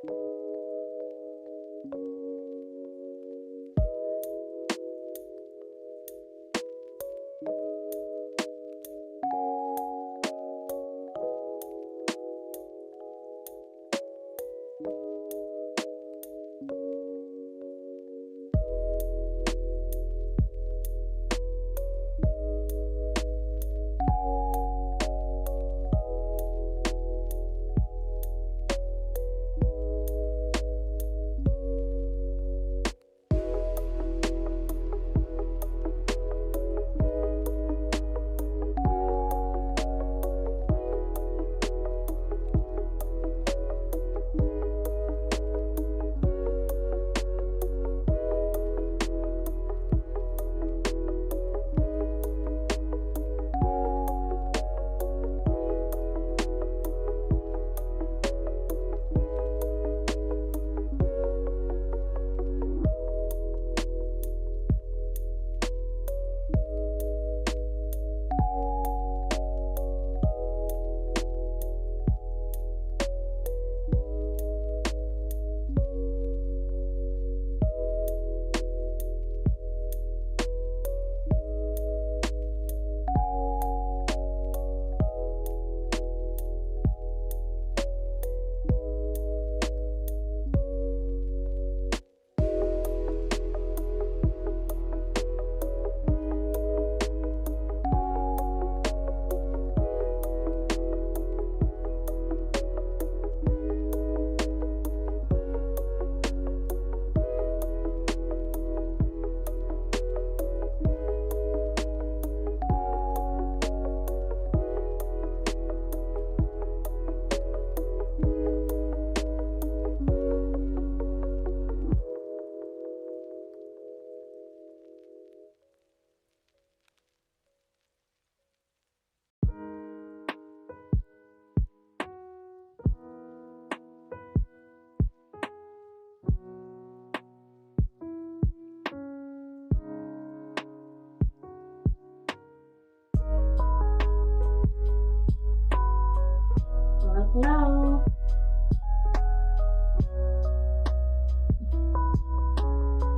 Hello.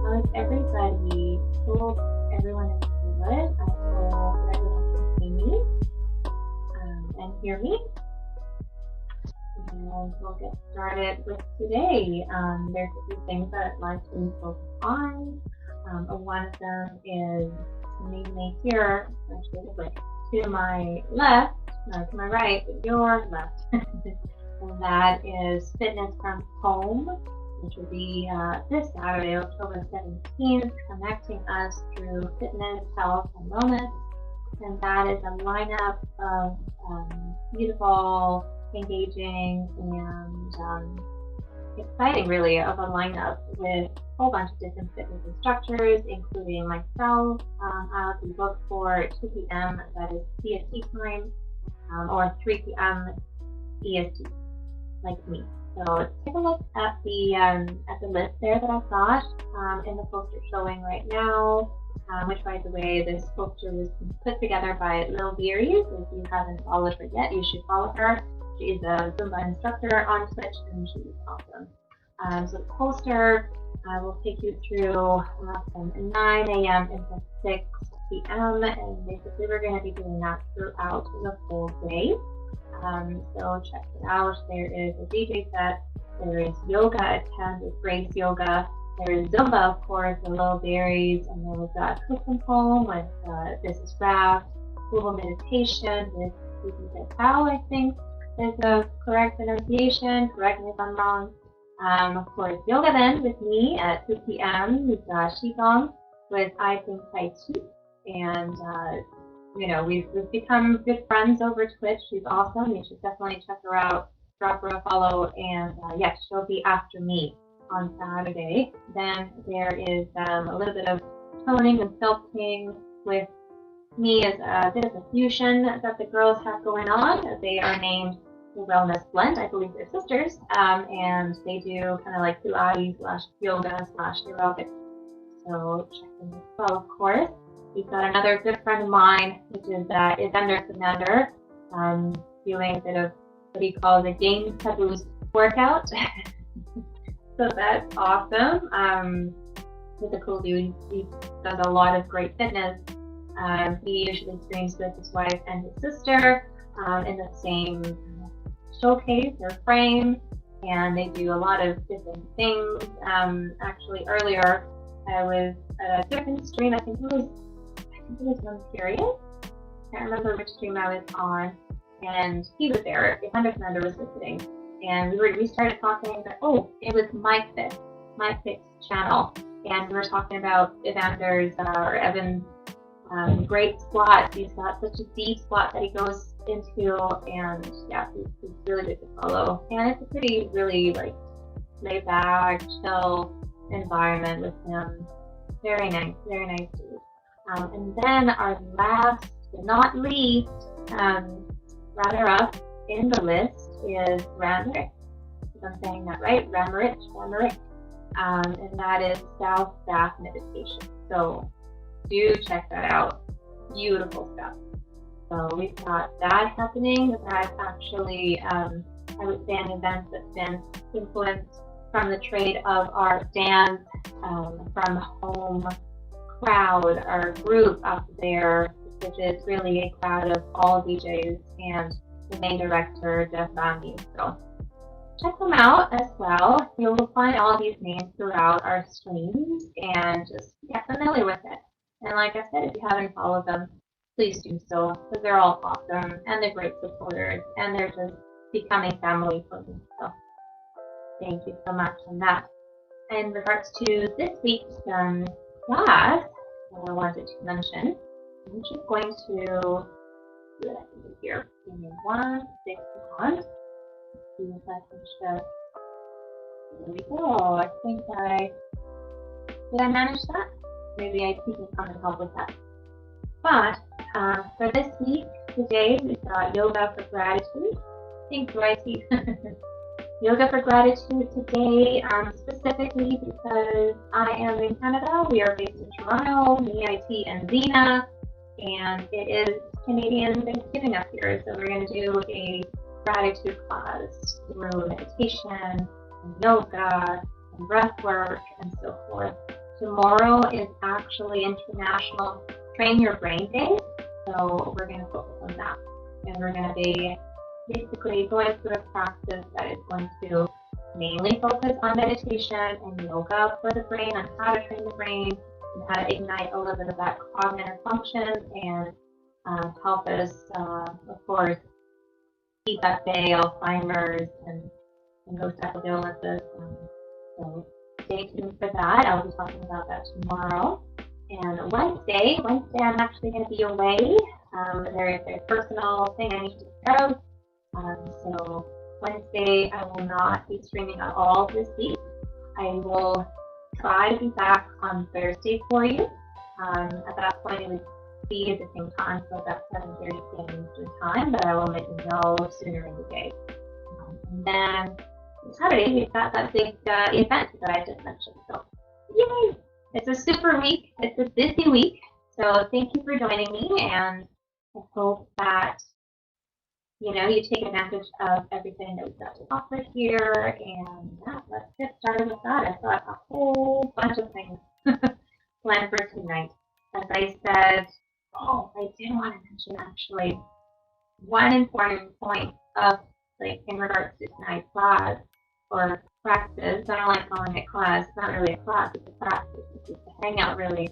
How's everybody? Hope everyone is good. I hope everyone can see me and hear me. And we'll get started with today. There's a few things that I'd like to focus on. One of them is mainly here, actually like to my left, no, to my right, but your left. And that is Fitness from Home, which will be this Saturday, October 17th, connecting us through fitness, health, and wellness. And that is a lineup of beautiful, engaging, and exciting, really, of a lineup with a whole bunch of different fitness instructors, including myself. I'll be booked for 2 p.m. that is CST time, or 3 p.m. EST, like me. So take a look at the list there that I've got in the poster showing right now. Which, by the way, this poster was put together by Lil Beeries. If you haven't followed her yet, you should follow her. She's a Zumba instructor on Twitch, and she's awesome. So the poster will take you through from 9 a.m. until 6 p.m. And basically we're going to be doing that throughout the whole day. So check it out. There is a DJ set. There is yoga at 10 with Grace Yoga. There is Zumba, of course, the Little Berries, and then we've got Cook from Home with This is Raft, Google Meditation with Susie Pao, I think is the correct pronunciation. Correct me if I'm wrong. Of course, Yoga then with me at 2 p.m. We've got Qigong with I Think Tai Chi, and we've become good friends over Twitch. She's awesome. You should definitely check her out. Drop her a follow, and yes, she'll be after me on Saturday. Then there is a little bit of toning and sculpting with me as a bit of a fusion that the girls have going on. They are named the Wellness Blend. I believe they're sisters, and they do kind of like Pilates / yoga / aerobics. So check them as well, of course. We've got another good friend of mine, which is Evander Commander, doing a bit of what he calls a Game Taboos workout. so that's awesome. He's a cool dude. He does a lot of great fitness. He usually trains with his wife and his sister in the same showcase or frame, and they do a lot of different things. Actually, earlier I was at a different stream. I think it was One Period. I can't remember which stream I was on, and he was there. Evander Commander was visiting, and we started talking about, oh, it was MyFit's channel, and we were talking about Evander's or Evan's great squat. He's got such a deep squat that he goes into, and yeah, he's really good to follow. And it's a pretty, really like laid back, chill environment with him. Very nice dude. And then our last but not least runner up in the list is Ramrick. If I'm saying that right, Ramrick. And that is South Bath Meditation. So do check that out. Beautiful stuff. So we've got that happening. That's actually, I would say, an event that's been influenced from the trade of our dance from home crowd, our group up there, which is really a crowd of all DJs and the main director, Jeff Bambi. So check them out as well. You will find all these names throughout our streams and just get familiar with it. And like I said, if you haven't followed them, please do so, because they're all awesome and they're great supporters and they're just becoming family for me. So thank you so much on that. In regards to this week's class, what I wanted to mention, I'm just going to see what I can do here. Give me 1 second. See if I can just. There we go. I think did I manage that? Maybe I can come and help with that. But for this week, today we've got yoga for gratitude. Thanks, Righty. Yoga for gratitude today, specifically because I am in Canada. We are based in Toronto, me, IT, and Zena, and it is Canadian Thanksgiving up here. So we're going to do a gratitude class through meditation, and yoga, and breath work, and so forth. Tomorrow is actually International Train Your Brain Day, so we're going to focus on that. And we're going to be basically going through a practice that is going to mainly focus on meditation and yoga for the brain, on how to train the brain, and how to ignite a little bit of that cognitive function and help us, of course, keep at bay Alzheimer's and those type of illnesses. So stay tuned for that. I'll be talking about that tomorrow. And Wednesday I'm actually going to be away. There is a personal thing I need to take care of. So Wednesday I will not be streaming at all this week. I will try to be back on Thursday for you. At that point it would be at the same time, so that's 7:30 p.m. Eastern time, but I will let you know sooner in the day. And then Saturday we've got that big event that I just mentioned. So yay! It's a super week. It's a busy week. So thank you for joining me, and I hope that you take advantage of everything that we've got to offer here. And yeah, let's get started with that. I've got a whole bunch of things planned for tonight. As I said, I did want to mention actually one important point of in regards to tonight's class or practice. I don't like calling it class. It's not really a class. It's a practice. It's just a hangout really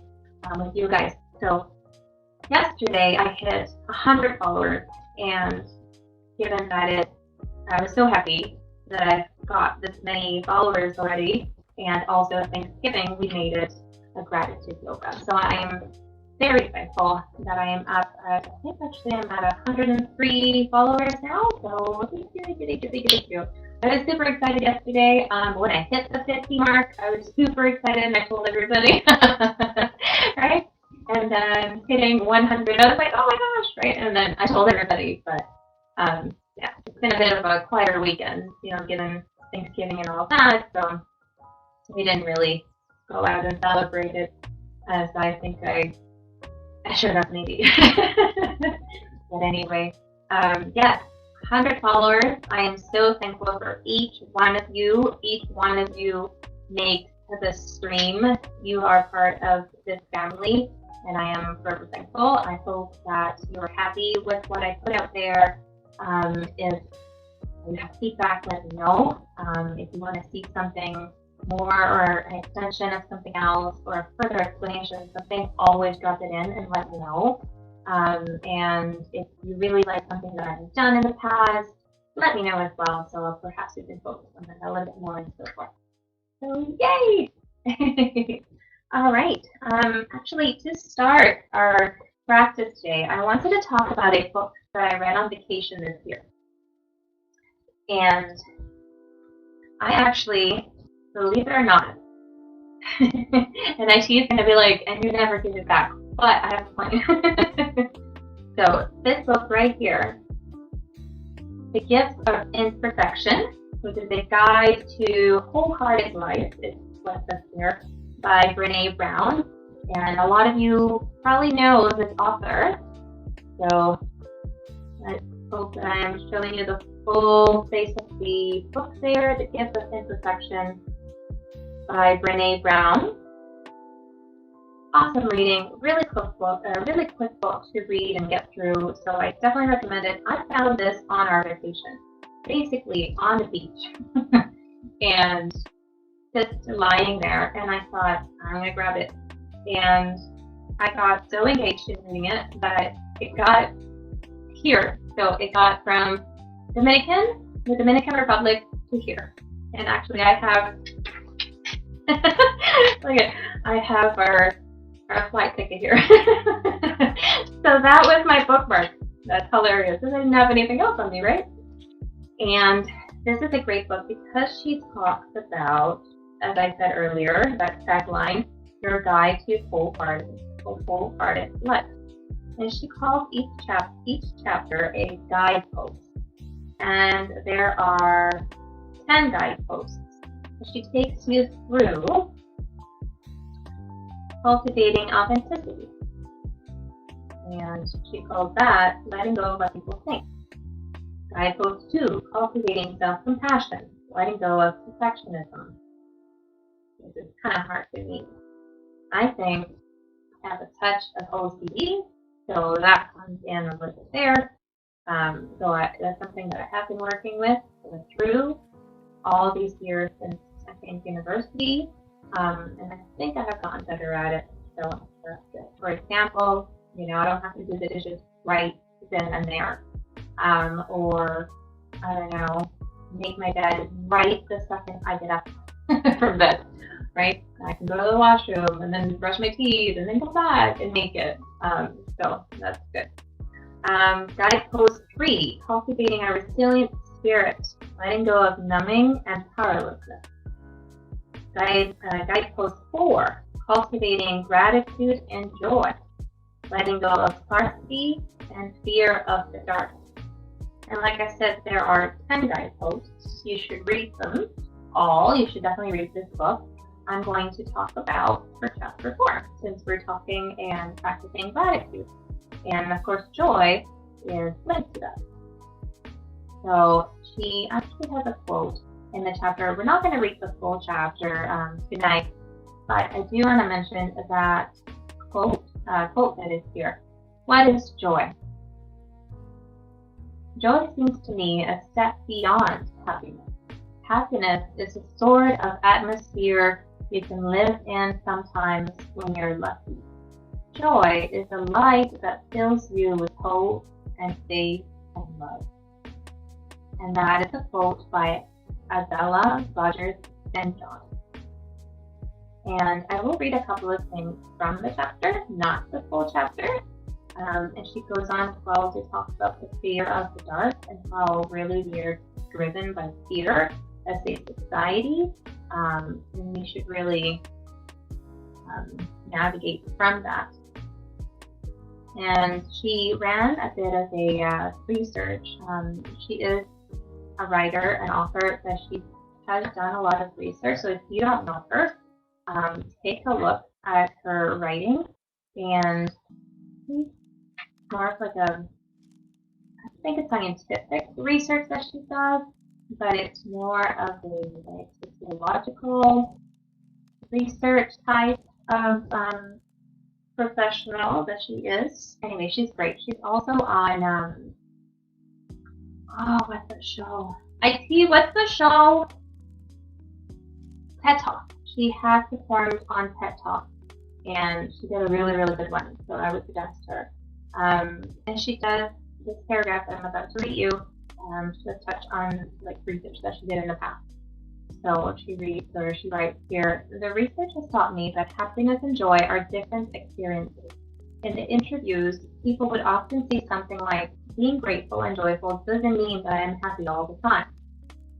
with you guys. So yesterday I hit 100 followers, and given that I was so happy that I've got this many followers already, and also at Thanksgiving we made it a gratitude yoga. So I am very thankful that I am up at, I think actually I'm at 103 followers now. So thank you. I was super excited yesterday. When I hit the 50 mark, I was super excited and I told everybody, right? And then hitting 100, I was like, oh my gosh, right? And then I told everybody, but yeah, it's been a bit of a quieter weekend, given Thanksgiving and all that. So we didn't really go out and celebrate it as I think I should have maybe. But anyway, yes, 100 followers. I am so thankful for each one of you. Each one of you makes this stream. You are part of this family, and I am forever thankful. I hope that you're happy with what I put out there. If you have feedback, let me know. If you want to see something more or an extension of something else or a further explanation of something, always drop it in and let me know. And if you really like something that I've done in the past, let me know as well. So perhaps we can focus on that a little bit more and so forth. So yay! All right. Actually, to start our practice today, I wanted to talk about a book that I read on vacation this year. And I actually, believe it or not, and IT is going to be like, and you never give it back. But I have a plan. So this book right here, The Gift of Imperfection, which is a guide to wholehearted life, is what says here, by Brené Brown. And a lot of you probably know this author. So let's hope that I am showing you the full face of the book there, The Gift of Imperfection by Brené Brown. Awesome reading, really quick book to read and get through, so I definitely recommend it. I found this on our vacation, basically on the beach, and just lying there, and I thought, I'm going to grab it. And I got so engaged in reading it that it got here. So it got from the Dominican Republic to here. And actually I have, I have our flight ticket here. So that was my bookmark. That's hilarious. I didn't have anything else on me, right? And this is a great book because she talks about, as I said earlier, that tagline, your guide to wholehearted life. And she calls each chapter a guidepost. And there are 10 guideposts. She takes you through cultivating authenticity. And she calls that letting go of what people think. Guidepost 2, cultivating self-compassion, letting go of perfectionism. This is kind of hard to me. I think I have a touch of OCD, so that comes in a little bit there. That's something that I have been working with through all these years since I think university, and I think I have gotten better at it. So, for example, I don't have to do the dishes right then and there, or I don't know, make my bed right the second I get up from bed. Right? I can go to the washroom and then brush my teeth and then go back and make it. So that's good. Guidepost 3, cultivating a resilient spirit, letting go of numbing and powerlessness. Guidepost 4, cultivating gratitude and joy, letting go of scarcity and fear of the dark. And like I said, there are 10 guideposts. You should read them all. You should definitely read this book. I'm going to talk about for chapter 4, since we're talking and practicing gratitude. And of course, joy is linked to that. So she actually has a quote in the chapter. We're not going to read the full chapter tonight, but I do want to mention that quote that is here. What is joy? Joy seems to me a step beyond happiness. Happiness is a sort of atmosphere you can live in sometimes when you're lucky. Joy is a light that fills you with hope and faith and love. And that is a quote by Adela Rogers and John. And I will read a couple of things from the chapter, not the full chapter. And she goes on as well to talk about the fear of the dark and how really we are driven by fear as a society. And we should really navigate from that. And she ran a bit of a research. She is a writer, an author, that she has done a lot of research. So if you don't know her, take a look at her writing, and more of like I think it's scientific research that she does, but it's more of a sociological research type of professional that she is. Anyway, she's great. She's also on what's the show? What's the show? TED Talk. She has performed on TED Talk, and she did a really, really good one. So I would suggest her. And she does this paragraph that I'm about to read you. She does touch on like research that she did in the past. So she writes here, the research has taught me that happiness and joy are different experiences. In the interviews, people would often say something like, being grateful and joyful doesn't mean that I am happy all the time.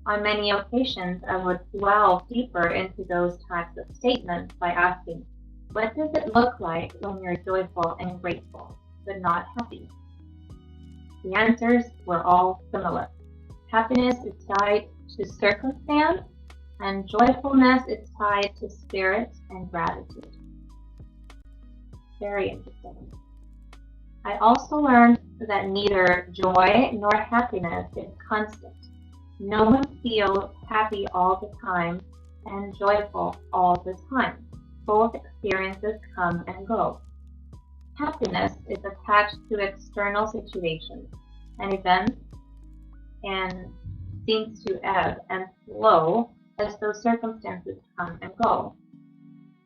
On many occasions, I would delve deeper into those types of statements by asking, what does it look like when you're joyful and grateful, but not happy? The answers were all similar. Happiness is tied to circumstance, and joyfulness is tied to spirit and gratitude. Very interesting. I also learned that neither joy nor happiness is constant. No one feels happy all the time and joyful all the time. Both experiences come and go. Happiness is attached to external situations and events and seems to ebb and flow as those circumstances come and go.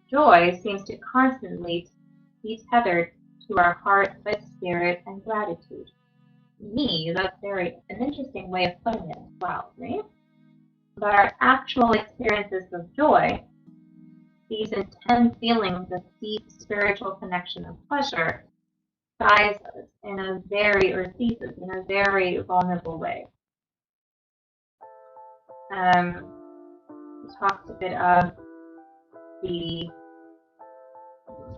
Joy seems to constantly be tethered to our heart by spirit and gratitude. To me, that's an interesting way of putting it as well, right? But our actual experiences of joy, these intense feelings of deep spiritual connection and pleasure, guides us in a very vulnerable way. We talked a bit of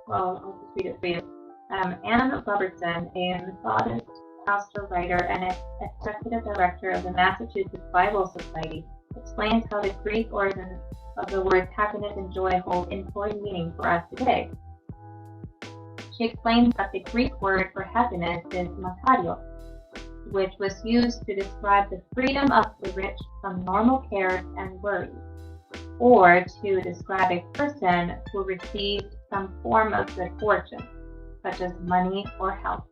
I'll just read it for you. Anne Robertson, a Methodist pastor, writer, and executive director of the Massachusetts Bible Society, explains how the Greek origin of the words happiness and joy hold important meaning for us today. She explains that the Greek word for happiness is makarios, which was used to describe the freedom of the rich from normal cares and worries, or to describe a person who received some form of good fortune, such as money or health.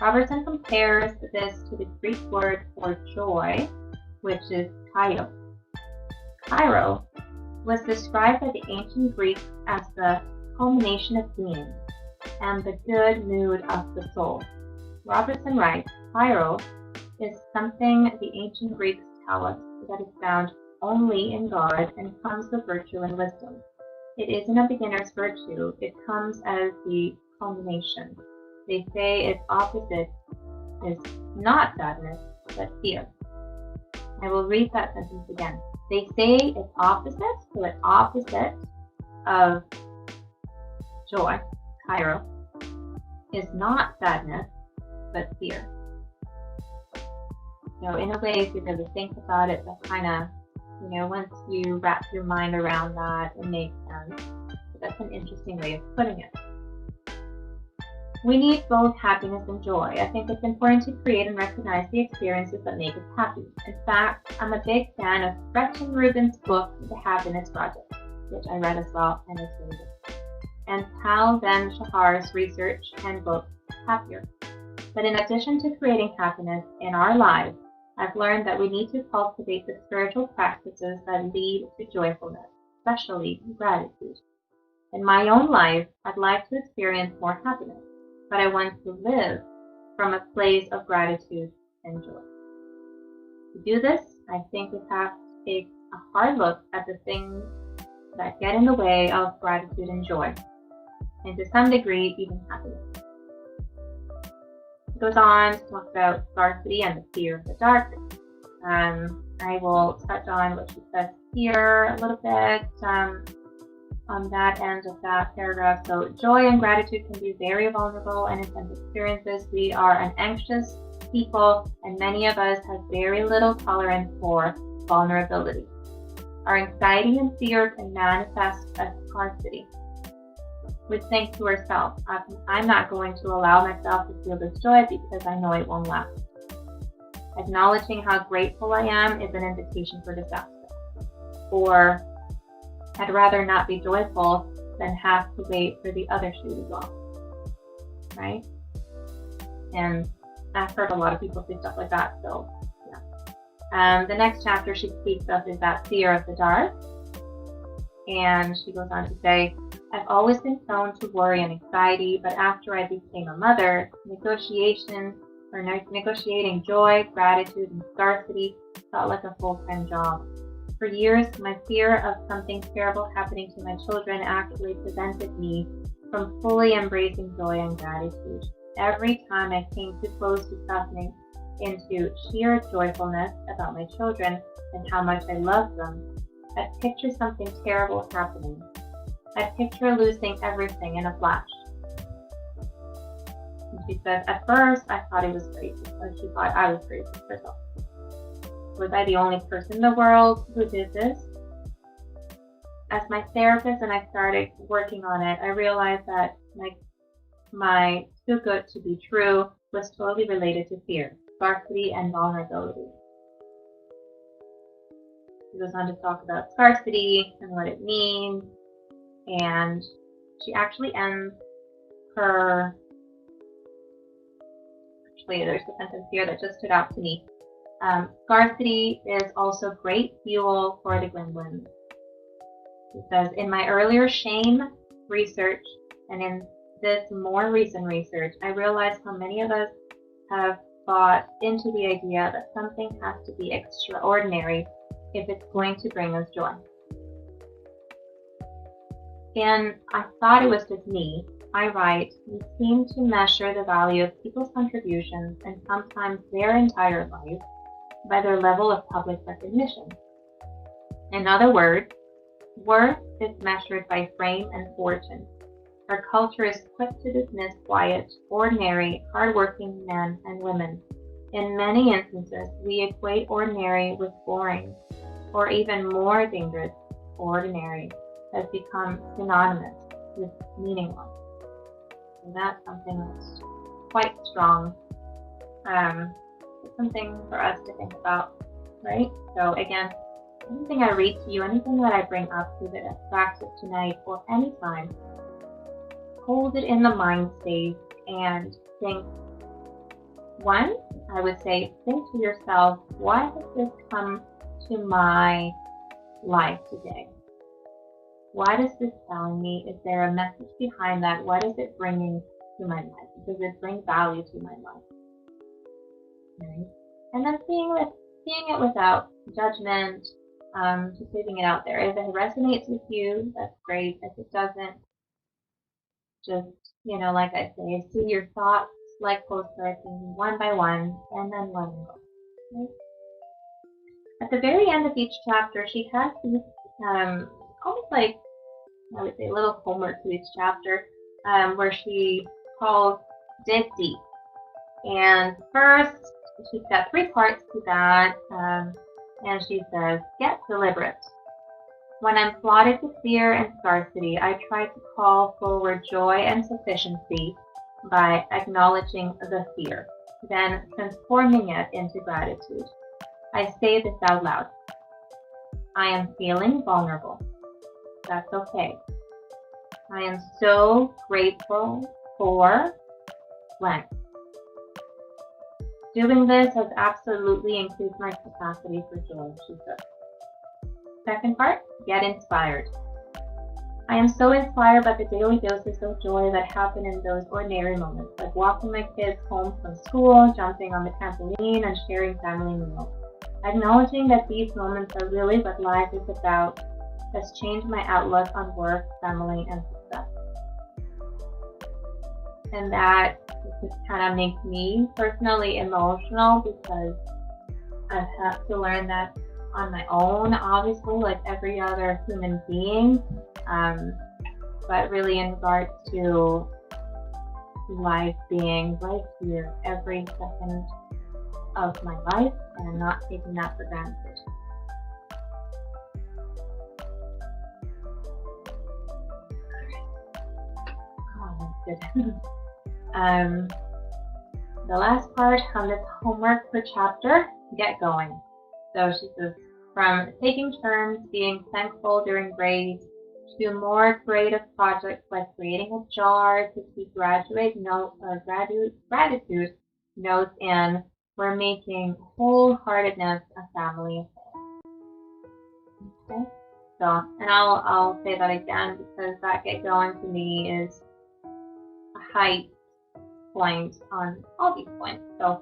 Robertson compares this to the Greek word for joy, which is kairos. Kairos was described by the ancient Greeks as the culmination of being and the good mood of the soul. Robertson writes, kairos is something the ancient Greeks tell us that is found only in God and comes with virtue and wisdom. It isn't a beginner's virtue, it comes as the culmination. They say its opposite is not sadness, but fear. I will read that sentence again. They say its opposite, so the opposite of joy, kairos, is not sadness, but fear. In a way, if you really think about it, that kind of, once you wrap your mind around that, it makes sense. But that's an interesting way of putting it. We need both happiness and joy. I think it's important to create and recognize the experiences that make us happy. In fact, I'm a big fan of Gretchen Rubin's book, The Happiness Project, which I read as well and it's really good, and Tal Ben-Shahar's research and book, Happier. But in addition to creating happiness in our lives, I've learned that we need to cultivate the spiritual practices that lead to joyfulness, especially gratitude. In my own life, I'd like to experience more happiness, but I want to live from a place of gratitude and joy. To do this, I think we have to take a hard look at the things that get in the way of gratitude and joy, and to some degree, even happiness. It goes on to talk about scarcity and the fear of the dark. I will touch on what she says here a little bit on that end of that paragraph. So joy and gratitude can be very vulnerable and intense experiences. We are an anxious people, and many of us have very little tolerance for vulnerability. Our anxiety and fear can manifest as scarcity. We think to ourselves, I'm not going to allow myself to feel this joy because I know it won't last. Acknowledging how grateful I am is an invitation for disaster. Or I'd rather not be joyful than have to wait for the other shoe to drop, right? And I've heard a lot of people say stuff like that, so yeah. The next chapter she speaks of is that fear of the dark. And she goes on to say, I've always been prone to worry and anxiety, but after I became a mother, negotiating joy, gratitude, and scarcity felt like a full-time job. For years, my fear of something terrible happening to my children actually prevented me from fully embracing joy and gratitude. Every time I came too close to softening into sheer joyfulness about my children and how much I loved them, I'd picture something terrible happening. I'd picture losing everything in a flash. And she says, at first, I thought it was crazy. Or she thought I was crazy herself. Was I the only person in the world who did this? As my therapist and I started working on it, I realized that my too good to be true was totally related to fear, scarcity, and vulnerability. She goes on to talk about scarcity and what it means, and she actually ends her, there's a sentence here that just stood out to me. Scarcity is also great fuel for the gremlins. It says, in my earlier shame research and in this more recent research, I realized how many of us have bought into the idea that something has to be extraordinary if it's going to bring us joy. And I thought it was just me. I write, we seem to measure the value of people's contributions and sometimes their entire life by their level of public recognition. In other words, worth is measured by fame and fortune. Our culture is quick to dismiss quiet, ordinary, hardworking men and women. In many instances, we equate ordinary with boring, or even more dangerous, ordinary has become synonymous with meaningless. And that's something that's quite strong. It's something for us to think about, right? So again, anything I read to you, anything that I bring up to the practice tonight or anytime, hold it in the mind space and think. One, I would say, think to yourself, why has this come to my life today? Why does this tell me? Is there a message behind that? What is it bringing to my life? Does it bring value to my life? Right? And then seeing it without judgment, just leaving it out there. If it resonates with you, that's great. If it doesn't, just, like I say, see your thoughts like postcards one by one, and then let them go. Right? At the very end of each chapter, she has these almost like, I would say, a little homework to each chapter, where she calls dig deep. And first, she's got 3 parts to that, and she says, get deliberate. When I'm flooded with fear and scarcity, I try to call forward joy and sufficiency by acknowledging the fear, then transforming it into gratitude. I say this out loud. I am feeling vulnerable. That's okay. I am so grateful for blank. Doing this has absolutely increased my capacity for joy, she says. Second part, get inspired. I am so inspired by the daily doses of joy that happen in those ordinary moments, like walking my kids home from school, jumping on the trampoline, and sharing family meals. Acknowledging that these moments are really what life is about has changed my outlook on work, family, and success. And that just kind of makes me personally emotional because I've had to learn that on my own, obviously, like every other human being, but really in regards to life being right here every second of my life and not taking that for granted. Oh, that's good. The last part on this homework per chapter, get going. So she says, From taking turns being thankful during grades to more creative projects like creating a jar to keep gratitude notes in, we're making wholeheartedness a family affair. Okay? So, and I'll say that again because that get going to me is a high point on all these points. So,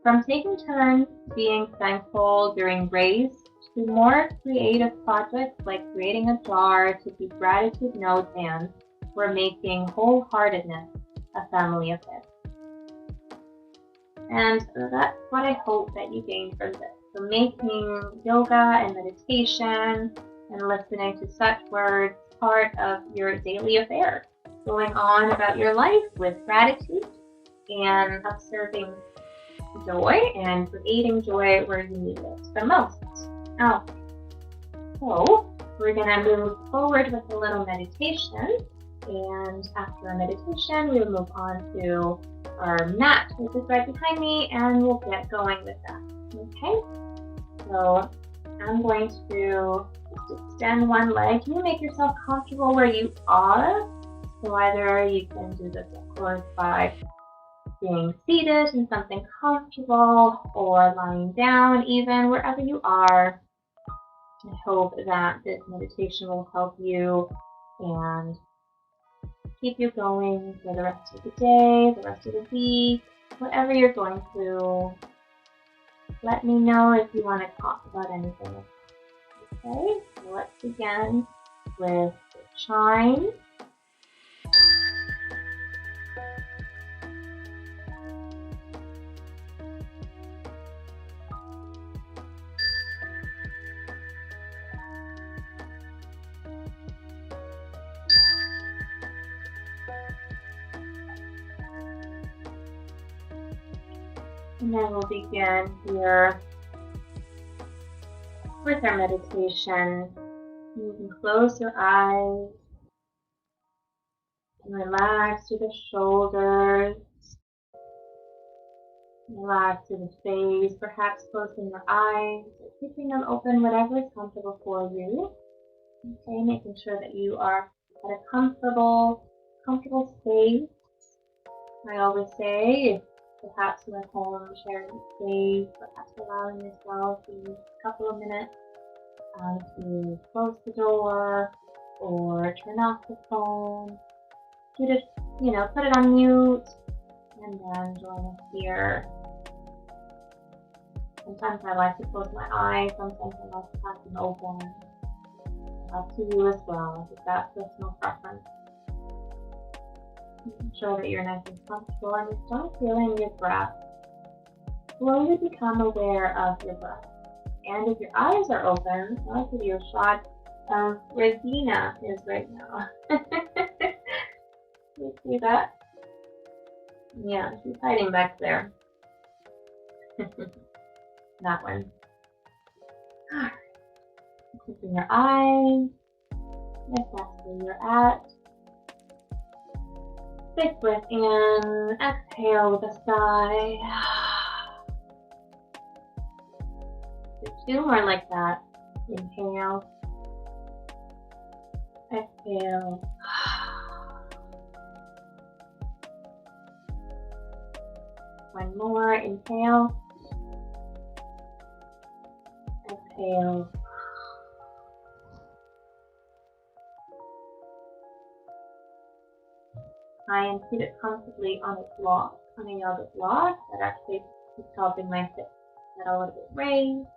from taking turns being thankful during grades to more creative projects like creating a jar to keep gratitude notes in, we're making wholeheartedness a family affair. And that's what I hope that you gain from this. So making yoga and meditation and listening to such words part of your daily affair, going on about your life with gratitude and observing joy and creating joy where you need it the most. So we're going to move forward with a little meditation, and after our meditation we'll move on to our mat, which is right behind me, and we'll get going with that. Okay, so I'm going to just extend one leg. You make yourself comfortable where you are. So either you can do this, of course, by being seated in something comfortable or lying down, even wherever you are. I hope that this meditation will help you and keep you going for the rest of the day, the rest of the week, whatever you're going through. Let me know if you want to talk about anything. Okay, so let's begin with the chime. And then we'll begin here with our meditation. You can close your eyes and relax through the shoulders, relax through the face, perhaps closing your eyes or keeping them open, whatever is comfortable for you. Okay, making sure that you are at a comfortable space. I always say, perhaps you're at home sharing space, perhaps allowing yourself to use a couple of minutes to close the door or turn off the phone. You just, put it on mute and then join us here. Sometimes I like to close my eyes, sometimes I like to have them open. Up to you as well, if that's personal preference. Making sure that you're nice and comfortable and just start feeling your breath. Slowly become aware of your breath. And if your eyes are open, I'll give you a shot of where Dina is right now. You see that? Yeah, she's hiding back there. That one. Alright. Open your eyes. If that's where you're at. Big breath in. Exhale with a sigh. Do two more like that. Inhale. Exhale. One more. Inhale. Exhale. I am seated comfortably on a block, on a yoga block that actually is helping my hips get a little bit raised.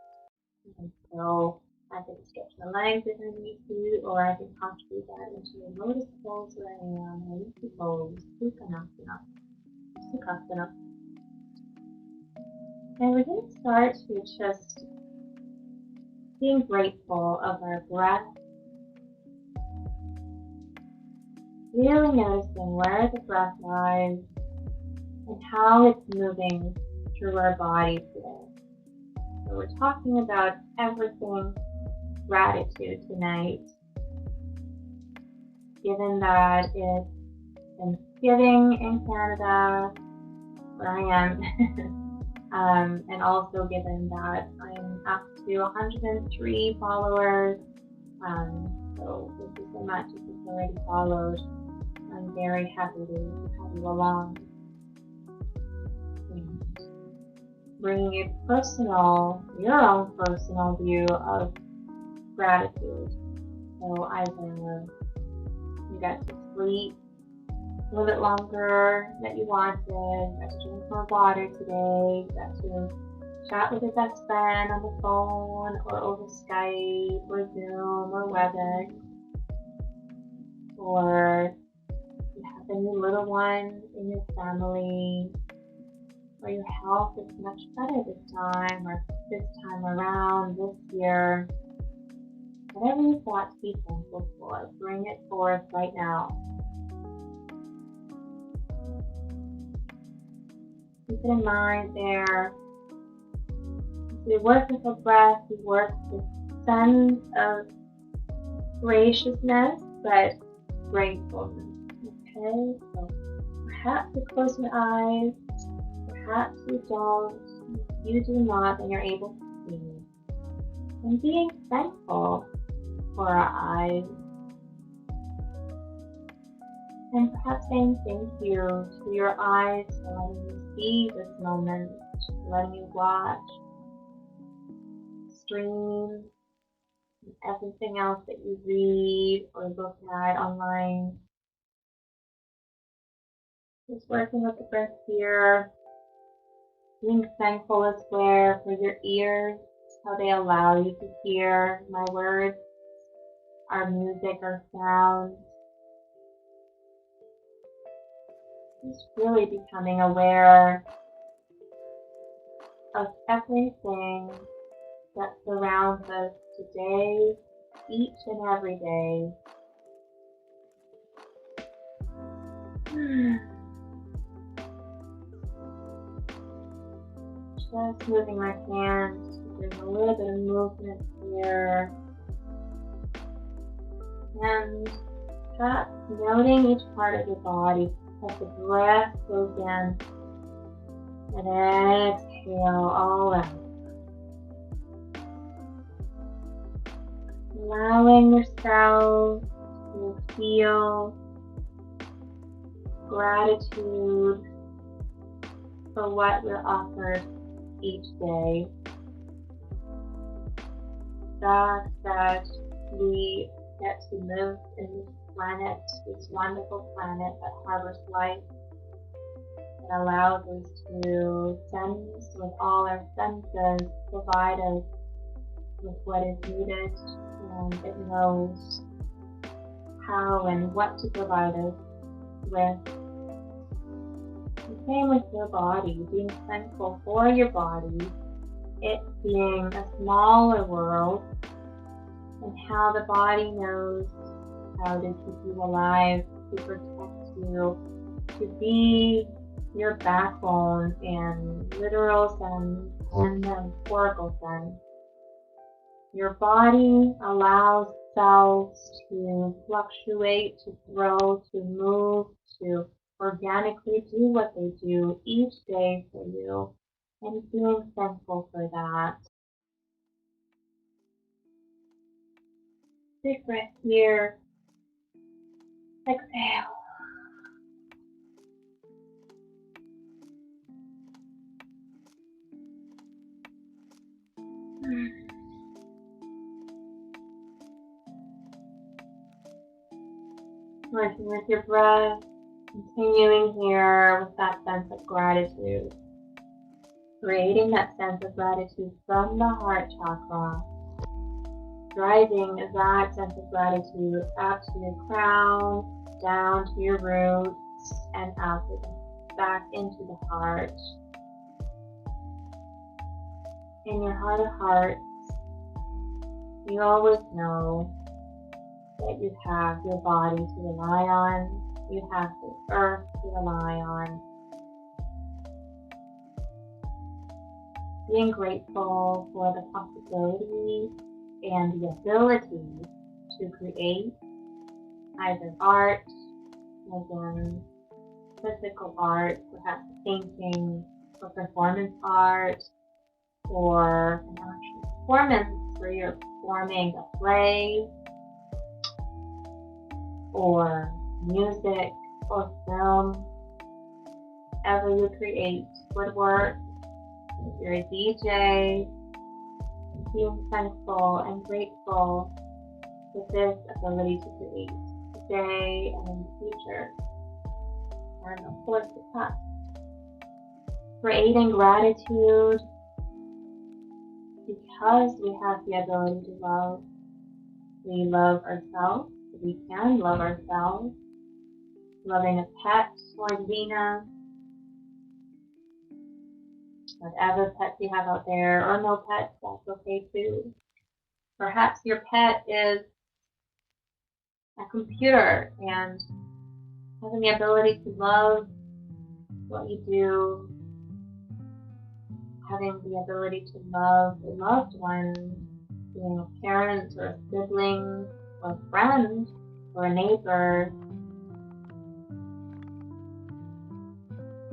And so I can stretch my legs if I need to, or I can comfortably get into a lotus pose where I am, or Yuki pose, Sukhasana. And we're going to start with just being grateful of our breath. Really noticing where the breath lies and how it's moving through our body today. So we're talking about everything gratitude tonight. Given that it's Thanksgiving in Canada, where I am, and also given that I'm up to 103 followers. So thank you so much if you've already followed. I'm very happy to have you along. And bringing your own personal view of gratitude. So either you got to sleep a little bit longer that you wanted, got to drink more water today, got to chat with your best friend on the phone or over Skype or Zoom or WebEx, or you have a new little one in your family, or your health is much better this time, or this time around, this year. Whatever you thought to be thankful for, bring it forth right now. Keep it in mind there. We work with the breath, we work with sense of graciousness, but gratefulness. Okay, so perhaps you close your eyes, perhaps you don't. If you do not, then you're able to see. And being thankful for our eyes, and perhaps saying thank you to your eyes for letting you see this moment, letting you watch, stream, and everything else that you read or look at online. Just working with the breath here, being thankful as well for your ears, how they allow you to hear my words, our music, our sounds. Just really becoming aware of everything that surrounds us today, each and every day. Just moving my hands, there's a little bit of movement here. And perhaps noting each part of your body as the breath goes in and exhale all out. Allowing yourself to feel gratitude for what we're offered each day. The fact that we get to live in this planet, this wonderful planet that harbors life, that allows us to sense with all our senses, provide us with what is needed, and it knows how and what to provide us with. The same with your body, being thankful for your body, it being a smaller world, and how the body knows how to keep you alive, to protect you, to be your backbone in literal sense and metaphorical sense. Your body allows cells to fluctuate, to grow, to move, to organically do what they do each day for you, and feeling thankful for that. Big breath here. Exhale. Working with your breath, continuing here with that sense of gratitude. Creating that sense of gratitude from the heart chakra. Driving that sense of gratitude up to your crown, down to your roots, and out back into the heart. In your heart of hearts, you always know that you have your body to rely on, you have the earth to rely on. Being grateful for the possibility and the ability to create either art, again, physical art, perhaps painting or performance art, or an actual performance where you're performing a play or music or film, whatever you create would work. If you're a DJ, being thankful and grateful for this ability to create today and in the future, and of course the past. Creating gratitude because we have the ability to love. We love ourselves. We can love ourselves. Loving a pet or Xena, whatever pets you have out there, or no pets, that's okay too. Perhaps your pet is a computer and having the ability to love what you do, having the ability to love a loved one, being a parent or a sibling or a friend or a neighbor.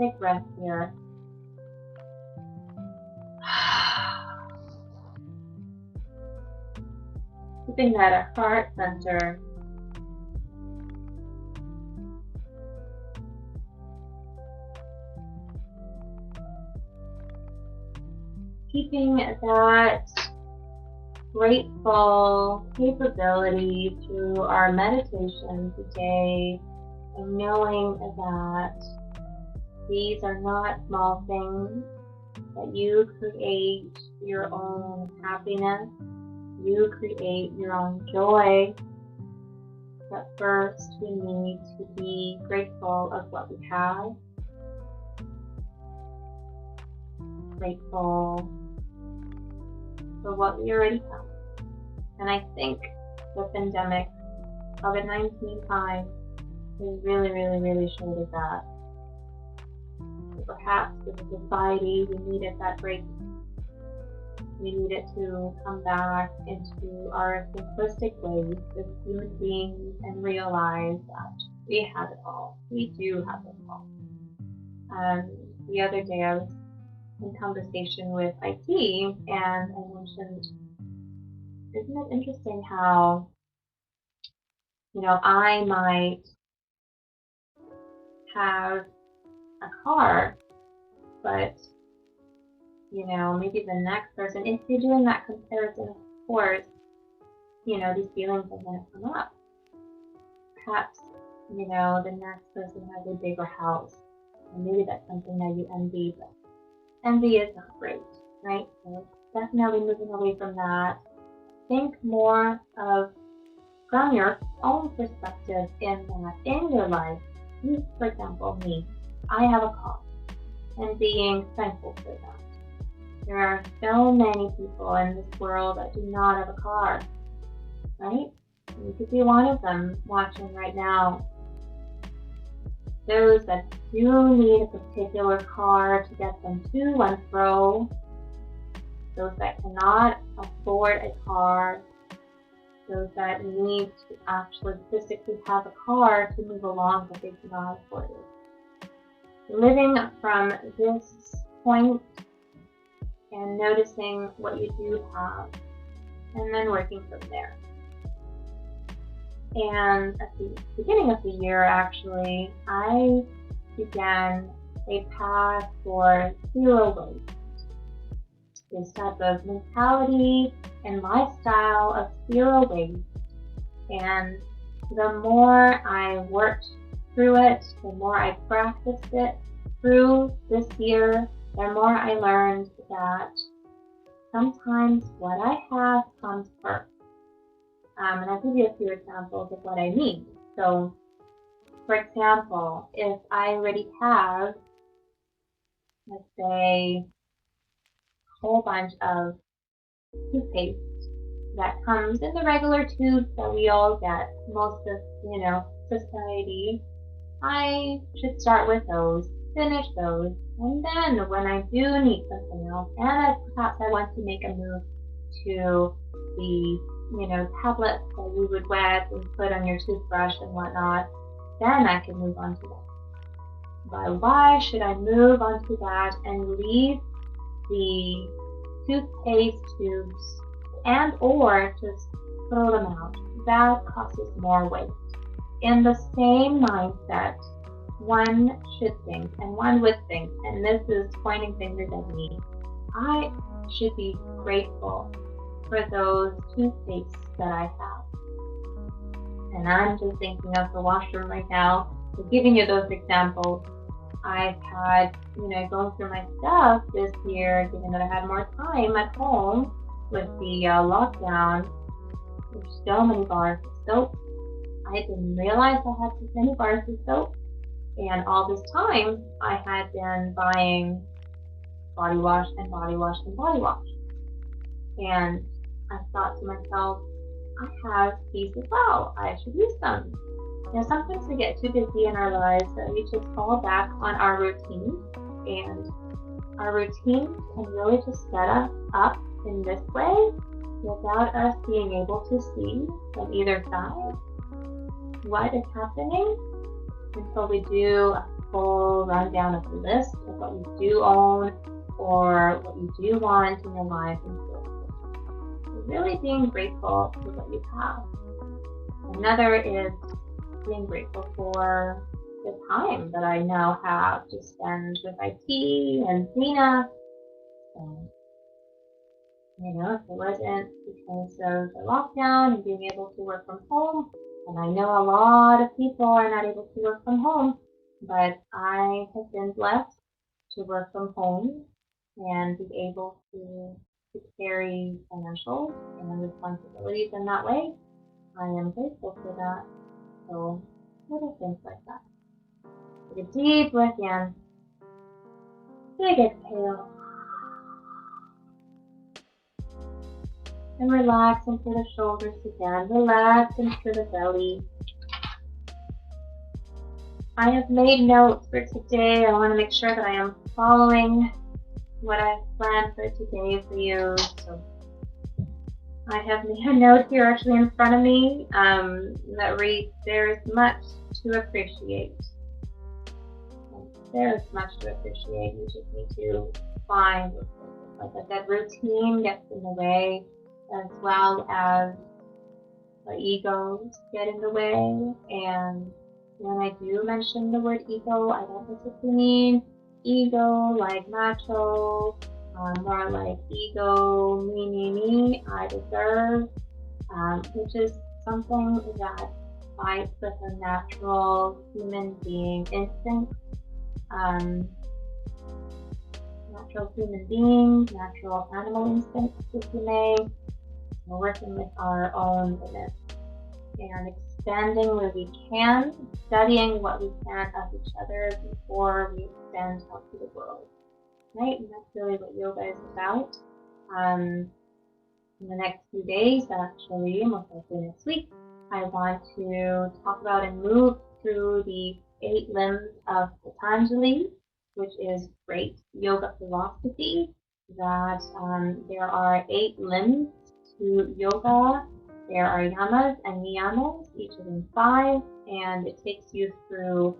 Take breath here. Keeping that at heart center. Keeping that grateful capability through our meditation today, and knowing that these are not small things, that you create your own happiness, you create your own joy. But first we need to be grateful of what we have, grateful for what we already have. And I think the pandemic, COVID-19 time, has really showed us that. So perhaps as a society, we needed that break. We needed to come back into our simplistic ways as human beings and realize that we have it all. We do have it all. The other day I was in conversation with IT, and I mentioned, isn't it interesting how, I might have a car, but, maybe the next person, if you're doing that comparison, of course, these feelings are going to come up. Perhaps, the next person has a bigger house, and maybe that's something that you envy, but envy is not great, right? So definitely moving away from that. Think more of from your own perspective in that in your life. You, for example, me, I have a car, and being thankful for that. There are so many people in this world that do not have a car, right? You could be one of them watching right now. Those that do need a particular car to get them to and fro, those that cannot afford a car, those that need to actually physically have a car to move along but they cannot afford it. Living from this point and noticing what you do have, and then working from there. And at the beginning of the year, actually, I began a path for zero waste. This type of mentality and lifestyle of zero waste. And the more I worked through it, the more I practiced it through this year, the more I learned that sometimes what I have comes first. And I'll give you a few examples of what I mean. So, for example, if I already have, let's say, a whole bunch of toothpaste that comes in the regular tubes that we all get, most of, society, I should start with those, finish those, and then when I do need something else, and perhaps I want to make a move to the tablets that you would wet and put on your toothbrush and whatnot, then I can move on to that. But why should I move on to that and leave the toothpaste tubes and or just throw them out. That causes more waste. In the same mindset, one should think and one would think, and this is pointing fingers at me, I should be grateful for those toothpastes that I have. And I'm just thinking of the washroom right now, so giving you those examples. I've had, going through my stuff this year, given that I had more time at home with the lockdown. There's so many bars of soap. I didn't realize I had so many bars of soap. And all this time, I had been buying body wash and body wash and body wash. And I thought to myself, I have these as well. I should use them. Sometimes we get too busy in our lives that we just fall back on our routines. And our routines can really just set us up in this way without us being able to see from either side what is happening until we do a full rundown of the list of what you do own or what you do want in your life and so forth. So really being grateful for what you have. Another is being grateful for the time that I now have to spend with IT and Zena. If it wasn't because of the lockdown and being able to work from home, and I know a lot of people are not able to work from home, but I have been blessed to work from home and be able to carry financial and responsibilities in that way. I am grateful for that. So little things like that. Take a deep breath in. Big exhale. And relax into the shoulders again. Relax into the belly. I have made notes for today. I want to make sure that I am following what I've planned for today for you. So I have made a note here actually in front of me that reads, there is much to appreciate. There is much to appreciate. You just need to find, like I said, routine gets in the way, as well as the egos get in the way. And when I do mention the word ego, I don't necessarily mean ego like macho, more like ego, me, I deserve, which is something that fights with a natural human being instinct. Natural human beings, natural animal instincts, if you may. We're working with our own limits and expanding where we can, studying what we can of each other before we extend out to the world. Right? And that's really what yoga is about. In the next few days, actually, most likely next week, I want to talk about and move through the 8 limbs of Patanjali, which is great yoga philosophy, that there are 8 limbs to yoga. There are yamas and niyamas, each of them 5, and it takes you through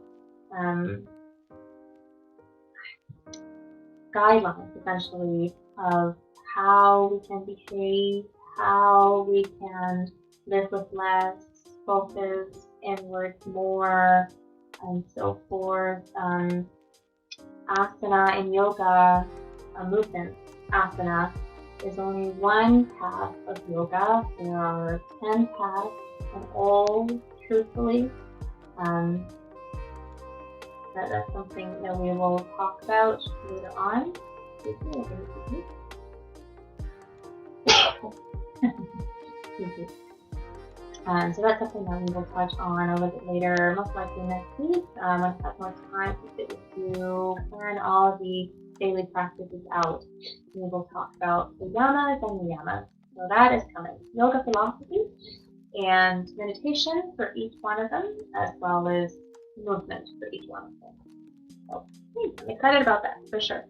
guidelines, essentially, of how we can behave, how we can live with less, focus inwards more, and so forth. Asana in yoga, a movement asana, is only one path of yoga. There are 10 paths, and all, truthfully, that's something that we will talk about later on. So that's something that we will touch on a little bit later, most likely next week. When I have more time to sit with you, plan all the daily practices out. We will talk about the yamas and niyamas. So that is coming. Yoga philosophy and meditation for each one of them, as well as movement for each one of them. So I'm excited about that for sure.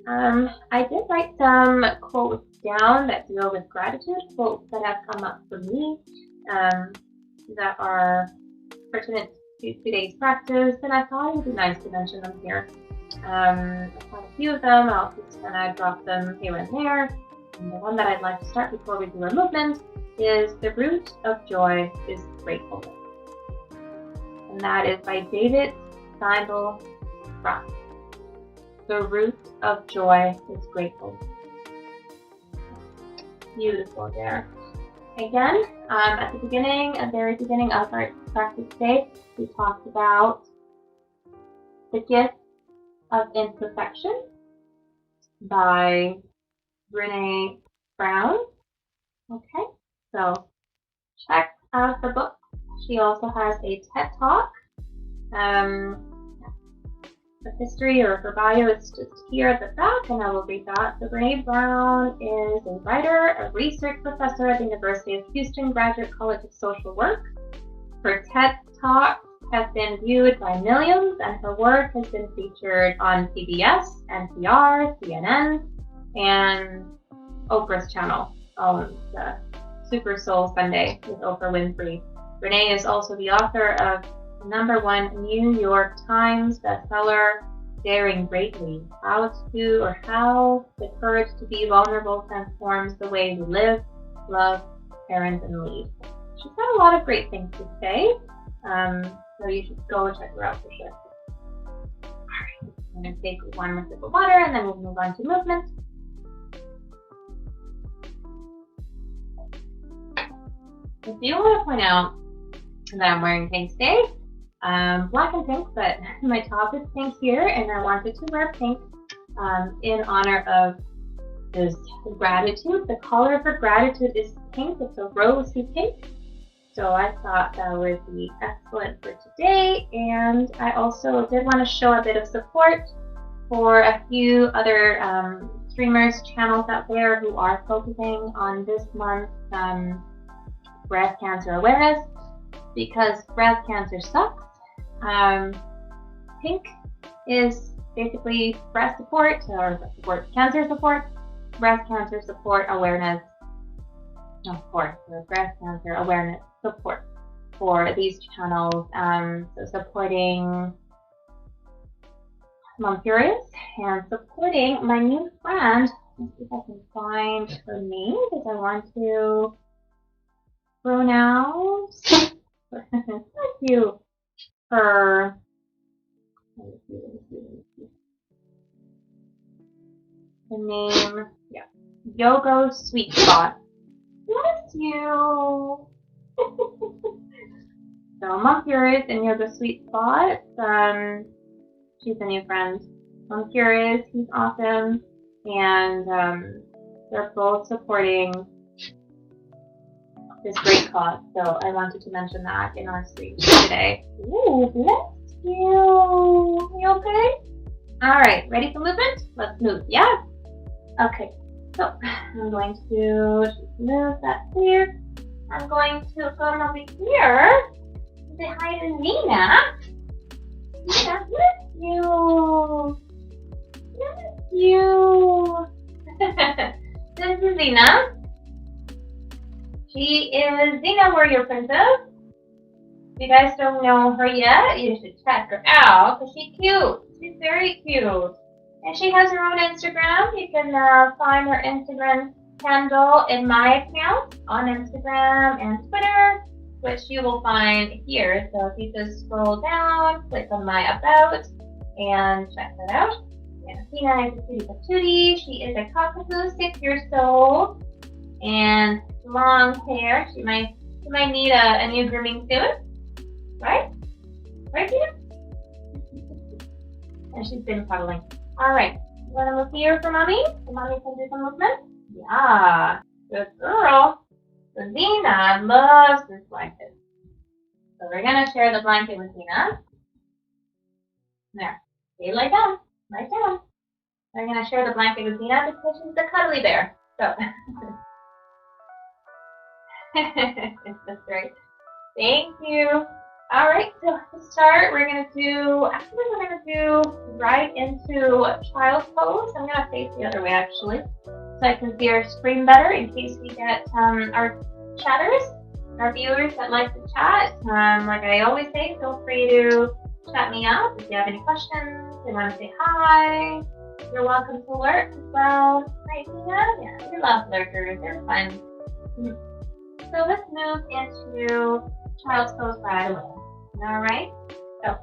I did write some quotes down that deal with gratitude, quotes that have come up for me that are pertinent to today's practice, and I thought it would be nice to mention them here. I've got a few of them. I'll just kind of drop them here and there. And the one that I'd like to start before we do our movement is The Root of Joy is Gratefulness. And that is by David Steindl Routh. The root of joy is gratefulness. Beautiful there. Again, at the very beginning of our practice today, we talked about The Gift of Imperfection by Brené Brown. Okay, so check out her book. She also has a TED Talk. The history or her bio is just here at the back, and I will read that. So Brené Brown is a writer, a research professor at the University of Houston Graduate College of Social Work. Her TED Talks have been viewed by millions, and her work has been featured on PBS, NPR, CNN, and Oprah's channel on the Super Soul Sunday with Oprah Winfrey. Brené is also the author of #1 New York Times bestseller, Daring Greatly, How the Courage to Be Vulnerable Transforms the Way We Live, Love, Parent, and Lead. She's got a lot of great things to say, so you should go check her out for sure. Alright, I'm going to take one more sip of water and then we'll move on to movement. I do want to point out that I'm wearing pink today. Black and pink, but my top is pink here, and I wanted to wear pink in honor of this gratitude. The color for gratitude is pink. It's a rosy pink. So I thought that would be excellent for today. And I also did want to show a bit of support for a few other streamers, channels out there who are focusing on this month's breast cancer awareness, because breast cancer sucks. Pink is basically breast support, or cancer support, breast cancer support awareness, breast cancer awareness support for these channels. So supporting Mom Furious and supporting my new friend. Let's see if I can find her name, because I want to pronounce thank you. Her name, Yogo Sweet Spot. Bless you. So Mom Furious and Yoga Sweet Spot. She's a new friend. Mom Furious, he's awesome, and they're both supporting this great cause. So I wanted to mention that in our stream today. Ooh, bless you. You okay? All right, ready for movement? Let's move. Yeah. Okay. So I'm going to just move that here. I'm going to go over here and say hi to Nina. Nina, bless you. Bless you. This is Nina. She is Xena Warrior Princess. If you guys don't know her yet, you should check her out, because she's cute. She's very cute. And she has her own Instagram. You can find her Instagram handle in my account on Instagram and Twitter, which you will find here. So if you just scroll down, click on my About, and check that out. And Athena is a cutie patootie. She is a cockapoo, 6 years old, and long hair. She might need a new grooming soon, right? Right, Tina? And she's been cuddling. All right, you want to look here for mommy? So mommy can do some movement. Yeah, good girl. So Xena loves this blanket. So we're gonna share the blanket with Xena. There. Okay, lie down. Lie down. We're gonna share the blanket with Xena because she's the cuddly bear. So. That's great. Thank you. All right, so to start, we're going to do right into child's pose. I'm going to face the other way, actually, so I can see our screen better in case we get our chatters, our viewers that like to chat. Like I always say, feel free to chat me up if you have any questions, you want to say hi, You're welcome to lurk as well. Right, Tina? Yeah, we love lurkers. They're fun. So let's move into child's pose right away. Alright? So,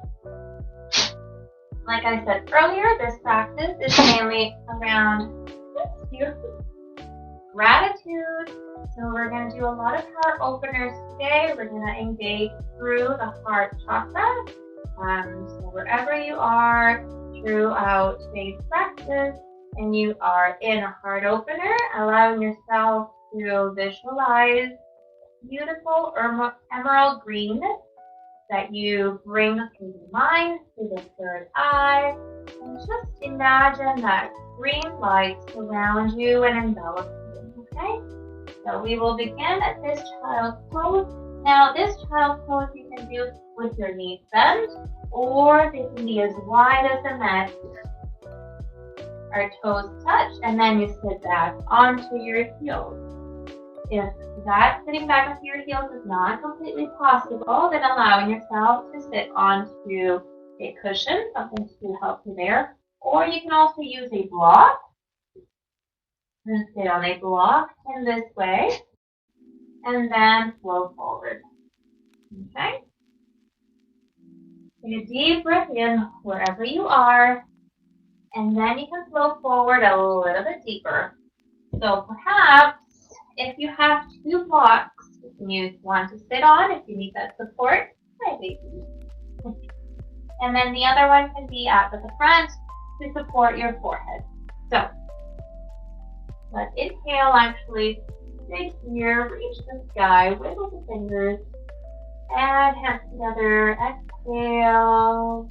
like I said earlier, this practice is mainly around gratitude. So we're going to do a lot of heart openers today. We're going to engage through the heart chakra. So wherever you are throughout today's practice and you are in a heart opener, allowing yourself to visualize beautiful emerald green that you bring through the mind, through the third eye, and just imagine that green light surround you and envelop you, okay? So we will begin at this child's pose. Now this child's pose you can do with your knees bent, or they can be as wide as the mat here. Our toes touch, and then you sit back onto your heels. If that sitting back onto your heels is not completely possible, then allowing yourself to sit onto a cushion, something to help you there. Or you can also use a block and sit on a block in this way, and then flow forward. Okay? Take a deep breath in wherever you are, and then you can flow forward a little bit deeper. So perhaps if you have two blocks you can use one to sit on if you need that support. Hi, baby. And then the other one can be up at the front to support your forehead. So let's inhale, actually sit here, reach the sky, wiggle the fingers, and hands together. Exhale.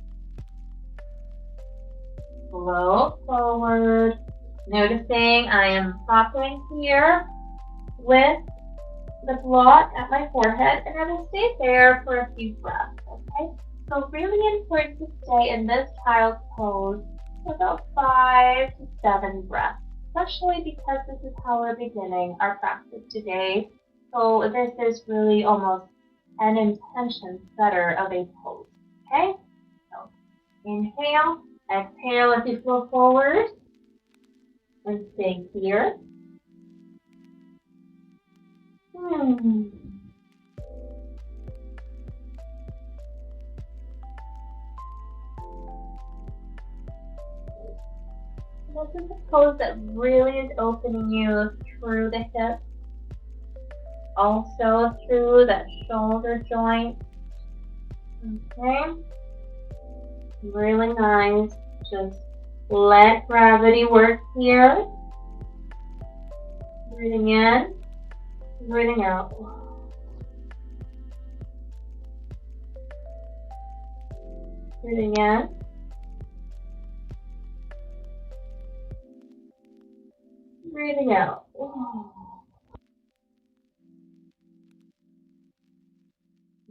Flow forward. Noticing I am popping here with the block at my forehead, and I will stay there for a few breaths, okay? So really important to stay in this child's pose for about 5 to 7 breaths, especially because this is how we're beginning our practice today. So this is really almost an intention setter of a pose, okay? So inhale, exhale as you flow forward, and stay here. This is a pose that really is opening you through the hips, also through that shoulder joint. Okay? Really nice. Just let gravity work here. Breathing in, breathing out. Breathing in. Breathing out.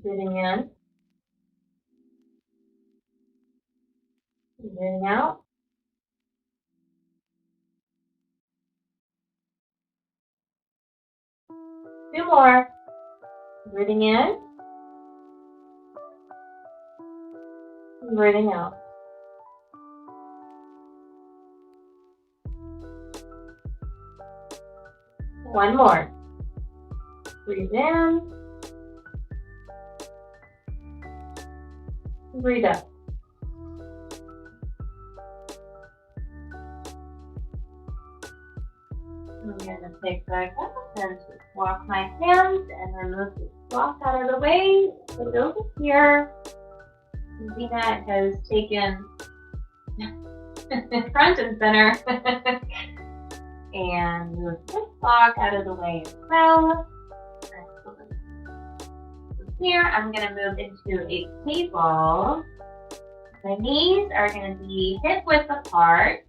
Breathing in. Breathing out. Two more. Breathing in. Breathing out. One more. Breathe in. Breathe out. I'm going to take back up and just walk my hands and remove this block out of the way. Put it over here. Zena has taken front and center and move this block out of the way as well. From here, I'm going to move into a table. My knees are going to be hip width apart.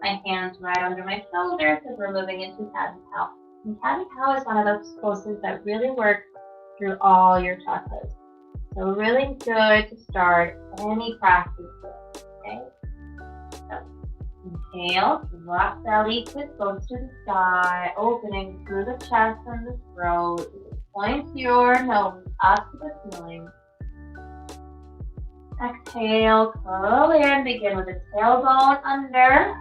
My hands right under my shoulders because we're moving into cat and cow. And cat and cow is one of those poses that really work through all your chakras. So really good to start any practice with, okay? So inhale, drop belly, twist bones to the sky, opening through the chest and the throat. Point your nose up to the ceiling. Exhale, curl in. Begin with the tailbone under.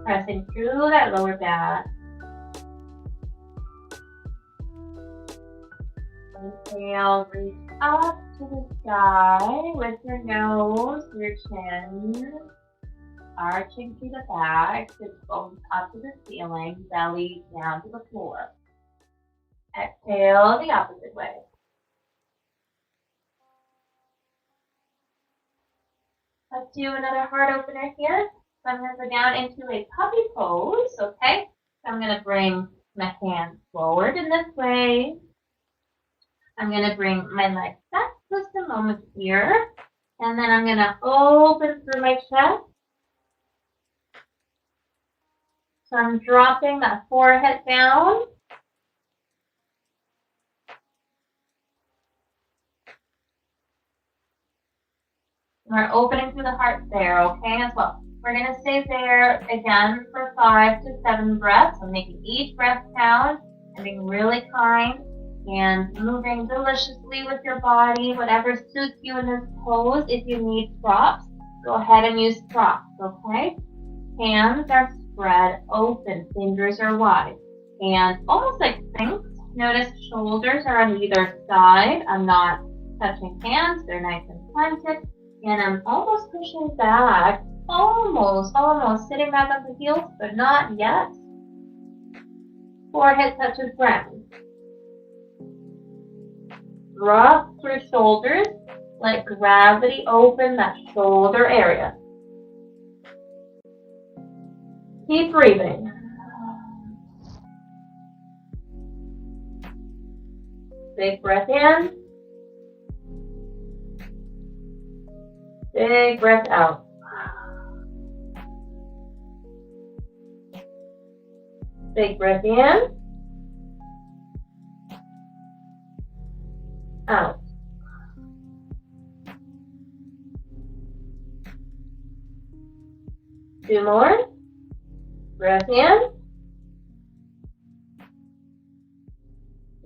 Pressing through that lower back. Inhale, reach up to the sky with your nose, your chin, arching to the back, sit bones up to the ceiling, belly down to the floor. Exhale the opposite way. Let's do another heart opener here. So I'm going to go down into a puppy pose, okay? So I'm going to bring my hands forward in this way. I'm going to bring my legs back just a moment here. And then I'm going to open through my chest. So I'm dropping that forehead down. We're opening through the heart there, okay, as well. We're going to stay there again for 5 to 7 breaths. So making each breath count and being really kind and moving deliciously with your body, whatever suits you in this pose. If you need props, go ahead and use props, okay? Hands are spread open, fingers are wide, and almost like Sphinx. Notice shoulders are on either side. I'm not touching hands, they're nice and planted. And I'm almost pushing back, almost sitting back on the heels, but not yet. Forehead touches ground. Drop through shoulders, let gravity open that shoulder area. Keep breathing. Big breath in. Big breath out. Big breath in. Out. Two more. Breath in.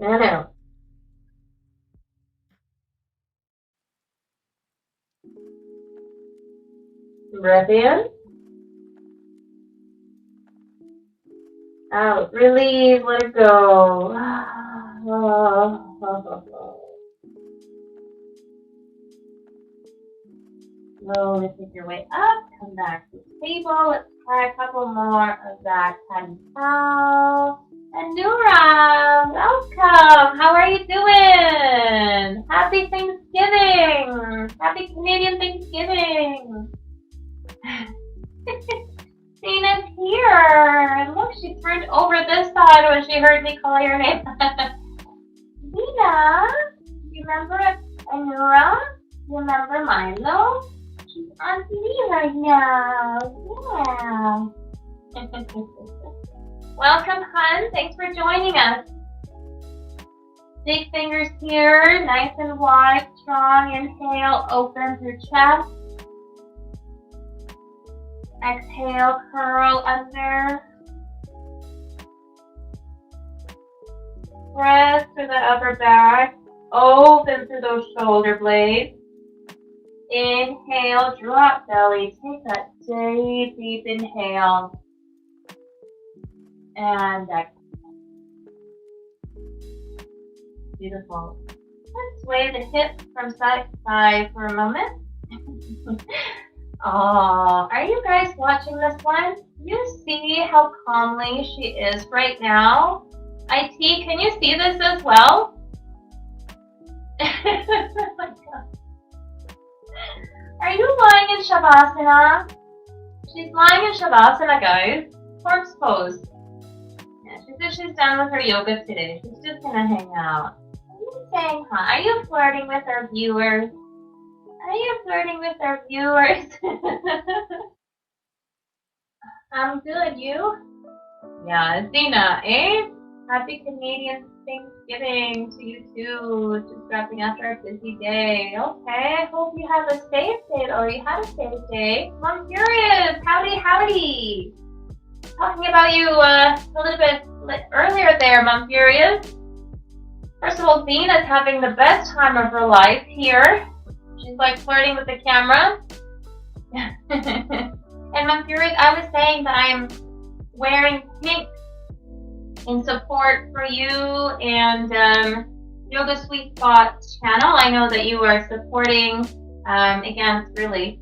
And out. Breath in. Out. Release. Let it go. Slowly take your way up. Come back to the table. Let's try a couple more of that cat and cow. And Nura, welcome. How are you doing? Happy Thanksgiving. Happy Canadian Thanksgiving. Dana's here. Look, she turned over this side when she heard me call your name. Dina, you remember Anura? You remember Milo? She's on TV right now. Yeah. Welcome, hun. Thanks for joining us. Big fingers here, nice and wide, strong. Inhale, open through chest. Exhale, curl under. Press through the upper back. Open through those shoulder blades. Inhale, drop belly. Take that deep inhale. And exhale. Beautiful. Let's sway the hips from side to side for a moment. Oh, are you guys watching this one? You see how calmly she is right now? IT, can you see this as well? Oh my God. Are you lying in Shavasana? She's lying in Shavasana, guys. Corpse pose. Yeah, she said she's done with her yoga today. She's just gonna hang out. Are you saying hi? Are you flirting with our viewers? Are you flirting with our viewers? I'm good, you? Yeah, Zena, eh? Happy Canadian Thanksgiving to you too. Just wrapping up our busy day. Okay, I hope you have a safe day or you had a safe day. Mom Furious, howdy. Talking about you a little bit earlier there, Mom Furious. First of all, little Zena's having the best time of her life here. She's like flirting with the camera. And Manfurious, I was saying that I'm wearing pink in support for you and Yoga Sweet Spot channel. I know that you are supporting, again, it's really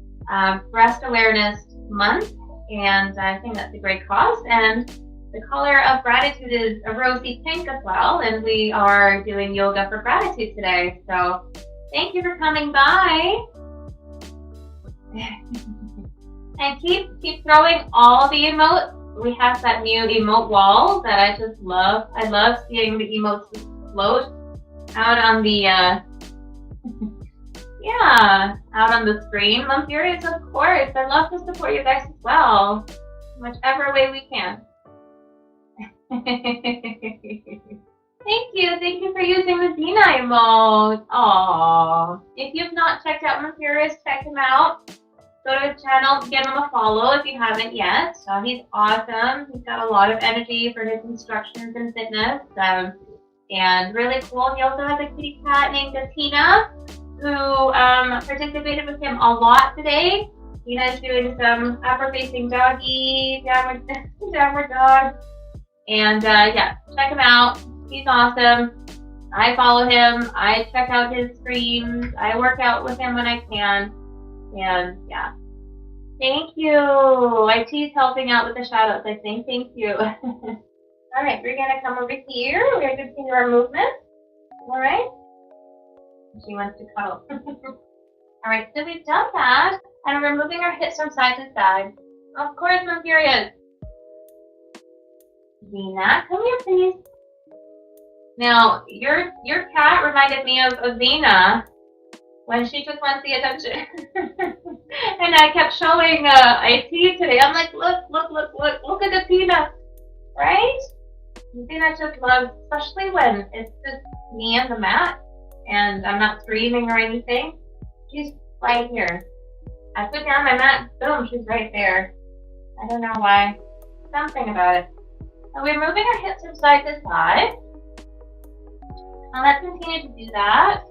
Breast Awareness Month, and I think that's a great cause. And the color of gratitude is a rosy pink as well, and we are doing yoga for gratitude today. So thank you for coming by. And keep throwing all the emotes. We have that new emote wall that I just love. I love seeing the emotes just float out on the out on the screen. I'm furious, of course. I love to support you guys as well, whichever way we can. Thank you for using the Zena emote. Aww. If you've not checked out Manfurious, check him out. Go to his channel, give him a follow if you haven't yet. He's awesome. He's got a lot of energy for his instructions and fitness. And really cool. He also has a kitty cat named Tina, who participated with him a lot today. Tina's doing some upper-facing doggy, downward dog. And yeah, check him out. He's awesome. I follow him. I check out his streams. I work out with him when I can. And yeah. Thank you. IT's helping out with the shout-outs, I think. Thank you. All right, we're going to come over here. We're going to continue our movement. All right. She wants to cuddle. All right, so we've done that. And we're moving our hips from side to side. Of course, I'm curious. Zena, come here, please. Now, your cat reminded me of Zena when she just wants the attention. And I kept showing IT today. I'm like, look at the Tina, right? Zena just loves, especially when it's just me and the mat, and I'm not screaming or anything. She's right here. I put down my mat, boom, she's right there. I don't know why. Something about it. So we're moving our hips from side to side. Now let's continue to do that.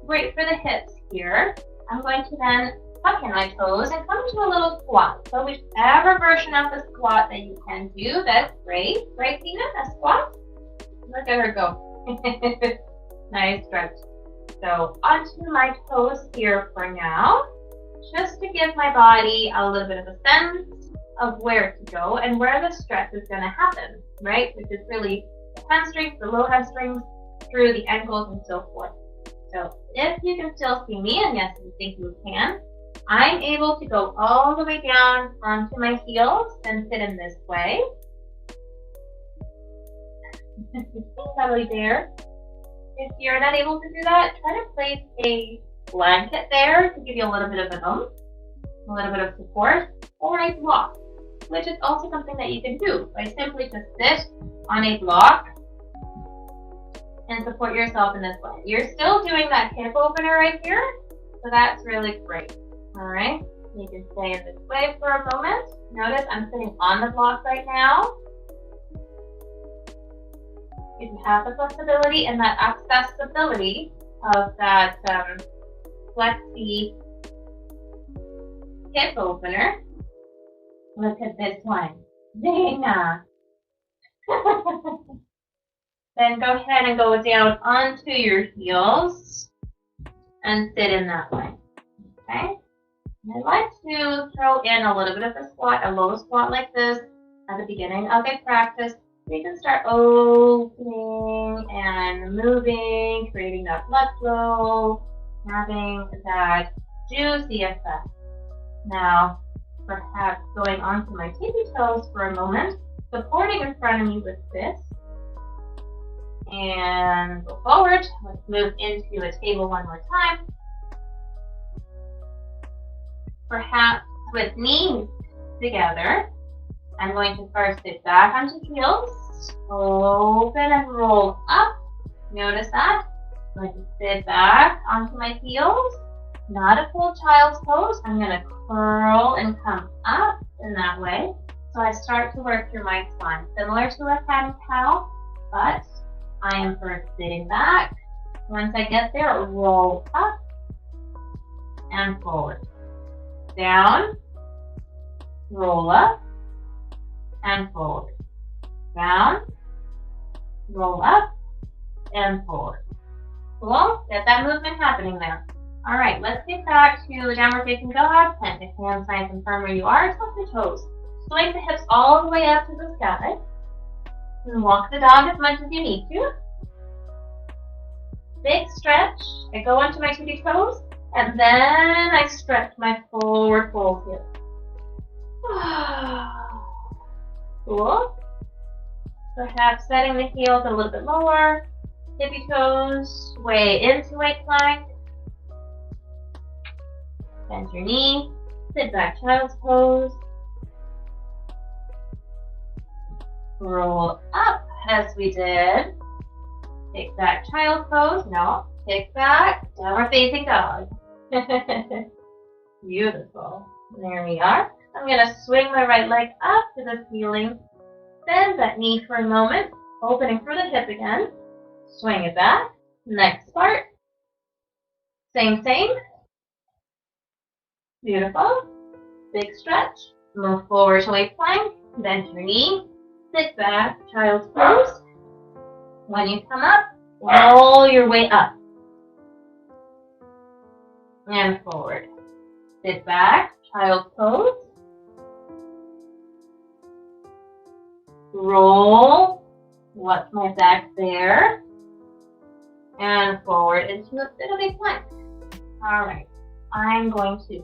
Great for the hips here. I'm going to then tuck in my toes and come to a little squat. So whichever version of the squat that you can do, that's great. Right, Tina? A squat? Look at her go. Nice stretch. So onto my toes here for now, just to give my body a little bit of a sense of where to go and where the stretch is going to happen, right? Which is really the hamstrings, the low hamstrings, through the ankles and so forth. So if you can still see me, and yes, you think you can, I'm able to go all the way down onto my heels and sit in this way. Probably there. If you're not able to do that, try to place a blanket there to give you a little bit of an oomph, a little bit of support, or a block, which is also something that you can do by simply just sit on a block and support yourself in this way. You're still doing that hip opener right here, so that's really great. All right, you can stay in this way for a moment. Notice I'm sitting on the block right now. If you have the flexibility and that accessibility of that flexi hip opener, look at this one. Zena. Then go ahead and go down onto your heels and sit in that way. Okay? And I like to throw in a little bit of a squat, a low squat like this at the beginning of a practice. So you can start opening and moving, creating that blood flow, having that juicy effect. Now, perhaps going onto my tippy toes for a moment, supporting in front of me with this. And go forward. Let's move into a table one more time. Perhaps with knees together. I'm going to first sit back onto heels, open and roll up. Notice that. I'm going to sit back onto my heels, not a full child's pose. I'm going to curl and come up in that way. So I start to work through my spine, similar to a cat and cow, but I am first sitting back. Once I get there, roll up and forward. Down, roll up and forward. Down, roll up and forward. Cool? Get that movement happening there. All right, let's get back to downward facing dog. Plant the hands nice and firm where you are. Tuck the toes. Swing the hips all the way up to the sky. And walk the dog as much as you need to. Big stretch. I go onto my tippy toes, and then I stretch my forward fold here. Cool. Perhaps setting the heels a little bit lower. Tippy toes, sway into a plank. Bend your knee. Sit back, child's pose. Roll up as we did. Take back, child's pose. No, take back, downward facing dog. Beautiful. There we are. I'm going to swing my right leg up to the ceiling. Bend that knee for a moment. Opening for the hip again. Swing it back. Next part. Same. Beautiful. Big stretch. Move forward to a plank. Bend your knee. Sit back. Child's pose. When you come up, roll your way up. And forward. Sit back. Child's pose. Roll. Watch my back there. And forward into a bit of a plank. Alright. I'm going to.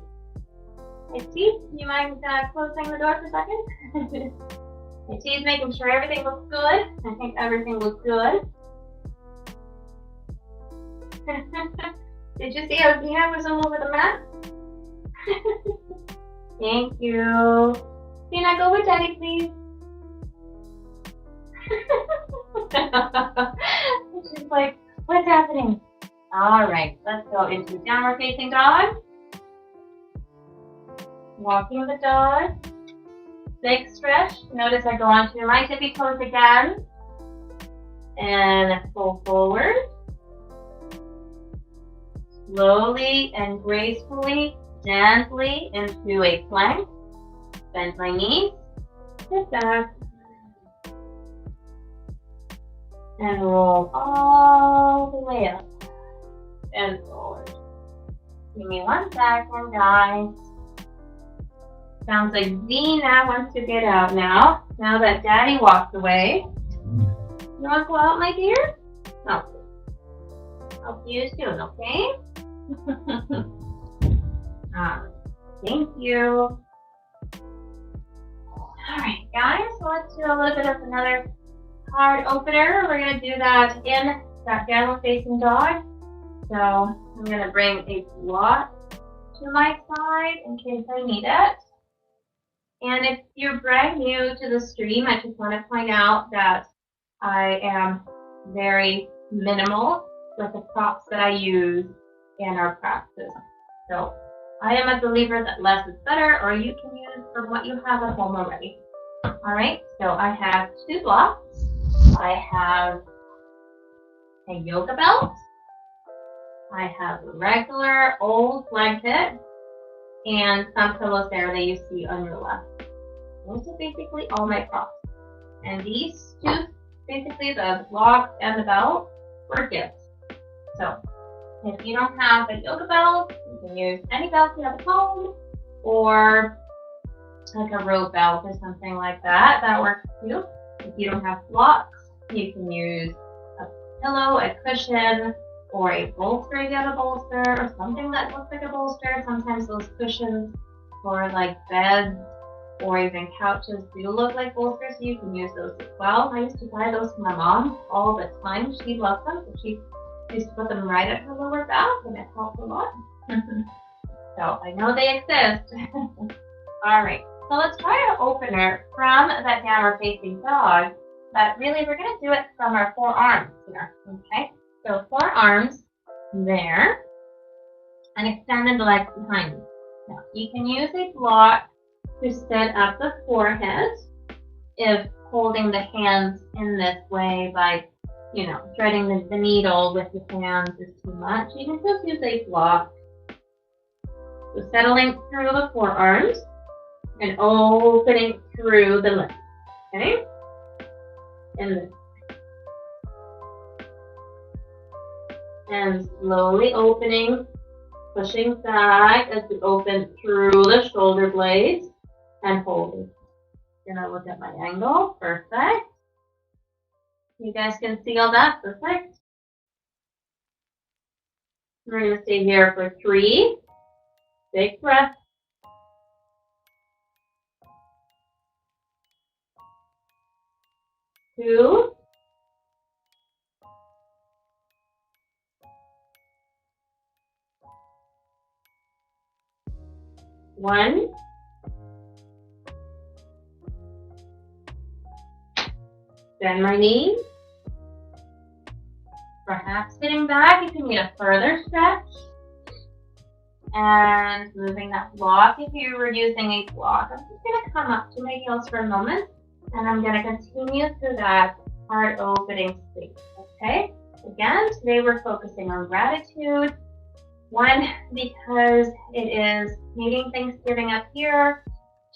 Hey, Steve, do you mind closing the door for a second? Hey, Steve's making sure everything looks good. I think everything looks good. Did you see how Dina was all over the mat? Thank you. Dina, go with Daddy, please. She's like, what's happening? Alright, let's go into downward facing dog. Walking the dog. Big stretch. Notice I go onto my tippy toes again. And pull forward. Slowly and gracefully, gently into a plank. Bend my knees. Sit back. And roll all the way up and forward. Give me 1 second, guys. Sounds like Zena wants to get out now. Now that Daddy walked away. You want to go out, my dear? No. I'll see you soon, okay? Thank you. Alright, guys, so let's do a little bit of another card opener. We're going to do that in that downward facing dog. So I'm going to bring a block to my side in case I need it. And if you're brand new to the stream, I just want to point out that I am very minimal with the props that I use in our practice. So I am a believer that less is better, or you can use from what you have at home already. Alright, so I have 2 blocks. I have a yoga belt. I have a regular old blanket and some pillows there that you see on your left. Those are basically all my props. And these 2, basically the block and the belt, were gifts. So if you don't have a yoga belt, you can use any belt you have at home, or like a rope belt or something like that. That works too. If you don't have blocks, you can use a pillow, a cushion, or a bolster if you have a bolster, or something that looks like a bolster. Sometimes those cushions for like beds or even couches do look like bolsters, so you can use those as well. I used to buy those for my mom all the time. She loved them, so she used to put them right at her lower back, and it helped a lot. So I know they exist. Alright, so let's try our opener from that downward facing dog, but really we're going to do it from our forearms here, okay? So forearms there, and extended legs behind you. Now, you can use a block to set up the forehead if holding the hands in this way by threading the needle with your hands is too much, you can just use a block. So settling through the forearms and opening through the limbs. Okay? And this. And slowly opening, pushing back as we open through the shoulder blades and holding. Gonna look at my angle. Perfect. You guys can see all that. Perfect. We're gonna stay here for 3. Big breath. 2. 1. Bend my knees. Perhaps sitting back if you need a further stretch. And moving that block if you were using a block. I'm just going to come up to my heels for a moment. And I'm going to continue through that heart opening space. Okay? Again, today we're focusing on gratitude. 1, because it is Canadian Thanksgiving up here.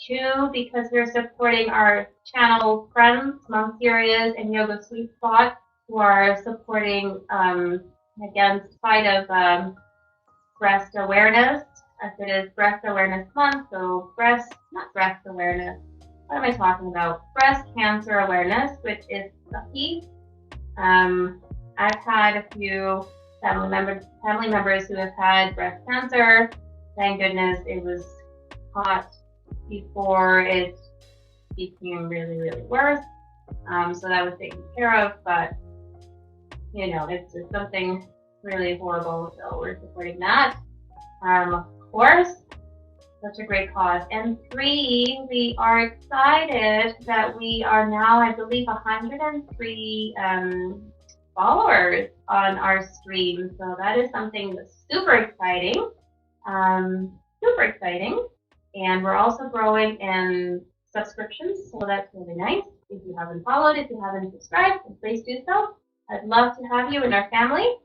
2, because we're supporting our channel friends, Mom Sirius and Yoga Sweet Spot, who are supporting, again, side of breast awareness, as it is Breast Awareness Month. So not breast awareness. What am I talking about? Breast cancer awareness, which is sucky. I've had a few family members who have had breast cancer. Thank goodness it was caught before it became really, really worse. So that was taken care of, but it's just something really horrible. So we're supporting that. Of course, such a great cause. And 3, we are excited that we are now, I believe, 103 followers on our stream. So that is something that's super exciting. And we're also growing in subscriptions, so that's really nice. If you haven't followed, if you haven't subscribed, then please do so. I'd love to have you in our family,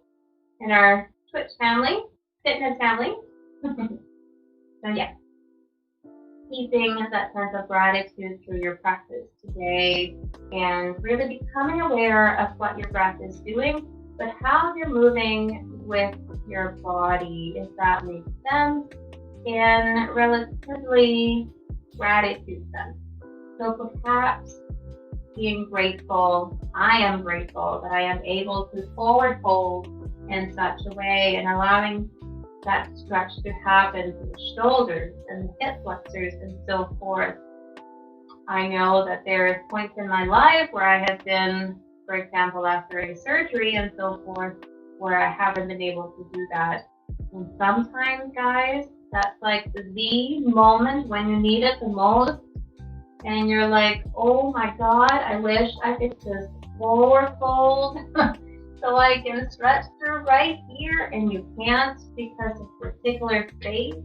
in our Twitch family, fitness family. So yeah, keeping that sense of gratitude through your practice today and really becoming aware of what your breath is doing, but how you're moving with your body, if that makes sense, in relatively gratitude sense. So perhaps being grateful, I am grateful that I am able to forward fold in such a way and allowing that stretch to happen to the shoulders and the hip flexors and so forth. I know that there are points in my life where I have been, for example, after a surgery and so forth, where I haven't been able to do that. And sometimes, guys, that's like the moment when you need it the most. And you're like, oh my God, I wish I could just forward fold so I can stretch through right here, and you can't because of particular space.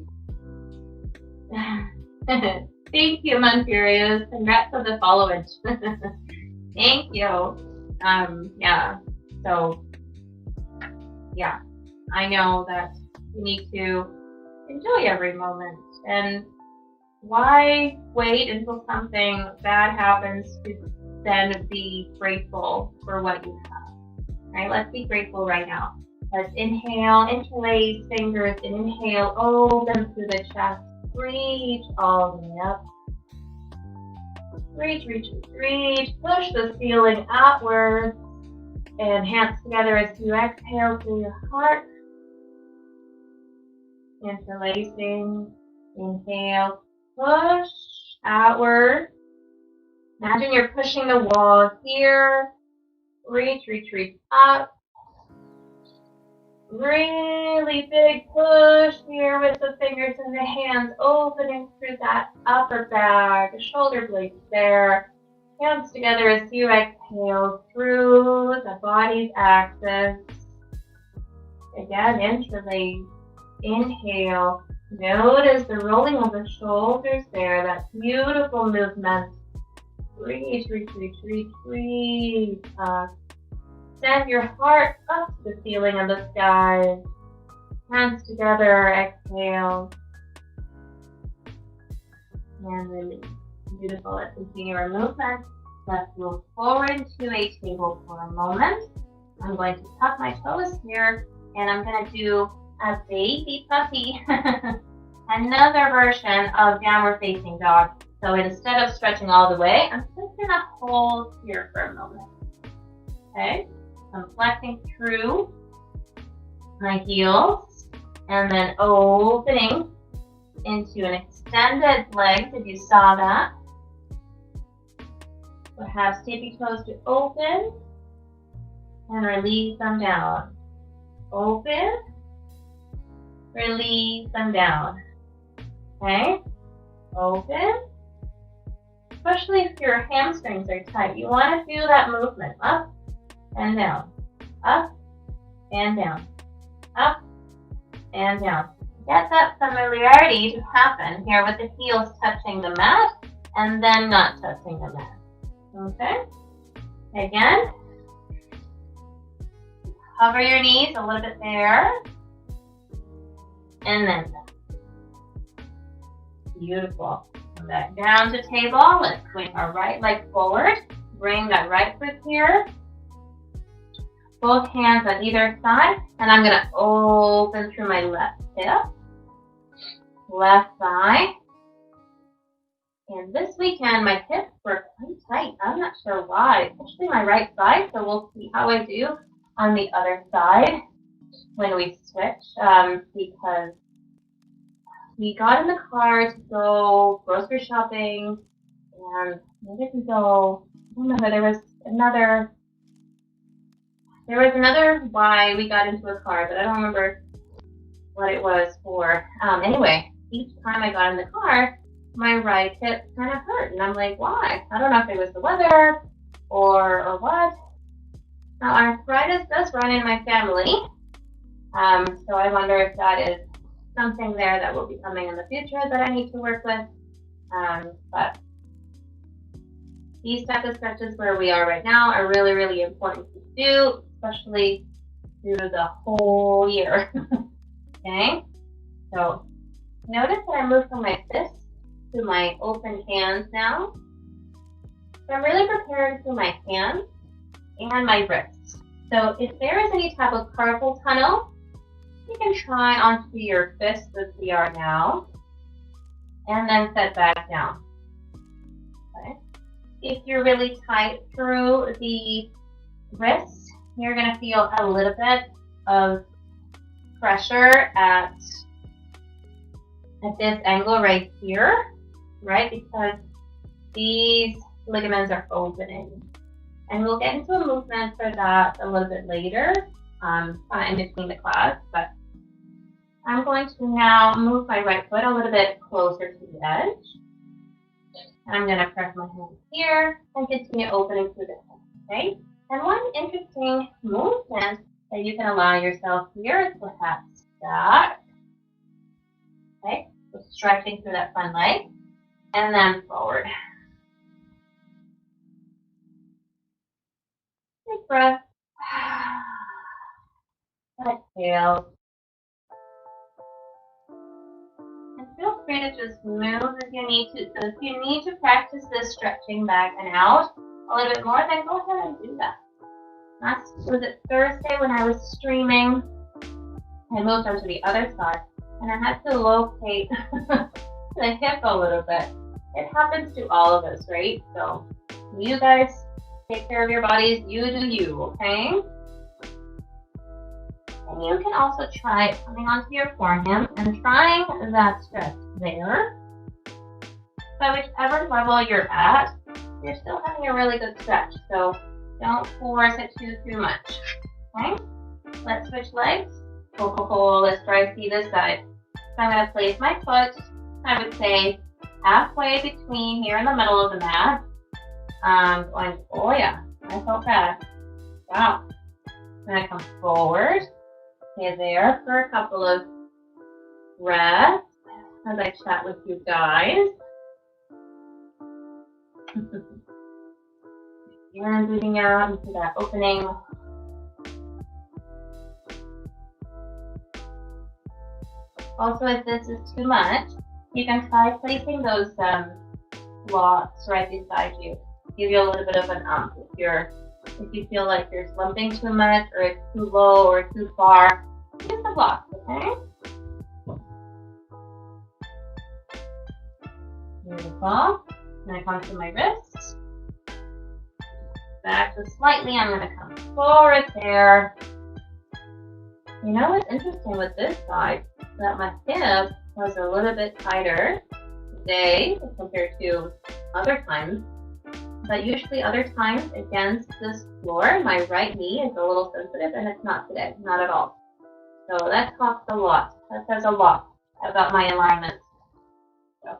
Thank you, Monfurious. Congrats on the followage. Thank you. I know that you need to enjoy every moment. And why wait until something bad happens to then be grateful for what you have? Right? Let's be grateful right now. Let's inhale, interlace fingers, and inhale, open through the chest. Reach all the way up. Reach. Push the ceiling outwards. And hands together as you exhale through your heart. Interlacing. Inhale. Push outward. Imagine you're pushing the wall here. Reach up. Really big push here with the fingers and the hands opening through that upper back, shoulder blades there. Hands together as you exhale through the body's axis. Again, interlace. Inhale. Notice the rolling of the shoulders there, that beautiful movement. Reach up. Send your heart up to the ceiling of the sky. Hands together, exhale. And release. Beautiful. Let's continue our movement. Let's move forward to a table for a moment. I'm going to tuck my toes here, and I'm going to do a baby puppy. Another version of downward facing dog. So instead of stretching all the way, I'm just going to hold here for a moment. Okay? I'm flexing through my heels and then opening into an extended leg, if you saw that. Perhaps tip your toes to open and release them down. Open, release them down. Okay? Open. Especially if your hamstrings are tight, you want to do that movement up and down, up and down, up and down. Get that familiarity to happen here with the heels touching the mat and then not touching the mat. Okay? Again, hover your knees a little bit there and then down. Beautiful. Come back down to table. Let's swing our right leg forward. Bring that right foot here. Both hands on either side. And I'm going to open through my left hip. Left thigh. And this weekend, my hips were quite tight. I'm not sure why, especially my right side. So we'll see how I do on the other side when we switch. Because we got in the car to go grocery shopping, and maybe to go, I don't remember, there was another why we got into a car, but I don't remember what it was for. Anyway, each time I got in the car, my right hip kind of hurt, and I'm like, why? I don't know if it was the weather or what. Now, arthritis does run in my family, so I wonder if that is something there that will be coming in the future that I need to work with. But these type of stretches where we are right now are really, really important to do, especially through the whole year. Okay? So notice that I move from my fists to my open hands now. So I'm really preparing for my hands and my wrists. So if there is any type of carpal tunnel, you can try onto your fists as we are now, and then set back down. Okay. If you're really tight through the wrist, you're going to feel a little bit of pressure at this angle right here, right? Because these ligaments are opening. And we'll get into a movement for that a little bit later, in between the class, but I'm going to now move my right foot a little bit closer to the edge. And I'm going to press my hands here and continue opening through the head, okay? And one interesting movement that you can allow yourself here is perhaps that, okay? So stretching through that front leg, and then forward. Deep breath. Exhale. And feel free to just move if you need to. So if you need to practice this stretching back and out a little bit more, then go ahead and do that. Was it Thursday when I was streaming? I moved onto the other side, and I had to locate the hip a little bit. It happens to all of us, right? So you guys take care of your bodies. You do you, okay? And you can also try coming onto your forearm and trying that stretch there. So whichever level you're at, you're still having a really good stretch. So don't force it too much. Okay? Let's switch legs. Let's try to see this side. So I'm going to place my foot, I would say, halfway between here in the middle of the mat. Going, oh yeah, I felt that. Wow. I'm going to come forward. Stay there for a couple of breaths as I chat with you guys. And breathing out into that opening Also, if this is too much, you can try placing those blocks right beside you. Give you a little bit of an if you feel like you're slumping too much or it's too low or too far, use the blocks, okay? Beautiful. Then I come to my wrists. Back just slightly, I'm going to come forward there. You know what's interesting with this side? That my hip was a little bit tighter today compared to other times. But usually other times against this floor, my right knee is a little sensitive, and it's not today, not at all. So that talks a lot. That says a lot about my alignment. So.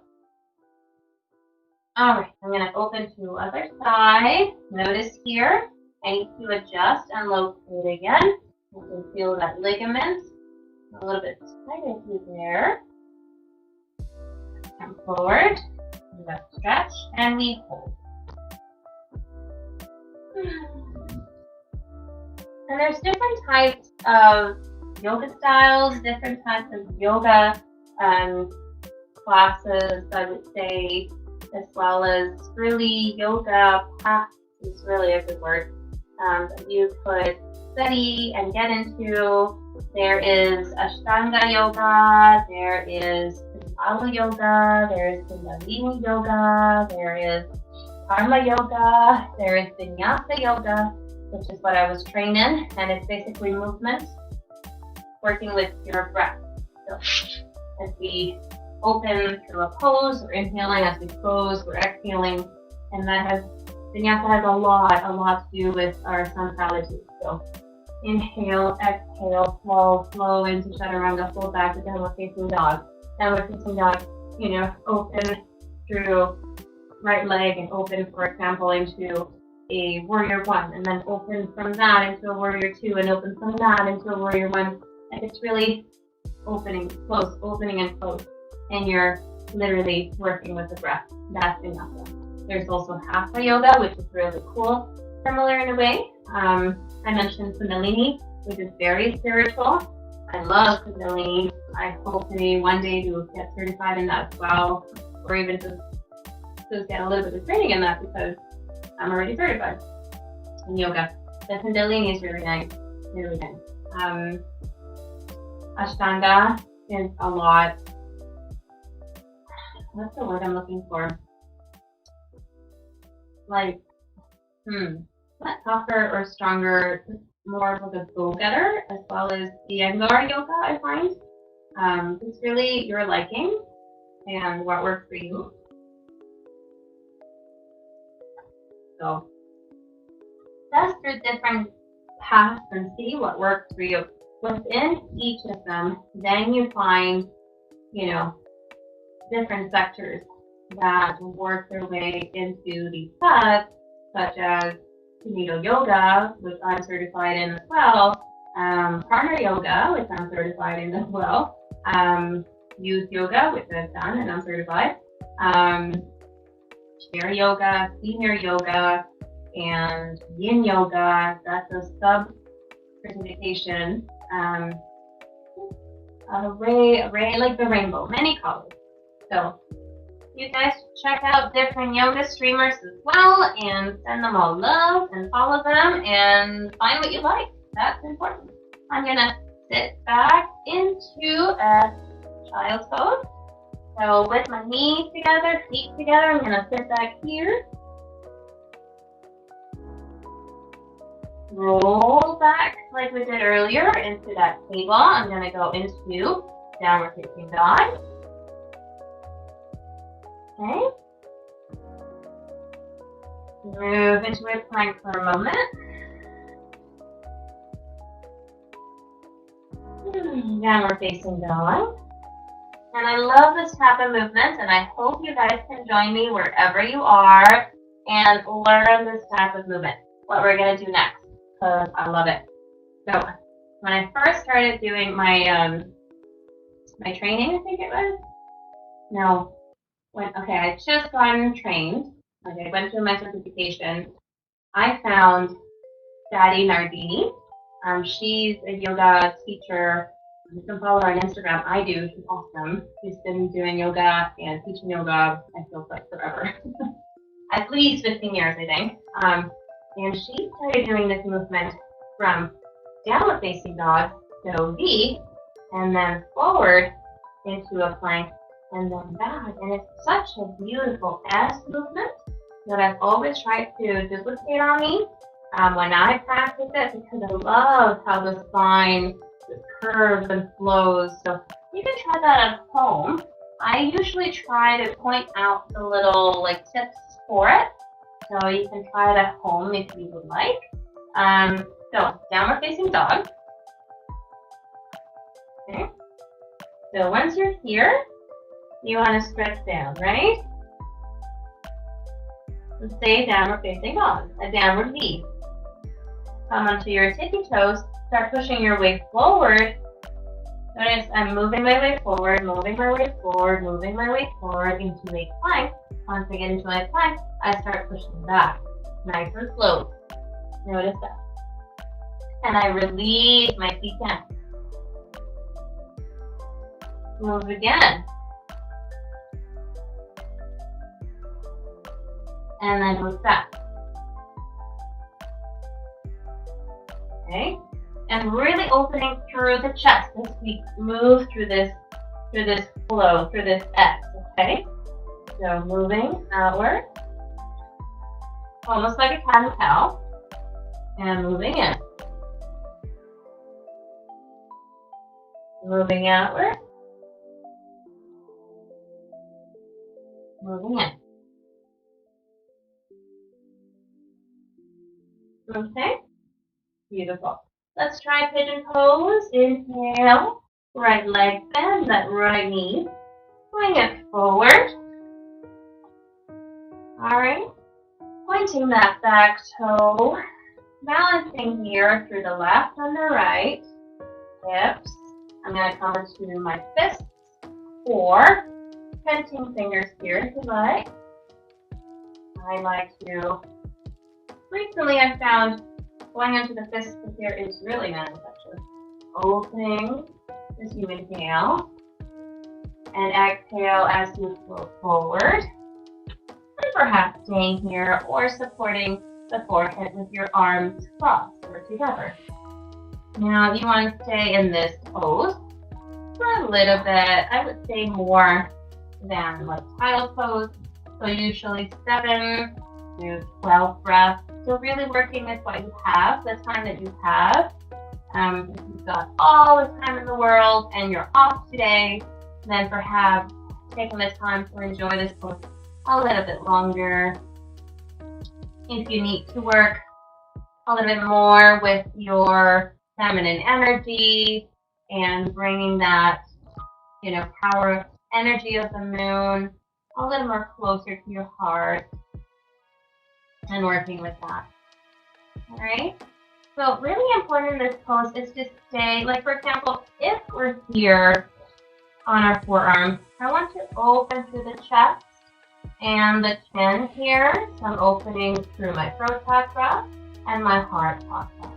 All right, I'm going to open to other side. Notice here, I need to adjust and locate again. You can feel that ligament a little bit tighter through there. Come forward, do that stretch, and we hold. And there's different types of yoga styles, different types of yoga classes, I would say, as well as really yoga paths is really a good word that you could study and get into. There is Ashtanga yoga, there is Palo yoga, there is Kundalini yoga, there is Karma yoga, there is Vinyasa yoga, which is what I was trained in, and it's basically movement working with your breath. So as we open through a pose, we're inhaling, as we close, we're exhaling, and Vinyasa has a lot to do with our Sankaliji. So inhale, exhale, flow into Chaturanga, flow back to Downward Facing Dog. Downward Facing Dog, open through right leg and open, for example, into a Warrior One, and then open from that into a Warrior Two, and open from that into a Warrior One. And it's really opening and close. And you're literally working with the breath. That's Vinyasa. There's also Hatha Yoga, which is really cool, similar in a way. I mentioned Kundalini, which is very spiritual. I love Kundalini. I hope to one day to get certified in that as well, or even just get a little bit of training in that, because I'm already certified in yoga. The Kundalini is really nice, really nice. Ashtanga is a lot. What's the word I'm looking for? Like, not tougher or stronger, more of a go-getter, as well as the Iyengar yoga, I find. It's really your liking and what works for you. So test through different paths and see what works for you. Within each of them, then you find, different sectors that work their way into these paths, such as Needle Yoga, which I'm certified in as well, Prana Yoga, which I'm certified in as well, Youth Yoga, which I've done and I'm certified, Chair Yoga, Senior Yoga, and Yin Yoga. That's a sub-certification, array like the rainbow, many colors. So you guys check out different yoga streamers as well and send them all love and follow them and find what you like. That's important. I'm going to sit back into a child's pose. So with my knees together, feet together, I'm going to sit back here. Roll back like we did earlier into that table. I'm going to go into Downward Facing Dog. Okay. Move into a plank for a moment. Downward Facing Dog. And I love this type of movement, and I hope you guys can join me wherever you are and learn this type of movement. What we're going to do next, because I love it. So when I first started doing my my training, I think it was. No. I just gotten trained. I went through my certification. I found Daddy Nardini. She's a yoga teacher You can follow her on Instagram. I do. She's awesome. She's been doing yoga and teaching yoga, I feel like, forever. At least 15 years, I think. And she started doing this movement from downward facing dog, so V, and then forward into a plank, and then back. And it's such a beautiful S movement that I've always tried to duplicate on me when I practice it, because I love how the spine curves and flows. So you can try that at home. I usually try to point out the little tips for it, so you can try it at home if you would like. So downward facing dog. Okay. So once you're here, you want to stretch down, right? Let's say downward facing dog, a downward V. Come onto your tippy toes, start pushing your weight forward. Notice I'm moving my weight forward, moving my weight forward, moving my weight forward into a plank. Once I get into my plank, I start pushing back, nice and slow. Notice that. And I release my feet down. Move again. And then move back. Okay? And really opening through the chest as we move through this flow, through this X, okay? So moving outward, almost like a cat and cow, and moving in. Moving outward, moving in. Okay, beautiful. Let's try pigeon pose. Inhale, right leg bend, that right knee. Bring it forward. Alright, pointing that back toe. Balancing here through the left and the right hips. I'm going to come to my fists, or pinching fingers here if you like. I like to, recently I've found going into the fists here is really nice actually. Opening as you inhale, and exhale as you flow forward. And perhaps staying here or supporting the forehead with your arms crossed or together. Now, if you want to stay in this pose for a little bit, I would say more than child pose. So usually 7 to 12 breaths. So really working with what you have, the time that you have. If you've got all the time in the world and you're off today, then perhaps taking the time to enjoy this pose a little bit longer. If you need to work a little bit more with your feminine energy and bringing that, power, energy of the moon a little more closer to your heart and working with that. All right. So really important in this pose is to stay, for example, if we're here on our forearm, I want to open through the chest and the chin here. So I'm opening through my throat chakra and my heart chakra.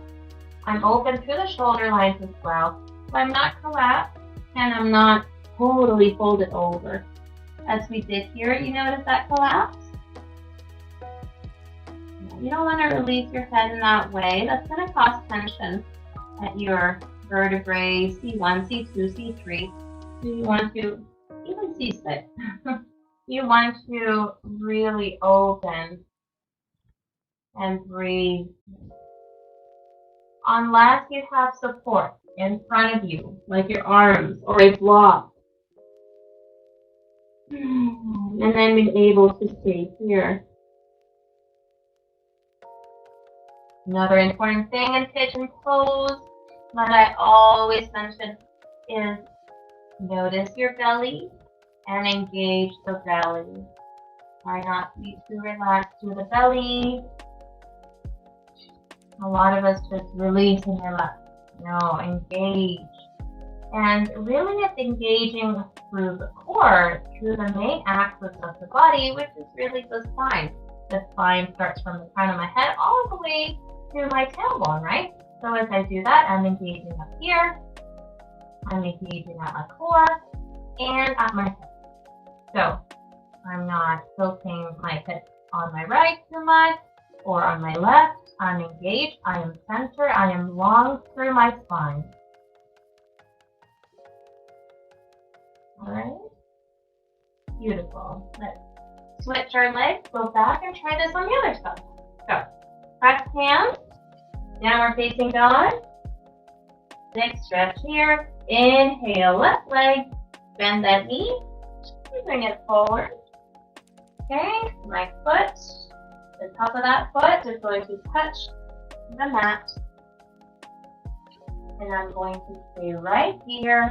I'm open through the shoulder lines as well. So I'm not collapsed and I'm not totally folded over. As we did here, you notice that collapse? You don't want to release your head in that way. That's going to cause tension at your vertebrae, C1, C2, C3. So you want to, even C6, you want to really open and breathe. Unless you have support in front of you, like your arms or a block. And then be able to stay here. Another important thing in pigeon pose that I always mention is notice your belly and engage the belly. Try not to be too relaxed through the belly. A lot of us just release and relax. No, engage. And really it's engaging through the core, through the main axis of the body, which is really the spine. The spine starts from the crown of my head all the way to my tailbone, right? So as I do that, I'm engaging up here. I'm engaging at my core and at my hips. So I'm not tilting my hips on my right too much or on my left. I'm engaged. I am centered. I am long through my spine. All right. Beautiful. Let's switch our legs, go back and try this on the other side. So, press hands, downward facing dog. Big stretch here. Inhale, left leg, bend that knee, bring it forward. Okay, my foot, the top of that foot is going to touch the mat. And I'm going to stay right here.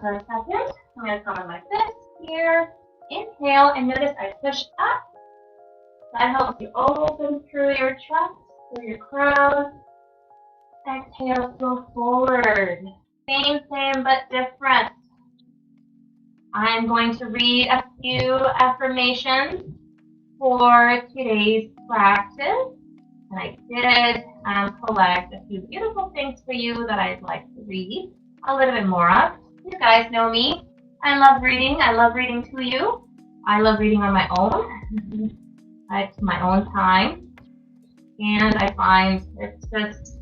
For a second, I'm going to come on my fist here. Inhale, and notice I push up. That helps you open through your chest, through your crown. Exhale, flow forward. Same, but different. I'm going to read a few affirmations for today's practice. And I did collect a few beautiful things for you that I'd like to read a little bit more of. You guys know me. I love reading. I love reading to you. I love reading on my own. It's my own time. And I find it's just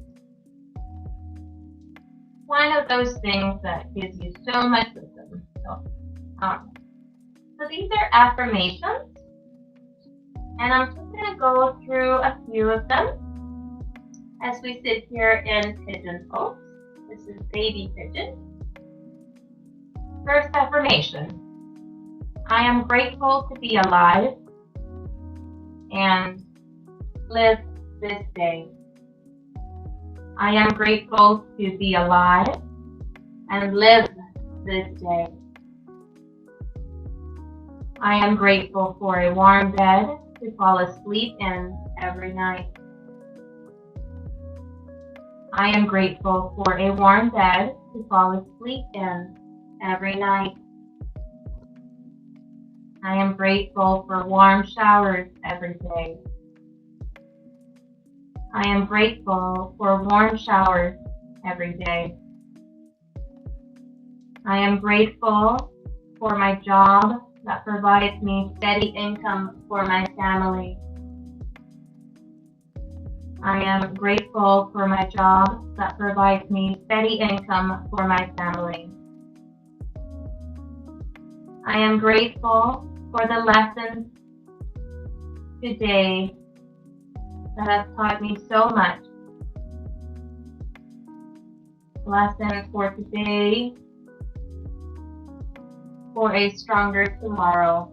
one of those things that gives you so much wisdom. So these are affirmations. And I'm just going to go through a few of them as we sit here in pigeon pose. This is baby pigeon. First affirmation. I am grateful to be alive and live this day. I am grateful to be alive and live this day. I am grateful for a warm bed to fall asleep in every night. I am grateful for a warm bed to fall asleep in every night. I am grateful for warm showers every day. I am grateful for warm showers every day. I am grateful for my job that provides me steady income for my family. I am grateful for my job that provides me steady income for my family. I am grateful for the lessons today that have taught me so much. Lessons for today, for a stronger tomorrow.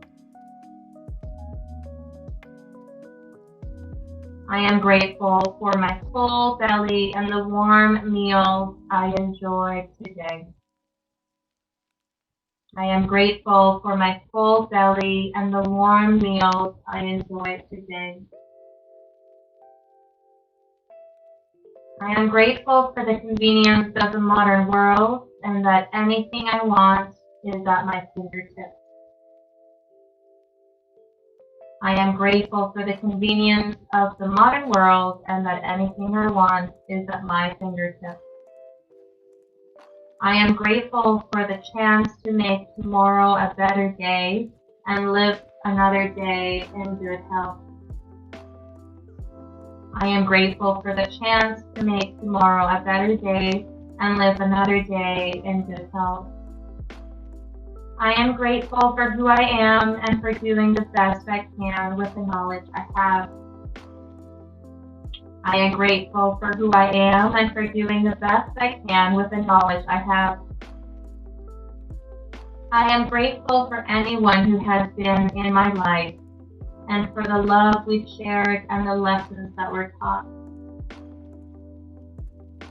I am grateful for my full belly and the warm meals I enjoyed today. I am grateful for my full belly and the warm meals I enjoyed today. I am grateful for the convenience of the modern world and that anything I want is at my fingertips. I am grateful for the convenience of the modern world and that anything I want is at my fingertips. I am grateful for the chance to make tomorrow a better day and live another day in good health. I am grateful for the chance to make tomorrow a better day and live another day in good health. I am grateful for who I am and for doing the best I can with the knowledge I have. I am grateful for who I am and for doing the best I can with the knowledge I have. I am grateful for anyone who has been in my life and for the love we've shared and the lessons that were taught.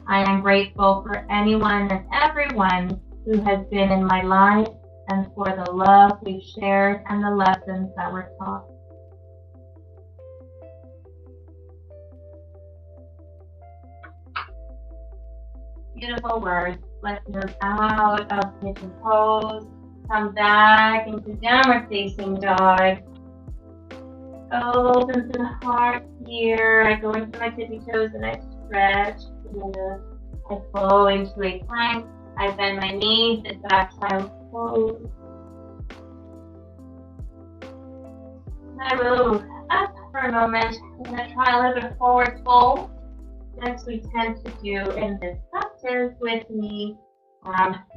I am grateful for anyone and everyone who has been in my life and for the love we've shared and the lessons that were taught. Beautiful words. Let's move out of pigeon pose. Come back into downward facing dog. Open to the heart here. I go into my tippy toes and I stretch to the I flow into a plank. I bend my knees and back side close. And I move up for a moment. I'm going to try a little bit of forward fold, as we tend to do in this practice with me.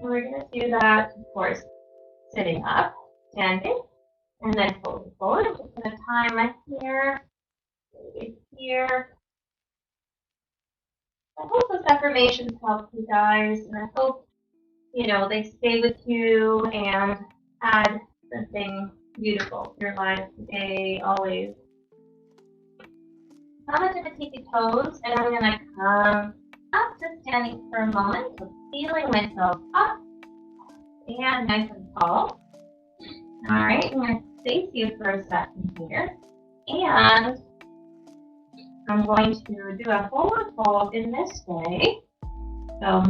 We're going to do that, of course, sitting up, standing, and then folding forward. I'm just going to time my here, here. I hope those affirmations help you guys, and I hope, they stay with you and add something beautiful to your life today, always. I'm going to tippy toes, and I'm going to come up to standing for a moment, so feeling myself up and nice and tall. All right, I'm going to face you for a second here, and I'm going to do a forward fold in this way. So,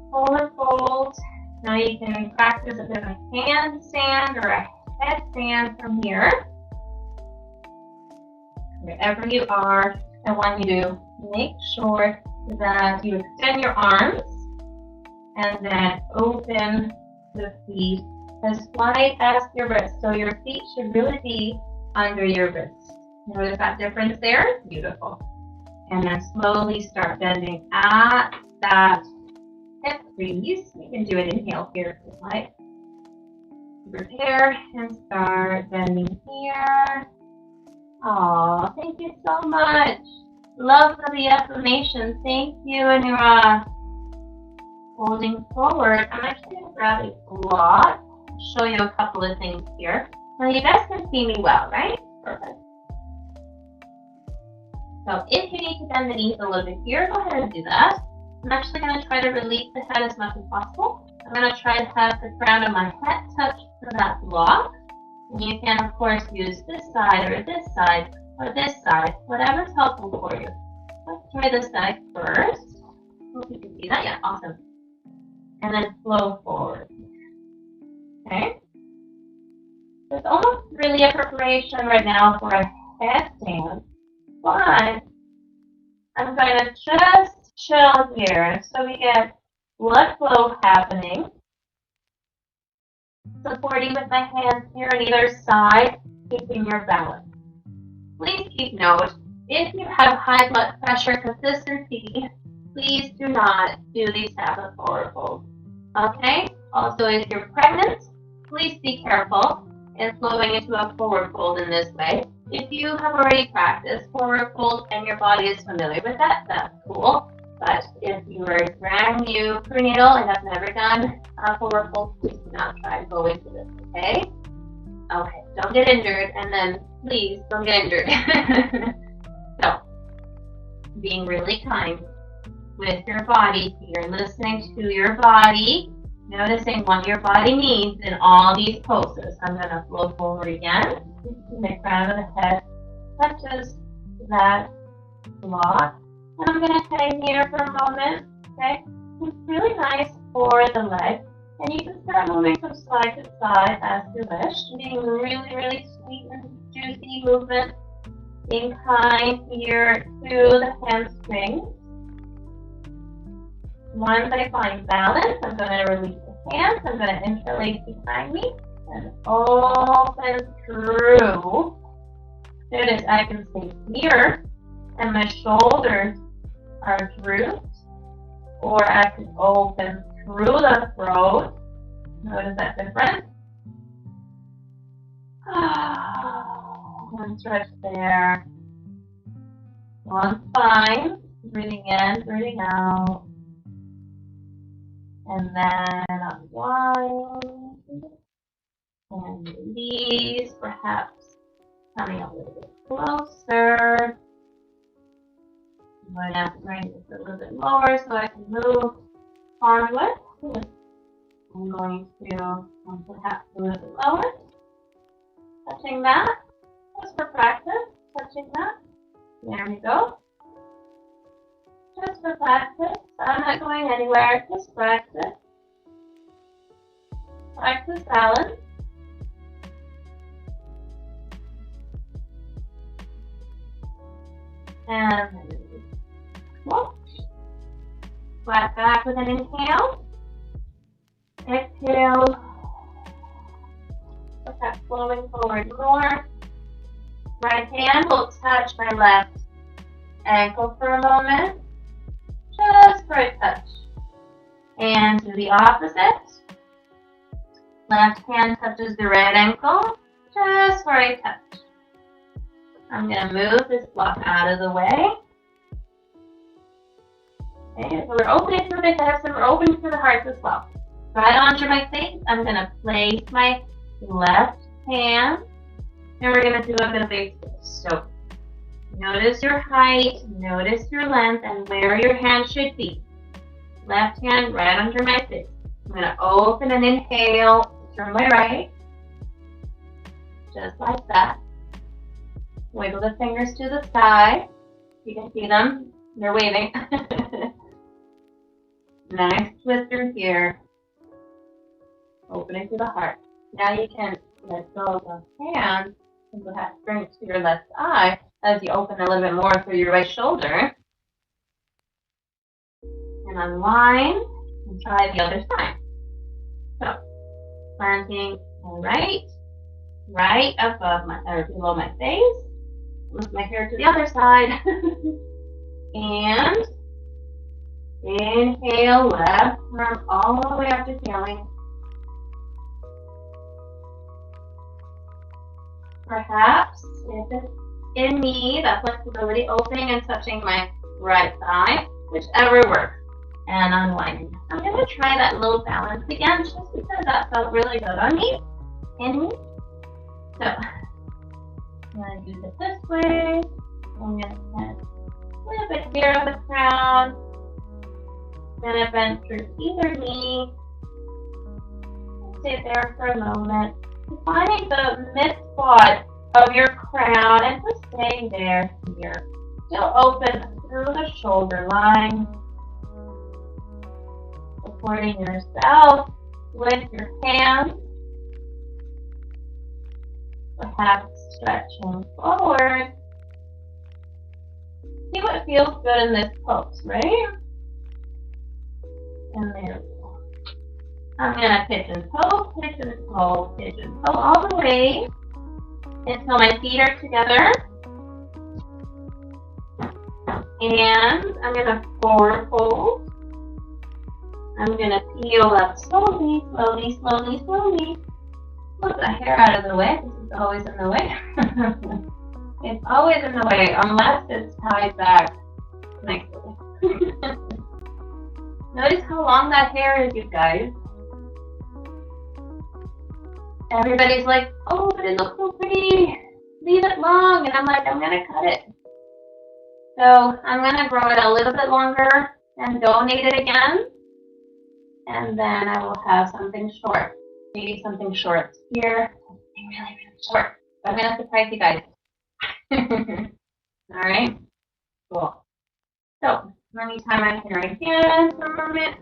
forward fold. Now you can practice a bit of a handstand or a headstand from here. Wherever you are, I want you to make sure that you extend your arms and then open the feet as wide as your wrists. So your feet should really be under your wrists. Notice that difference there? Beautiful. And then slowly start bending at that hip crease. You can do an inhale here if you like. Prepare and start bending here. Oh, thank you so much. Love for the affirmation. Thank you, Anura. Holding forward. I'm actually going to grab a block. Show you a couple of things here. Now you guys can see me well, right? Perfect. So if you need to bend the knees a little bit here, go ahead and do that. I'm actually going to try to release the head as much as possible. I'm going to try to have the crown of my head touch to that block. And you can, of course, use this side or this side or this side, whatever's helpful for you. Let's try this side first. Hope you can see that. Yeah, awesome. And then flow forward. Okay? It's almost really a preparation right now for a headstand, but I'm going to just chill here so we get blood flow happening. Supporting with my hands here on either side, keeping your balance. Please keep note, if you have high blood pressure consistency, please do not do these type of forward folds. Okay? Also, if you're pregnant, please be careful in flowing into a forward fold in this way. If you have already practiced forward fold and your body is familiar with that, that's cool. But if you are brand new prenatal and have never done a forward fold, please do not try to go into this, okay? Okay, don't get injured, and then please don't get injured. So, being really kind with your body here, listening to your body, noticing what your body needs in all these poses. I'm going to flow forward again. The crown of the head touches that block. And I'm going to hang here for a moment. Okay? It's really nice for the leg. And you can start moving from side to side as you wish. Being really, really sweet and juicy movement. Being kind here to the hamstrings. Once I find balance, I'm going to release the hands. I'm going to interlace behind me and open through. Notice I can stay here and my shoulders are drooped, or I can open through the throat. Notice that difference. One stretch there. One spine. Breathing in, breathing out. And then unwind. And release, perhaps coming a little bit closer. I'm going to have to bring this a little bit lower so I can move forward. I'm going to perhaps a little bit lower. Touching that, just for practice, touching that. There we go. Just for practice. I'm not going anywhere, just practice. Practice balance. And well, flat back with an inhale. Exhale. Perhaps flowing forward more. Right hand will touch my left ankle for a moment. Just for a touch. And to the opposite. Left hand touches the right ankle. Just for a touch. I'm going to move this block out of the way. Okay, so we're opening through the hips and we're opening through the heart as well. Right onto my face, I'm going to place my left hand and we're going to do a bit of a twist. So notice your height, notice your length, and where your hand should be. Left hand right under my face. I'm going to open and inhale through my right. Just like that. Wiggle the fingers to the side. You can see them. They're waving. Nice twist through here. Opening to the heart. Now you can let go of the hand and perhaps bring it to your left eye as you open a little bit more through your right shoulder. And unwind and try the other side. So, planting my right above my, or below my face. Lift my hair to the other side. And inhale, left arm all the way up to ceiling. Perhaps, if it's in me, that flexibility, opening and touching my right thigh, whichever works, and unwinding. I'm going to try that little balance again, just because that felt really good on me, and me. So, I'm going to do it this way. I'm going to bend a little bit here on the crown. I'm going to bend through either knee. Sit there for a moment. Finding the mid spot of your crown and just staying there here. Still open through the shoulder line. Supporting yourself with your hands. Perhaps stretching forward. See what feels good in this pose, right? And there we go. I'm going to pigeon toe, all the way until my feet are together. And I'm going to forward fold. I'm going to peel up slowly. Put the hair out of the way. This is always in the way. It's always in the way unless it's tied back nicely. Notice how long that hair is, you guys. Everybody's like, oh, but it looks so pretty. Leave it long. And I'm like, I'm going to cut it. So I'm going to grow it a little bit longer and donate it again. And then I will have something short. Maybe something short here. Something really, really short. So I'm going to surprise you guys. All right. Cool. So let me tie my hair again for a moment.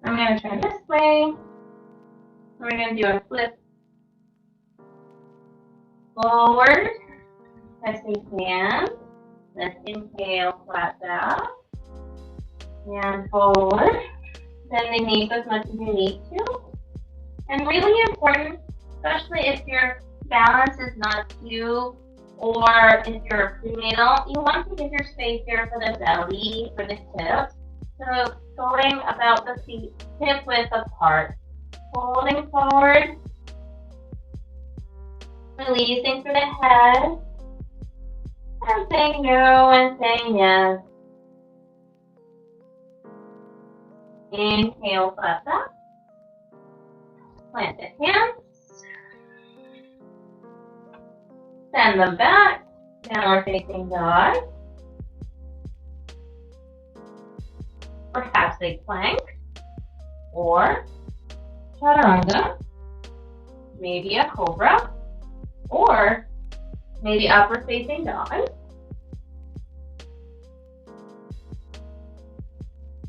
I'm going to turn this way. We're going to do a flip forward. Touching hands. Let's inhale, flat back. And forward. Bend the knees as much as you need to. And really important, especially if your balance is not due or if you're prenatal, you want to give your space here for the belly, for the hips. So going about the feet hip width apart. Holding forward. Releasing through the head. And saying no and saying yes. Inhale, flat back. Plant the hands. Send them back. Downward facing dog. Perhaps a plank. Or chaturanga. Maybe a cobra. Or maybe upward facing dog.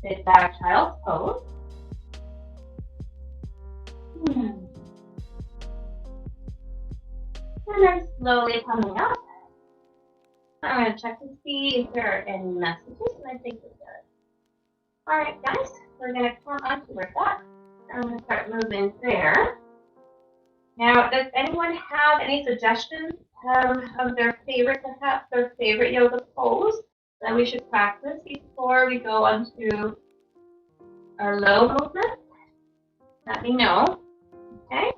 Sit back, child's pose. And I'm slowly coming up. I'm going to check to see if there are any messages, and I think we're good. Alright guys, we're going to come onto our duck. I'm going to start moving there. Now, does anyone have any suggestions of their favorite, perhaps their favorite yoga pose that we should practice before we go on to our low movement? Let me know. Okay?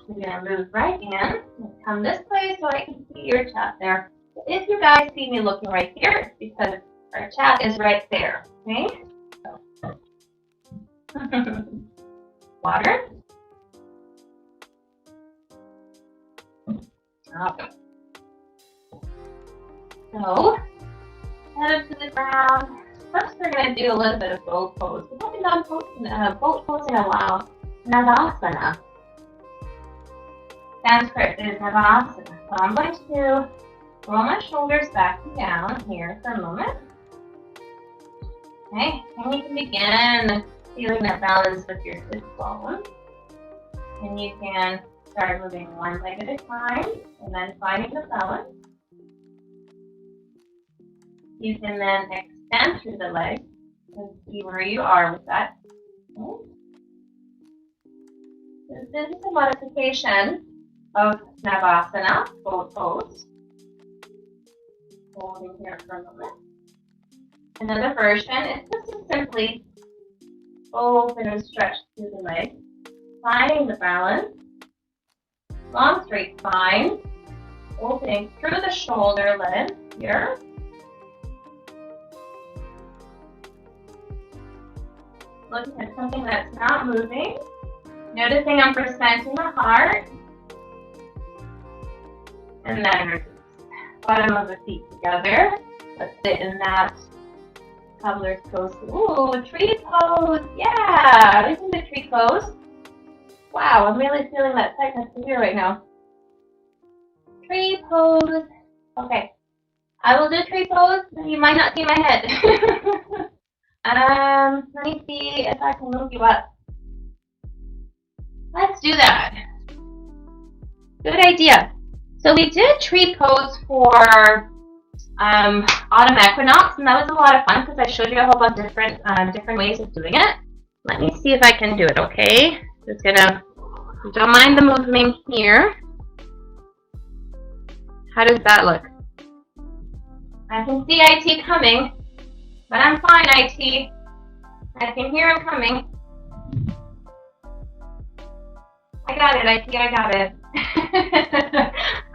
We're going to move right in. Come this way so I can see your chat there. If you guys see me looking right here, it's because our chat is right there. Okay? So. Water. Okay. So, head up to the ground. First, we're going to do a little bit of boat pose. We haven't done boat pose in a while. Navasana. Sanskrit is Navasana. So I'm going to roll my shoulders back and down here for a moment. Okay, and you can begin feeling that balance with your sit bones. And you can start moving one leg at a time and then finding the balance. You can then extend through the legs and see where you are with that. Okay. This is a modification of Navasana, boat pose. Holding here for a moment. Another version is just to simply open and stretch through the legs, finding the balance. Long straight spine, opening through the shoulder length here. Looking at something that's not moving. Noticing I'm presenting the heart. And then release. Bottom of the feet together. Let's sit in that cobbler's pose. Ooh, tree pose. Yeah, this is the tree pose. Wow, I'm really feeling that tightness in here right now. Tree pose. Okay. I will do tree pose. You might not see my head. Let me see if I can move you up. Let's do that. Good idea. So we did tree pose for autumn equinox, and that was a lot of fun because I showed you a whole bunch of different ways of doing it. Let me see if I can do it, okay? Just gonna, don't mind the movement here. How does that look? I can see IT coming, but I'm fine, IT. I can hear him coming. I got it, IT, I got it.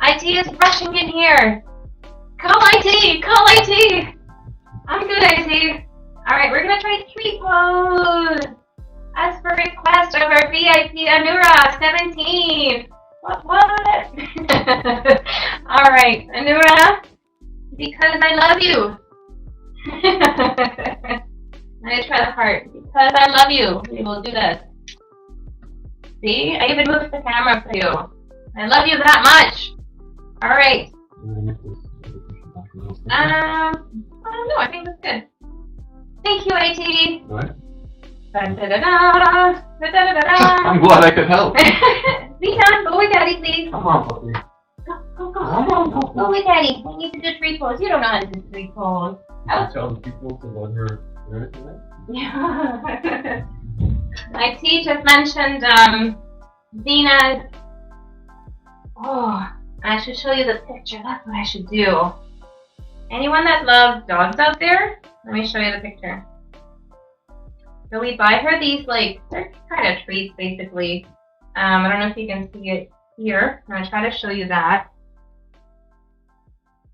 IT is rushing in here. Call IT, call IT. I'm good, IT. All right, we're gonna try tree pose. As per request of our VIP Anura 17. What? All right, Anura, because I love you. I'm gonna try the heart. Because I love you, we will do this. See, I even moved the camera for you. I love you that much. All right. I don't know. I think that's good. Thank you, AT. What? I'm glad I could help. Zena, go with Daddy, please. Come on, puppy. Go with Daddy. We need to do tree pose. You don't know how to do tree pose. I tell the people to let her learn it tonight? Yeah. My T just mentioned Zena's. Oh, I should show you the picture. That's what I should do. Anyone that loves dogs out there? Let me show you the picture. So we buy her these, like, they're kind of treats, basically. I don't know if you can see it here. I'm going to try to show you that.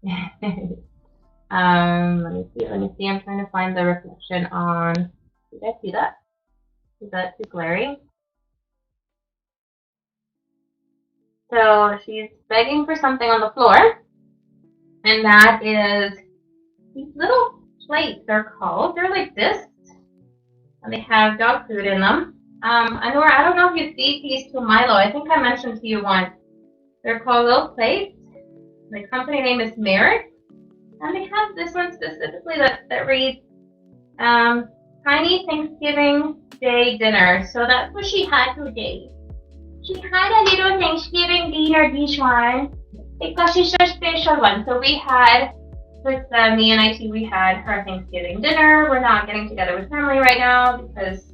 Let me see. I'm trying to find the reflection on. Did I see that? Is that too glaring? So she's begging for something on the floor. And that is these little plates, they're called. They're like this. And they have dog food in them. Anora, I don't know if you feed these to Milo. I think I mentioned to you once. They're called little plates. The company name is Merrick. And they have this one specifically that reads Tiny Thanksgiving Day Dinner. So that's what she had today. She had a little Thanksgiving dinner, this one, because she's a special one. So we had with me and IT, we had our Thanksgiving dinner. We're not getting together with family right now because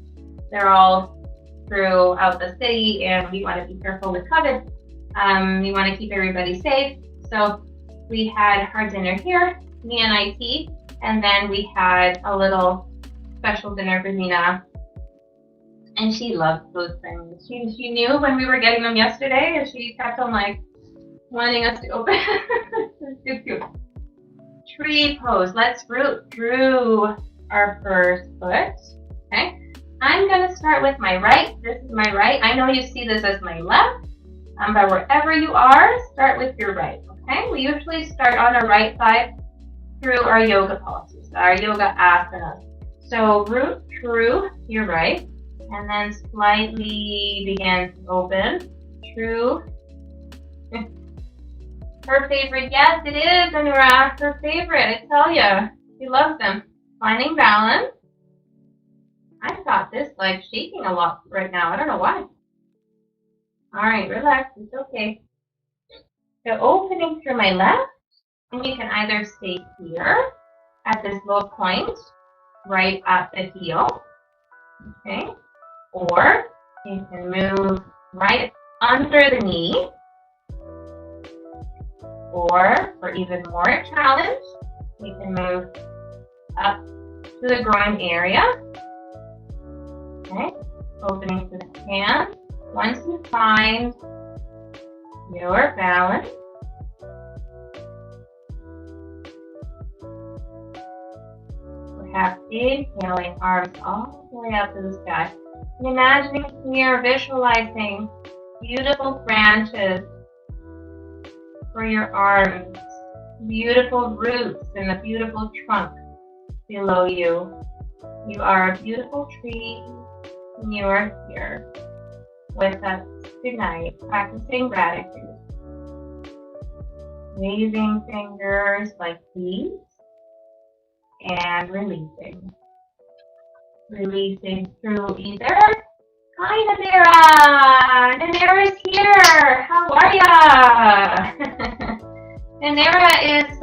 they're all throughout the city and we want to be careful with COVID. We want to keep everybody safe. So we had our dinner here, me and IT, and then we had a little special dinner for Nina. And she loves those things. She knew when we were getting them yesterday and she kept on like wanting us to open. It's cute. Tree pose. Let's root through our first foot. Okay. I'm going to start with my right. This is my right. I know you see this as my left, but wherever you are, start with your right. Okay. We usually start on our right side through our yoga poses, our yoga asanas. So root through your right, and then slightly begin to open through. Her favorite, yes, it is, Anura. Her favorite, I tell you. She loves them. Finding balance. I've got this like shaking a lot right now. I don't know why. All right, relax. It's okay. So opening through my left, and you can either stay here at this low point, right at the heel, okay, or you can move right under the knee. Or, for even more challenge, we can move up to the groin area. Okay, opening to the hand. Once you find your balance, perhaps inhaling, arms all the way up to the sky. And imagining here, visualizing beautiful branches for your arms, beautiful roots and a beautiful trunk below you. You are a beautiful tree and you are here with us tonight, practicing gratitude. Raising fingers like these and releasing. Releasing through either. Hi, Namira! Namira's here! How are ya? Namira is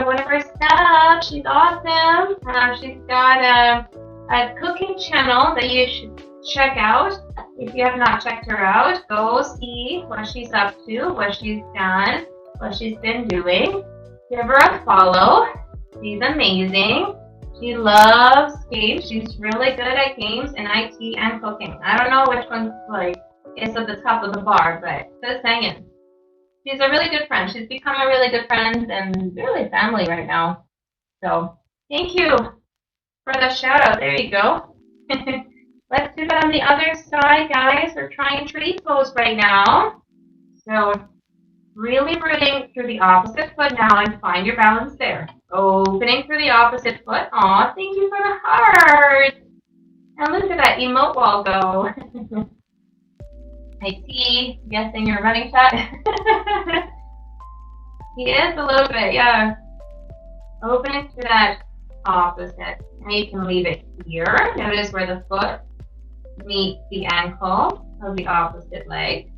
one of our staff. She's awesome. She's got a cooking channel that you should check out. If you have not checked her out, go see what she's up to, what she's done, what she's been doing. Give her a follow. She's amazing. She loves games. She's really good at games and IT and cooking. I don't know which one's like is at the top of the bar, but just saying. She's a really good friend. She's become a really good friend and really family right now. So thank you for the shout out. There you go. Let's do that on the other side, guys. We're trying tree pose right now. So really rooting through the opposite foot now and find your balance there. Opening through the opposite foot. Aw, thank you for the heart. And look at that emote wall go. I see. Guessing you're running chat. He is a little bit, yeah. Opening to that opposite. And you can leave it here. Notice where the foot meets the ankle of the opposite leg.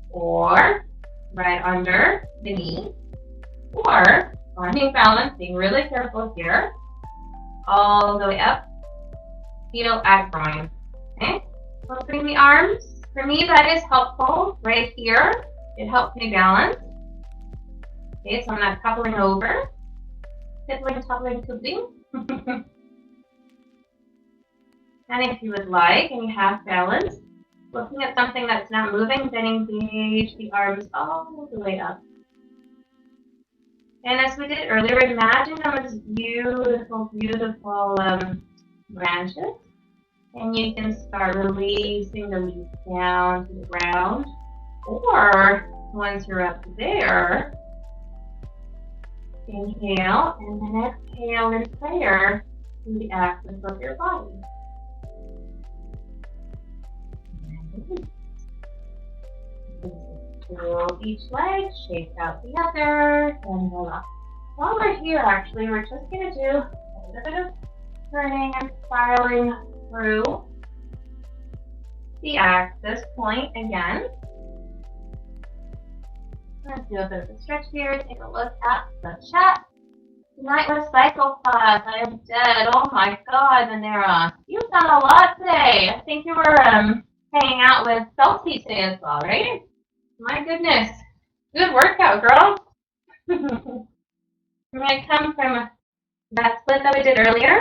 Or right under the knee. Or finding balance, being really careful here. All the way up. Heel at groin. Okay? Opening the arms. For me, that is helpful right here. It helps me balance. Okay, so I'm not toppling over. Tippling, toppling, tippling. And if you would like, and you have balance, looking at something that's not moving, then engage the arms all the way up. And as we did earlier, imagine them as beautiful, beautiful branches. And you can start releasing the leaves down to the ground. Or, once you're up there, inhale and then exhale in prayer to the axis of your body. Pull each leg, shake out the other, and voila. While we're here, actually, we're just going to do a little bit of turning and spiraling through the axis point again. Let's do a bit of a stretch here. Take a look at the chat. Tonight was cycle class. I am dead. Oh my god, Manera. You've done a lot today. I think you were hanging out with Chelsea today as well, right? My goodness. Good workout, girl. I'm gonna come from that split that we did earlier.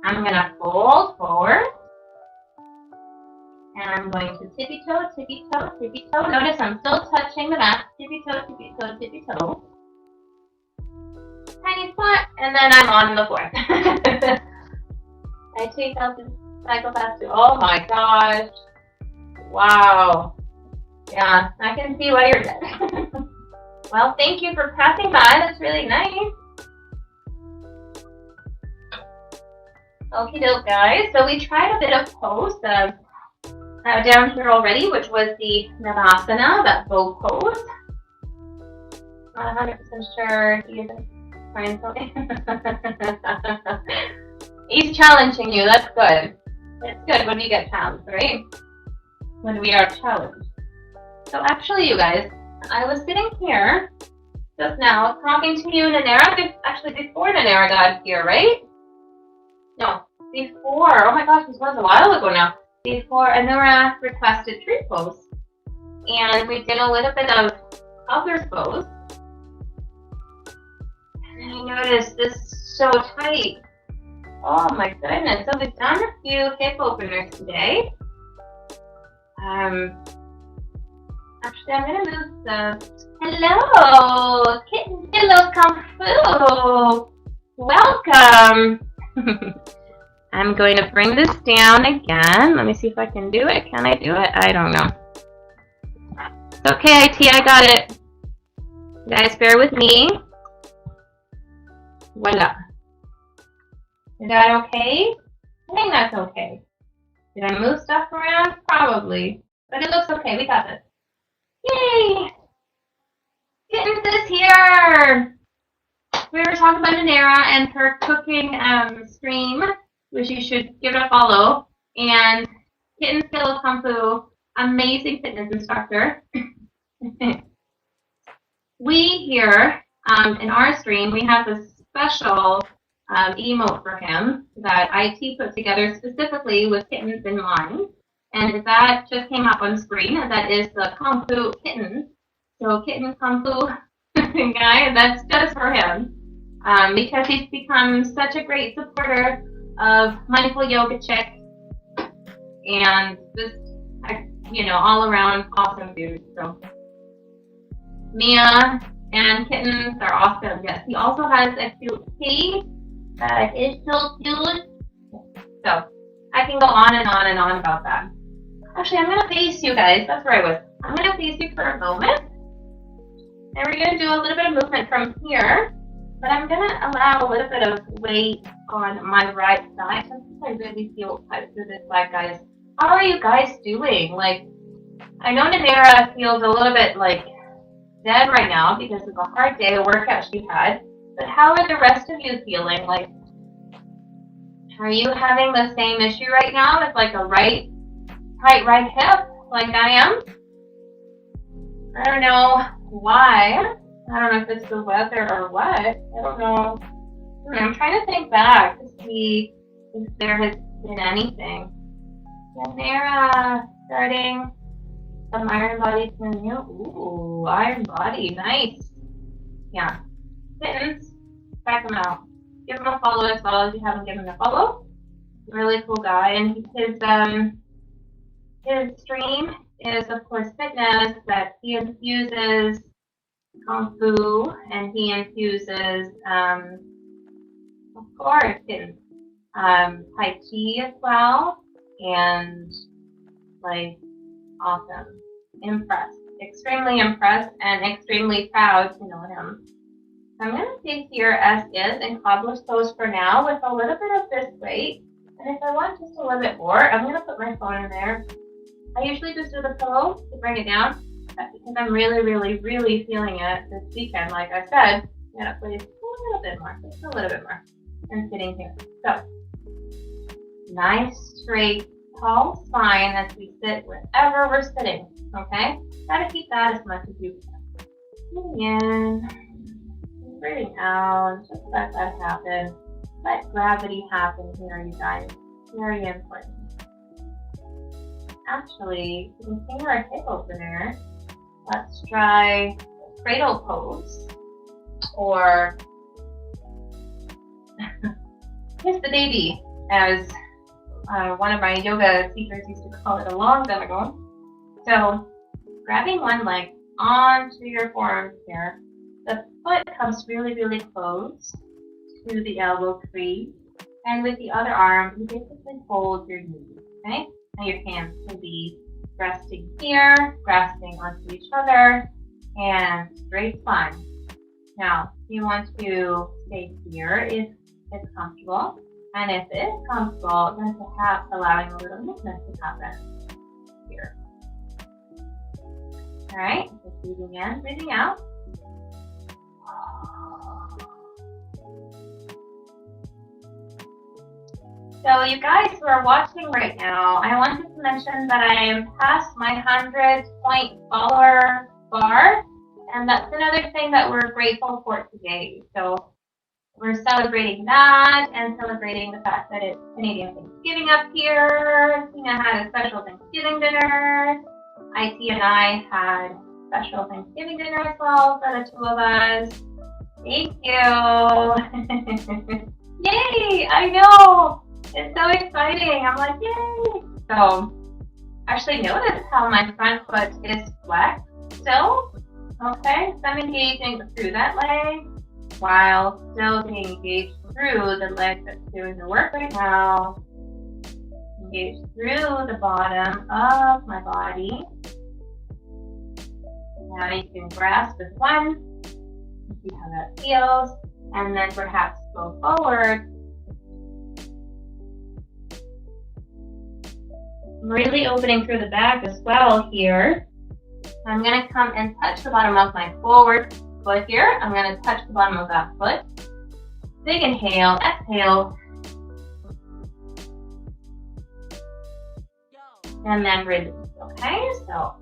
I'm gonna fold forward. And I'm going to tippy toe, tippy toe, tippy toe. Notice I'm still touching the mat. Tippy toe, tippy toe, tippy toe. Tiny spot, and then I'm on the floor. I take out the cycle fast too. Oh my gosh. Wow. Yeah, I can see why you're dead. Well, thank you for passing by. That's really nice. Okie doke, guys. So we tried a bit of pose down here already, which was the Navasana, that bow pose. Not 100% sure he isn't trying something. He's challenging you. That's good. It's good when we get challenged, right? When we are challenged. So actually, you guys, I was sitting here just now talking to you, Nanera. Actually, before Nanera got here, right? No, before. Oh my gosh, this was a while ago now. Before Anura requested tree pose. And we did a little bit of other pose. And I noticed this is so tight. Oh my goodness. So we've done a few hip openers today. Actually, I'm going to move the... Hello! Kitten Pillow Kung Fu! Welcome! I'm going to bring this down again. Let me see if I can do it. Can I do it? I don't know. It's okay, IT, I got it. You guys bear with me. Voila. Is that okay? I think that's okay. Did I move stuff around? Probably. But it looks okay. We got this. Yay! Kittens is here! We were talking about Nanera and her cooking stream, which you should give it a follow. And Kitten's Pillow Kung Fu, amazing fitness instructor. We here in our stream, we have a special emote for him that IT put together specifically with kittens in mind. And that just came up on screen, and that is the Kung Fu Kitten. So Kitten Kung Fu guy, and that's just for him. Because he's become such a great supporter of Mindful Yoga Chick, and just, all around awesome dude. So Mia and Kittens are awesome. Yes, he also has a cute kitty that is so cute. So I can go on and on and on about that. Actually, I'm gonna face you guys. That's where I was. I'm gonna face you for a moment, and we're gonna do a little bit of movement from here. But I'm going to allow a little bit of weight on my right side. I really feel tight through this leg, guys. How are you guys doing? Like, I know Nanera feels a little bit, dead right now because of the hard day of workout she had. But how are the rest of you feeling? Like, are you having the same issue right now with, a tight right hip like I am? I don't know why. I don't know if it's the weather or what. I don't know. I'm trying to think back to see if there has been anything. Nanera starting some Iron Body to new. Ooh, Iron Body, nice. Yeah. Kittens, check him out. Give him a follow as well if you haven't given him a follow. Really cool guy, and his stream is of course fitness, that he infuses Kung Fu, and he infuses, of course, Tai Chi as well, and, awesome. Impressed. Extremely impressed and extremely proud to know him. So I'm going to stay here as is in cobbler's pose for now with a little bit of this weight, and if I want just a little bit more, I'm going to put my phone in there. I usually just do the pillow to bring it down. Because I'm really, really, really feeling it this weekend. Like I said, I'm going to place a little bit more, just a little bit more. And sitting here. So, nice, straight, tall spine as we sit wherever we're sitting. Okay? Try to keep that as much as you can. In. breathing out. Just let that happen. Let gravity happen here, you guys. Very important. Actually, you can finger our hip opener. Let's try cradle pose. Or kiss the baby, as one of my yoga teachers used to call it a long time ago. So, grabbing one leg onto your forearms here, the foot comes really, really close to the elbow crease, and with the other arm, you basically hold your knee, okay? And your hands can be resting here, grasping onto each other, and straight spine. Now, you want to stay here if it's comfortable, and if it is comfortable, then perhaps allowing a little movement to happen here. Alright, just breathing in, breathing out. So you guys who are watching right now, I wanted to mention that I am past my 100-point follower bar, and that's another thing that we're grateful for today. So we're celebrating that and celebrating the fact that it's Canadian Thanksgiving up here. Tina had a special Thanksgiving dinner. IT and I had special Thanksgiving dinner as well for the two of us. Thank you. Yay! I know! It's so exciting. I'm like, yay! So, actually notice how my front foot is flexed still. Okay, so I'm engaging through that leg while still being engaged through the leg that's doing the work right now. Engage through the bottom of my body. Now you can grasp with one, see how that feels, and then perhaps go forward. Really opening through the back as well here. I'm going to come and touch the bottom of my forward foot here. I'm going to touch the bottom of that foot. Big inhale, exhale. And then release. Okay, so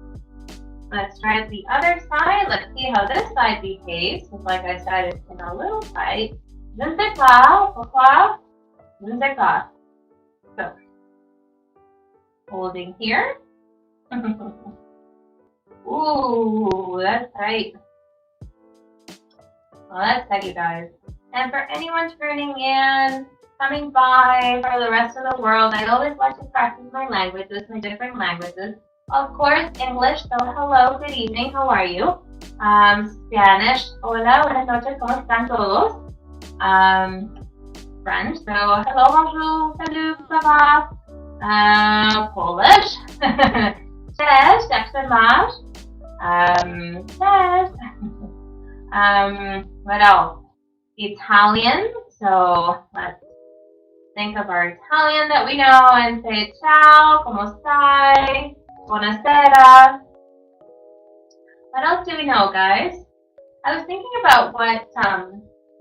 let's try the other side. Let's see how this side behaves. Because like I said, it's been a little tight. Je ne sais pas pourquoi. Je ne sais pas. So, holding here. Ooh, that's tight. Well, that's tight, you guys. And for anyone turning in, coming by for the rest of the world, I always like to practice my languages, my different languages. Of course, English, so hello, good evening, how are you? Spanish, hola, buenas noches, ¿cómo están todos? French, so hello, bonjour, salut, ça va? Polish, cześć, jak się masz? Cześć. What else? Italian, so let's think of our Italian that we know and say ciao, como stai, buonasera. What else do we know, guys? I was thinking about what,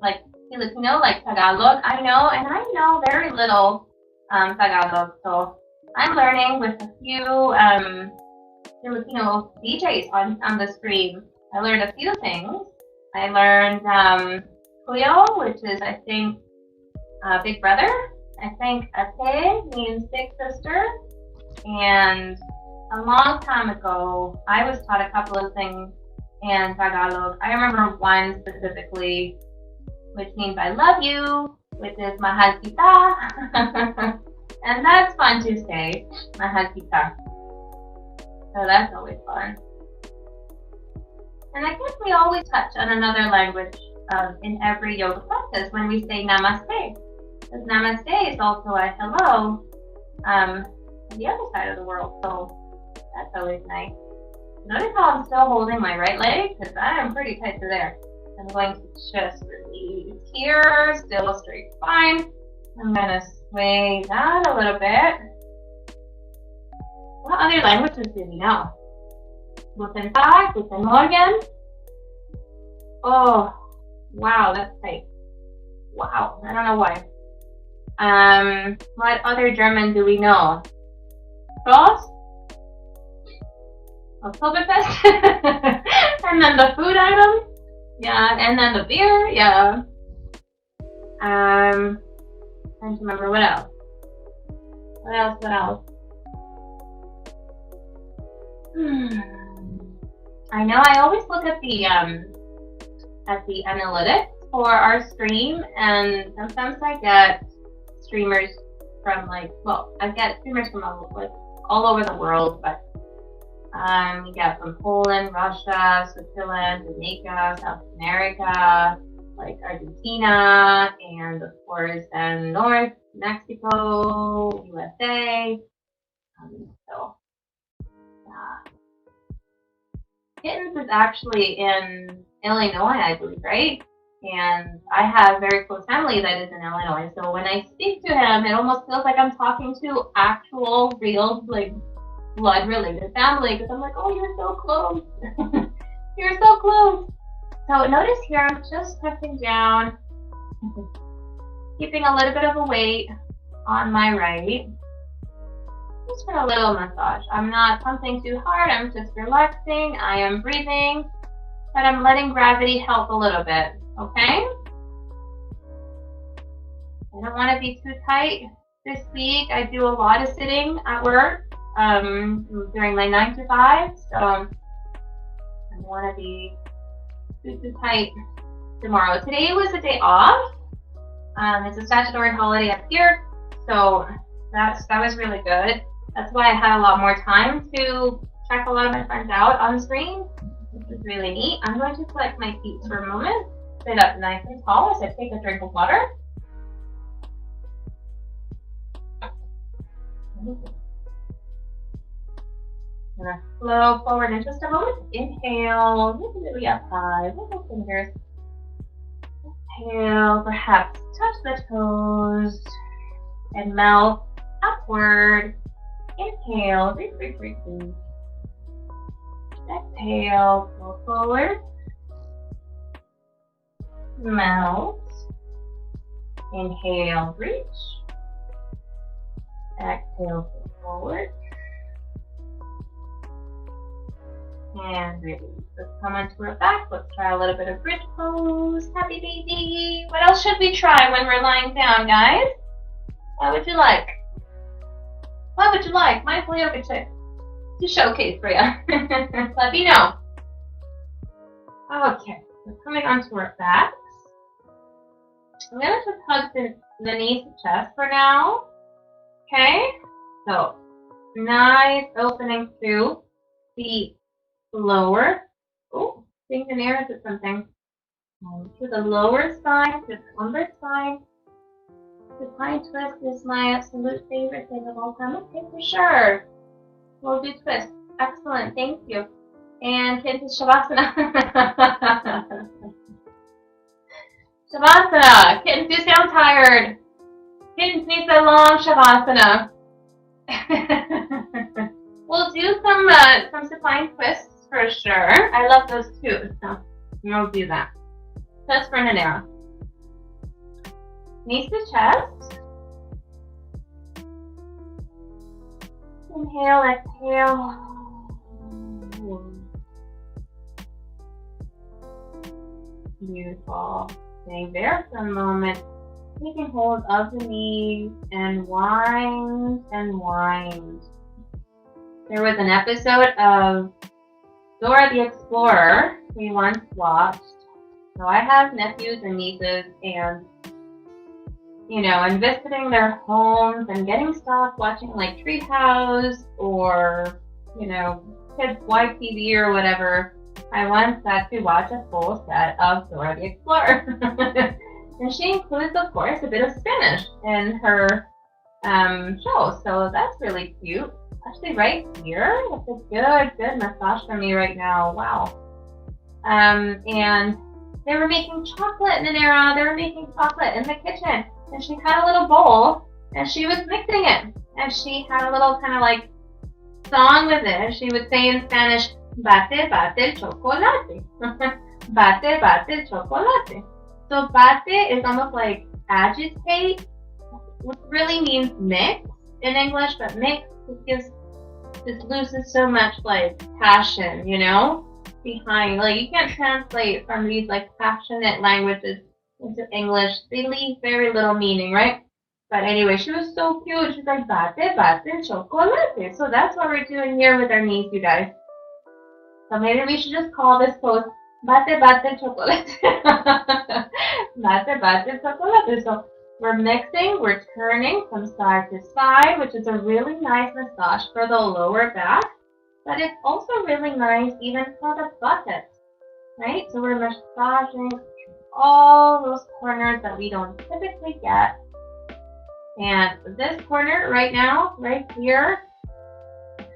like Filipino, like Tagalog, I know, and I know very little Tagalog, so I'm learning with a few Filipino DJs on the stream. I learned a few things. I learned Kuyo, which is, I think, big brother. I think Ate means big sister. And a long time ago, I was taught a couple of things in Tagalog. I remember one specifically, which means I love you, which is mahal kita. And that's fun to say, mahal kita. So that's always fun. And I guess we always touch on another language in every yoga practice when we say namaste. Because namaste is also a hello on the other side of the world. So that's always nice. Notice how I'm still holding my right leg? Because I am pretty tight to there. I'm going to just release here, still straight spine. I'm going to sway that a little bit. What other languages do we know? Guten Tag, Guten Morgen. Oh, wow, that's tight. Wow, I don't know why. What other German do we know? Prost? Oktoberfest? And then the food items? Yeah, and then the beer, yeah. Trying to remember what else. What else? I know I always look at the analytics for our stream, and sometimes I get streamers from I get streamers from all over the world, but we get from Poland, Russia, Switzerland, Jamaica, South America, like Argentina, and of course then North Mexico, USA. So yeah. Kittens is actually in Illinois, I believe, right? And I have very close family that is in Illinois. So when I speak to him, it almost feels like I'm talking to actual, real, blood-related family. Because I'm like, oh, you're so close. You're so close. So notice here, I'm just pressing down, keeping a little bit of a weight on my right. Just for a little massage. I'm not pumping too hard. I'm just relaxing. I am breathing. But I'm letting gravity help a little bit. Okay? I don't want to be too tight this week. I do a lot of sitting at work during my 9 to 5. So I don't want to be too tight tomorrow. Today was a day off. It's a statutory holiday up here. So that was really good. That's why I had a lot more time to check a lot of my friends out on screen. This is really neat. I'm going to collect my feet for a moment. Sit up nice and tall as I take a drink of water. I'm going to flow forward in just a moment. Inhale, really up high, little fingers. Exhale, perhaps touch the toes and mouth upward. Inhale, breathe. Exhale, pull forward. Mouth. Inhale, reach. Exhale, pull forward. And release. Let's come onto our back. Let's try a little bit of bridge pose. Happy baby. What else should we try when we're lying down, guys? What would you like? What would you like? Mindful yoga tip to showcase for you. Let me know. Okay, we're coming onto our backs. I'm going to just hug the knees to chest for now. Okay? So, nice opening through the lower. Oh, fingernails or something. To the lower spine, to the lumbar spine. The pine twist is my absolute favorite thing of all time. Okay, for sure. We'll do twist. Excellent, thank you. And into Shavasana. Shavasana. Kittens, you sound tired. Kittens need a long Shavasana. We'll do some supine twists for sure. I love those too, so we'll do that. That's for Nanera. Knees to chest. Inhale, exhale. Beautiful. Staying there for a moment. Taking hold of the knees and wind and wind. There was an episode of Dora the Explorer we once watched. So I have nephews and nieces, and and visiting their homes and getting stuck watching like Treehouse or Kids YTV or whatever. I once got to watch a full set of Dora the Explorer. And she includes, of course, a bit of Spanish in her show, so that's really cute. Actually, right here, that's a good massage for me right now. Wow. And they were making chocolate, Nanera. They were making chocolate in the kitchen, and she had a little bowl, and she was mixing it, and she had a little kind of like song with it. She would say in Spanish, "Bate, bate el chocolate." Bate, bate el chocolate. So bate is almost like agitate, which really means mix in English, but mix just loses so much like passion, behind. Like, you can't translate from these like passionate languages into English. They leave very little meaning, right? But anyway, she was so cute. She's like, bate, chocolate. So that's what we're doing here with our niece, you guys. So maybe we should just call this post bate, chocolate. Bate, chocolate. So we're mixing, we're turning from side to side, which is a really nice massage for the lower back. But it's also really nice even for the buttocks, right? So we're massaging all those corners that we don't typically get. And this corner right now, right here,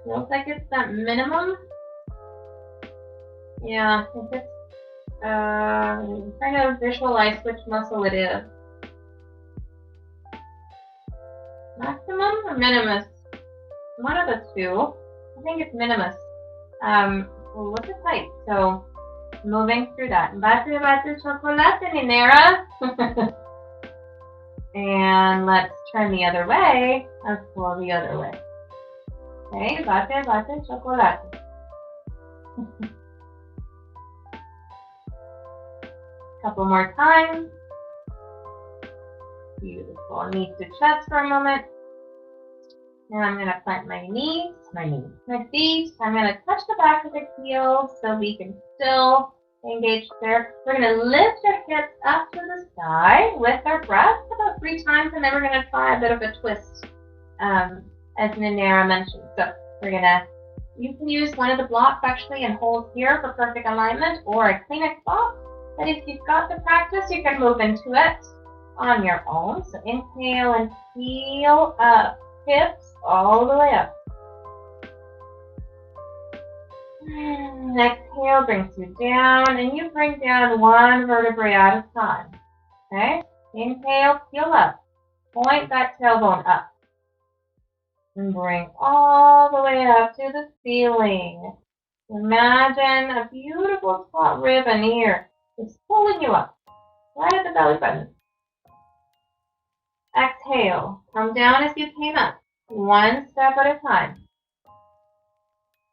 feels like it's that minimum. Yeah, if it's, trying to visualize which muscle it is. Maximum or minimus? One of the two. I think it's minimus. Well, what's the type? So, moving through that. Bate, chocolate, Ninera. And let's turn the other way. Let's go the other way. Okay, bate, chocolate. Couple more times. Beautiful. Knees to chest for a moment. And I'm going to plant my knees, my feet. I'm going to touch the back of the heels so we can still engage there. We're going to lift our hips up to the sky with our breath about 3 times, and then we're going to try a bit of a twist, as Ninera mentioned. So you can use one of the blocks actually and hold here for perfect alignment, or a Kleenex box. But if you've got the practice, you can move into it on your own. So inhale and heel up, hips all the way up. And exhale brings you down, and you bring down one vertebrae at a time. Okay? Inhale, heel up. Point that tailbone up. And bring all the way up to the ceiling. Imagine a beautiful taut ribbon here. It's pulling you up, right at the belly button. Exhale, come down as you came up, one step at a time.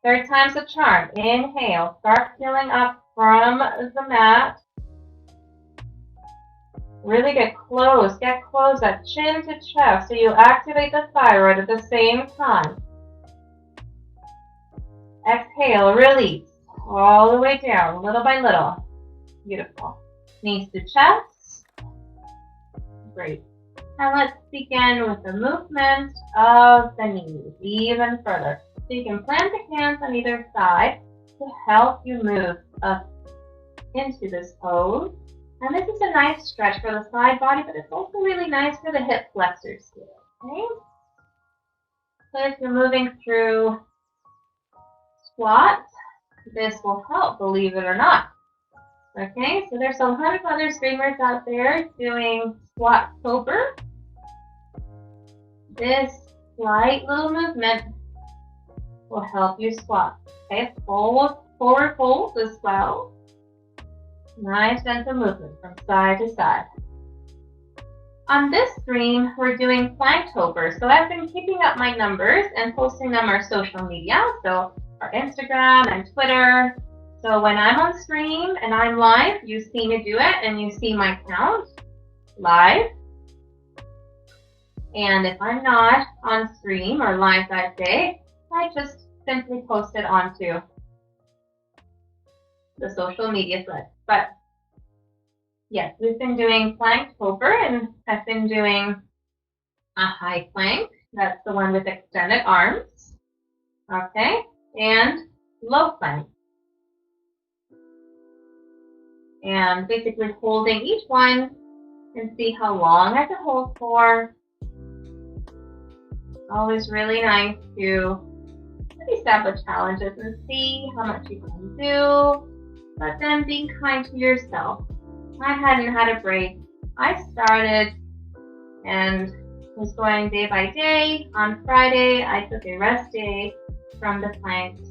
3rd time's a charm. Inhale, start peeling up from the mat. Really get close that chin to chest so you activate the thyroid at the same time. Exhale, release, all the way down, little by little. Beautiful. Knees to chest. Great. And let's begin with the movement of the knees even further. So you can plant the hands on either side to help you move up into this pose. And this is a nice stretch for the side body, but it's also really nice for the hip flexors too. Okay? So if you're moving through squats, this will help, believe it or not. Okay, so there's a lot of other streamers out there doing Squattober. This slight little movement will help you squat. Okay, forward fold as well. Nice gentle movement from side to side. On this stream, we're doing Planktober. So I've been keeping up my numbers and posting them on our social media. So our Instagram and Twitter. So when I'm on stream and I'm live, you see me do it and you see my count live. And if I'm not on stream or live that day, I just simply post it onto the social media thread. But yes, we've been doing Planktober, and I've been doing a high plank. That's the one with extended arms. Okay, and low plank. And basically holding each one and see how long I can hold for. Always really nice to establish challenges and see how much you can do, but then being kind to yourself. I hadn't had a break. I started and was going day by day. On Friday, I took a rest day from the planks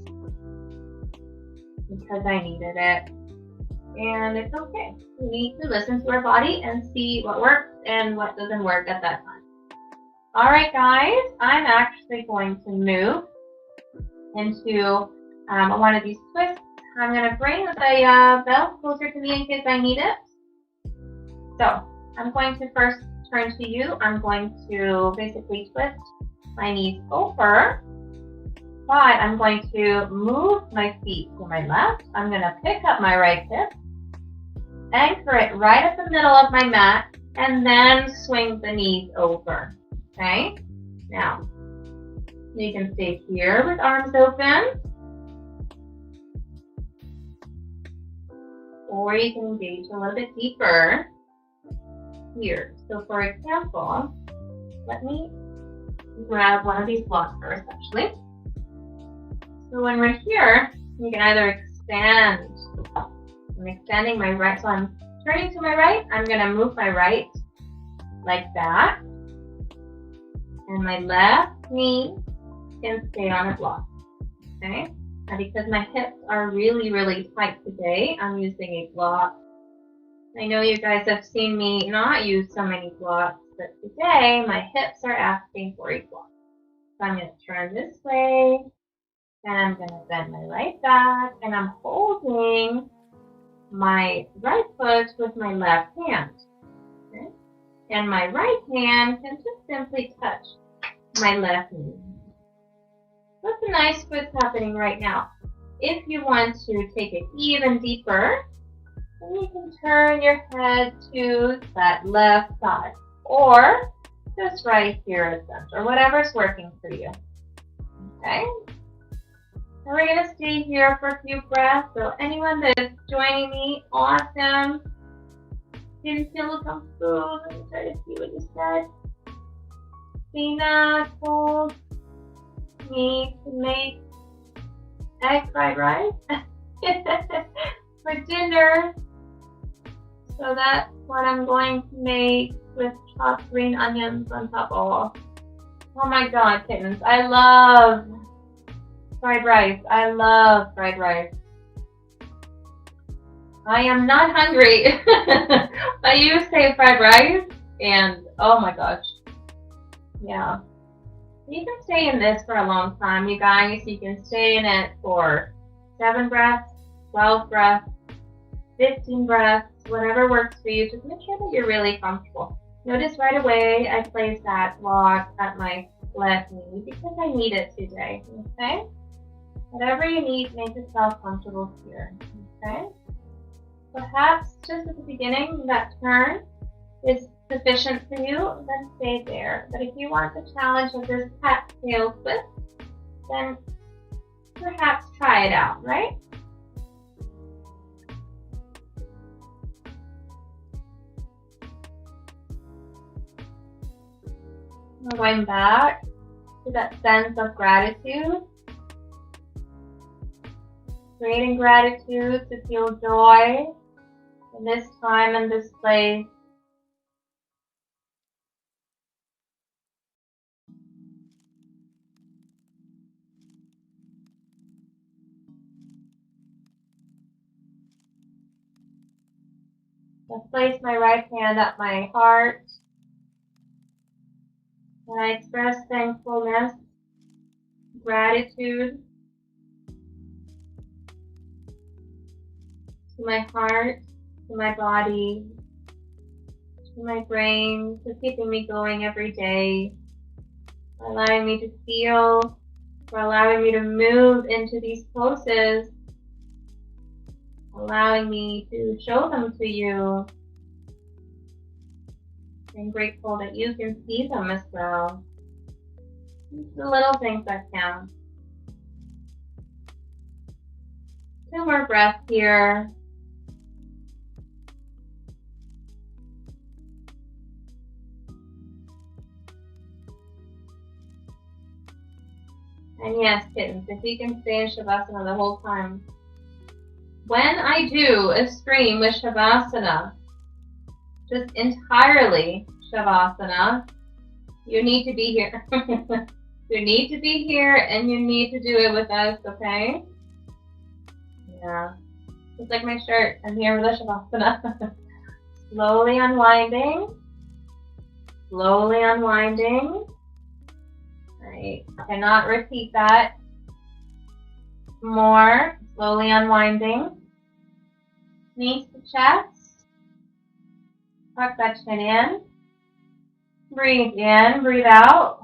because I needed it. And it's okay. We need to listen to our body and see what works and what doesn't work at that time. All right, guys, I'm actually going to move into one of these twists, I'm going to bring the bell closer to me in case I need it. So I'm going to first turn to you. I'm going to basically twist my knees over, but I'm going to move my feet to my left. I'm going to pick up my right hip, anchor it right at the middle of my mat, and then swing the knees over. Okay? Now, you can stay here with arms open, or you can engage a little bit deeper here. So for example, let me grab one of these blocks first, actually. So when we're here, you can either expand. I'm extending my right, so I'm turning to my right. I'm going to move my right like that. And my left knee can stay on a block. Okay? And because my hips are really, really tight today, I'm using a block. I know you guys have seen me not use so many blocks, but today my hips are asking for a block. So I'm going to turn this way, and I'm going to bend my right back, and I'm holding my right foot with my left hand. Okay? And my right hand can just simply touch my left knee. That's a nice what's happening right now. If you want to take it even deeper, then you can turn your head to that left side, or just right here at center, whatever's working for you. Okay? And we're going to stay here for a few breaths. So anyone that's joining me, awesome. Didn't feel comfortable. Let me try to see what you said. Dina told me to make egg fried rice for dinner. So that's what I'm going to make with chopped green onions on top of. Oh my god, kittens. I love fried rice. I love fried rice. I am not hungry. But you say fried rice and oh my gosh. Yeah. You can stay in this for a long time, you guys. You can stay in it for 7 breaths, 12 breaths, 15 breaths, whatever works for you. Just make sure that you're really comfortable. Notice right away I place that block at my left knee because I need it today. Okay? Whatever you need, make yourself comfortable here. Okay? Perhaps just at the beginning, that turn is sufficient for you, then stay there. But if you want the challenge of this cat tail twist, then perhaps try it out, right? We're going back to that sense of gratitude. Creating gratitude to feel joy in this time and this place. I place my right hand at my heart and I express thankfulness, gratitude to my heart, to my body, to my brain, for keeping me going every day, for allowing me to feel, for allowing me to move into these poses, allowing me to show them to you. I'm grateful that you can see them as well. It's the little things that count. 2 more breaths here. And yes, kittens, if you can stay in Shavasana the whole time. When I do a stream with Shavasana, just entirely Shavasana, you need to be here. You need to be here and you need to do it with us, okay? Yeah. Just like my shirt, I'm here with a Shavasana. Slowly unwinding. Slowly unwinding. Right. Cannot repeat that. more. Slowly unwinding. Knees to chest. Tuck that chin in. Breathe in, breathe out.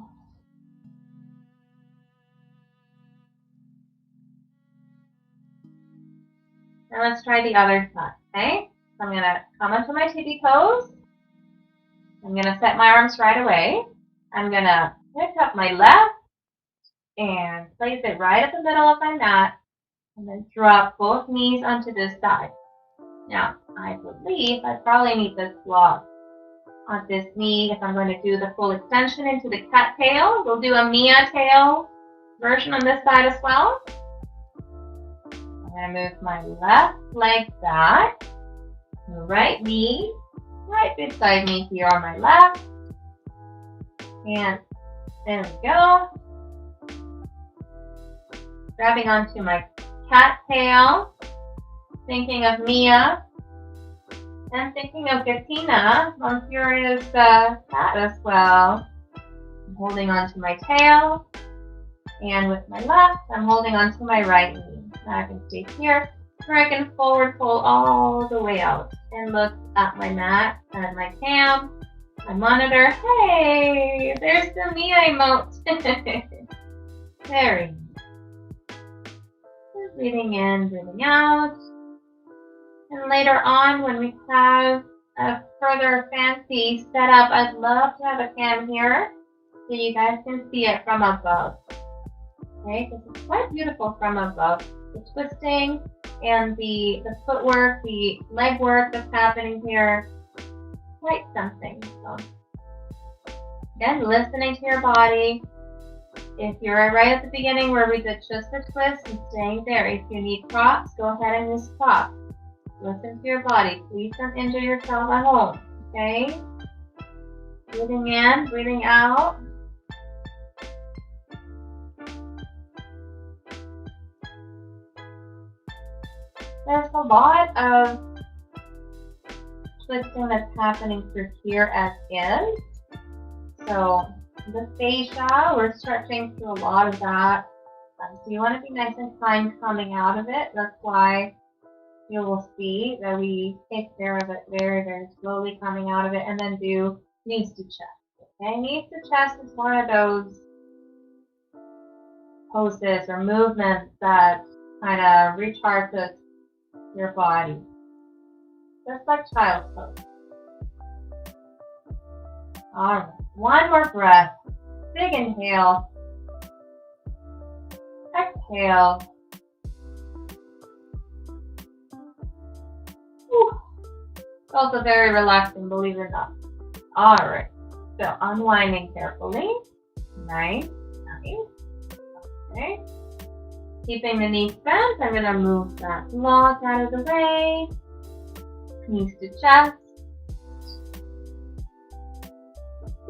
And let's try the other side, okay? So I'm going to come onto my tippy toes. I'm going to set my arms right away. I'm going to pick up my left and place it right at the middle of my mat. And then drop both knees onto this side. Now, I believe I probably need this block on this knee if I'm going to do the full extension into the cat tail. We'll do a Mia tail version on this side as well. I'm going to move my left leg back. The right knee right beside me here on my left. And there we go. Grabbing onto my cat tail. Thinking of Mia. And thinking of Katina, Mom Furia's cat as well. I'm holding onto my tail. And with my left, I'm holding onto my right knee. Now I can stay here, where I can forward fold all the way out and look at my mat and my cam, my monitor. Hey, there's the Mia emote. Very nice. Breathing in, breathing out. And later on, when we have a further fancy setup, I'd love to have a cam here so you guys can see it from above. Okay, this is quite beautiful from above. The twisting and the footwork, the leg work that's happening here, quite something. So, again, listening to your body. If you're right at the beginning where we did just the twist and staying there, if you need props, go ahead and use props. Listen to your body. Please don't injure yourself at home. Okay? Breathing in, breathing out. There's a lot of twisting that's happening through here as is. So the fascia, we're stretching through a lot of that. So you want to be nice and kind coming out of it. That's why you will see that we take care of it very, very slowly coming out of it and then do knees to chest. Okay, knees to chest is one of those poses or movements that kind of recharges your body. Just like child's pose. Alright, one more breath. Big inhale. Exhale. It's also very relaxing, believe it or not. Alright, so unwinding carefully. Nice, nice. Okay. Keeping the knees bent, I'm going to move that block out of the way. Knees to chest.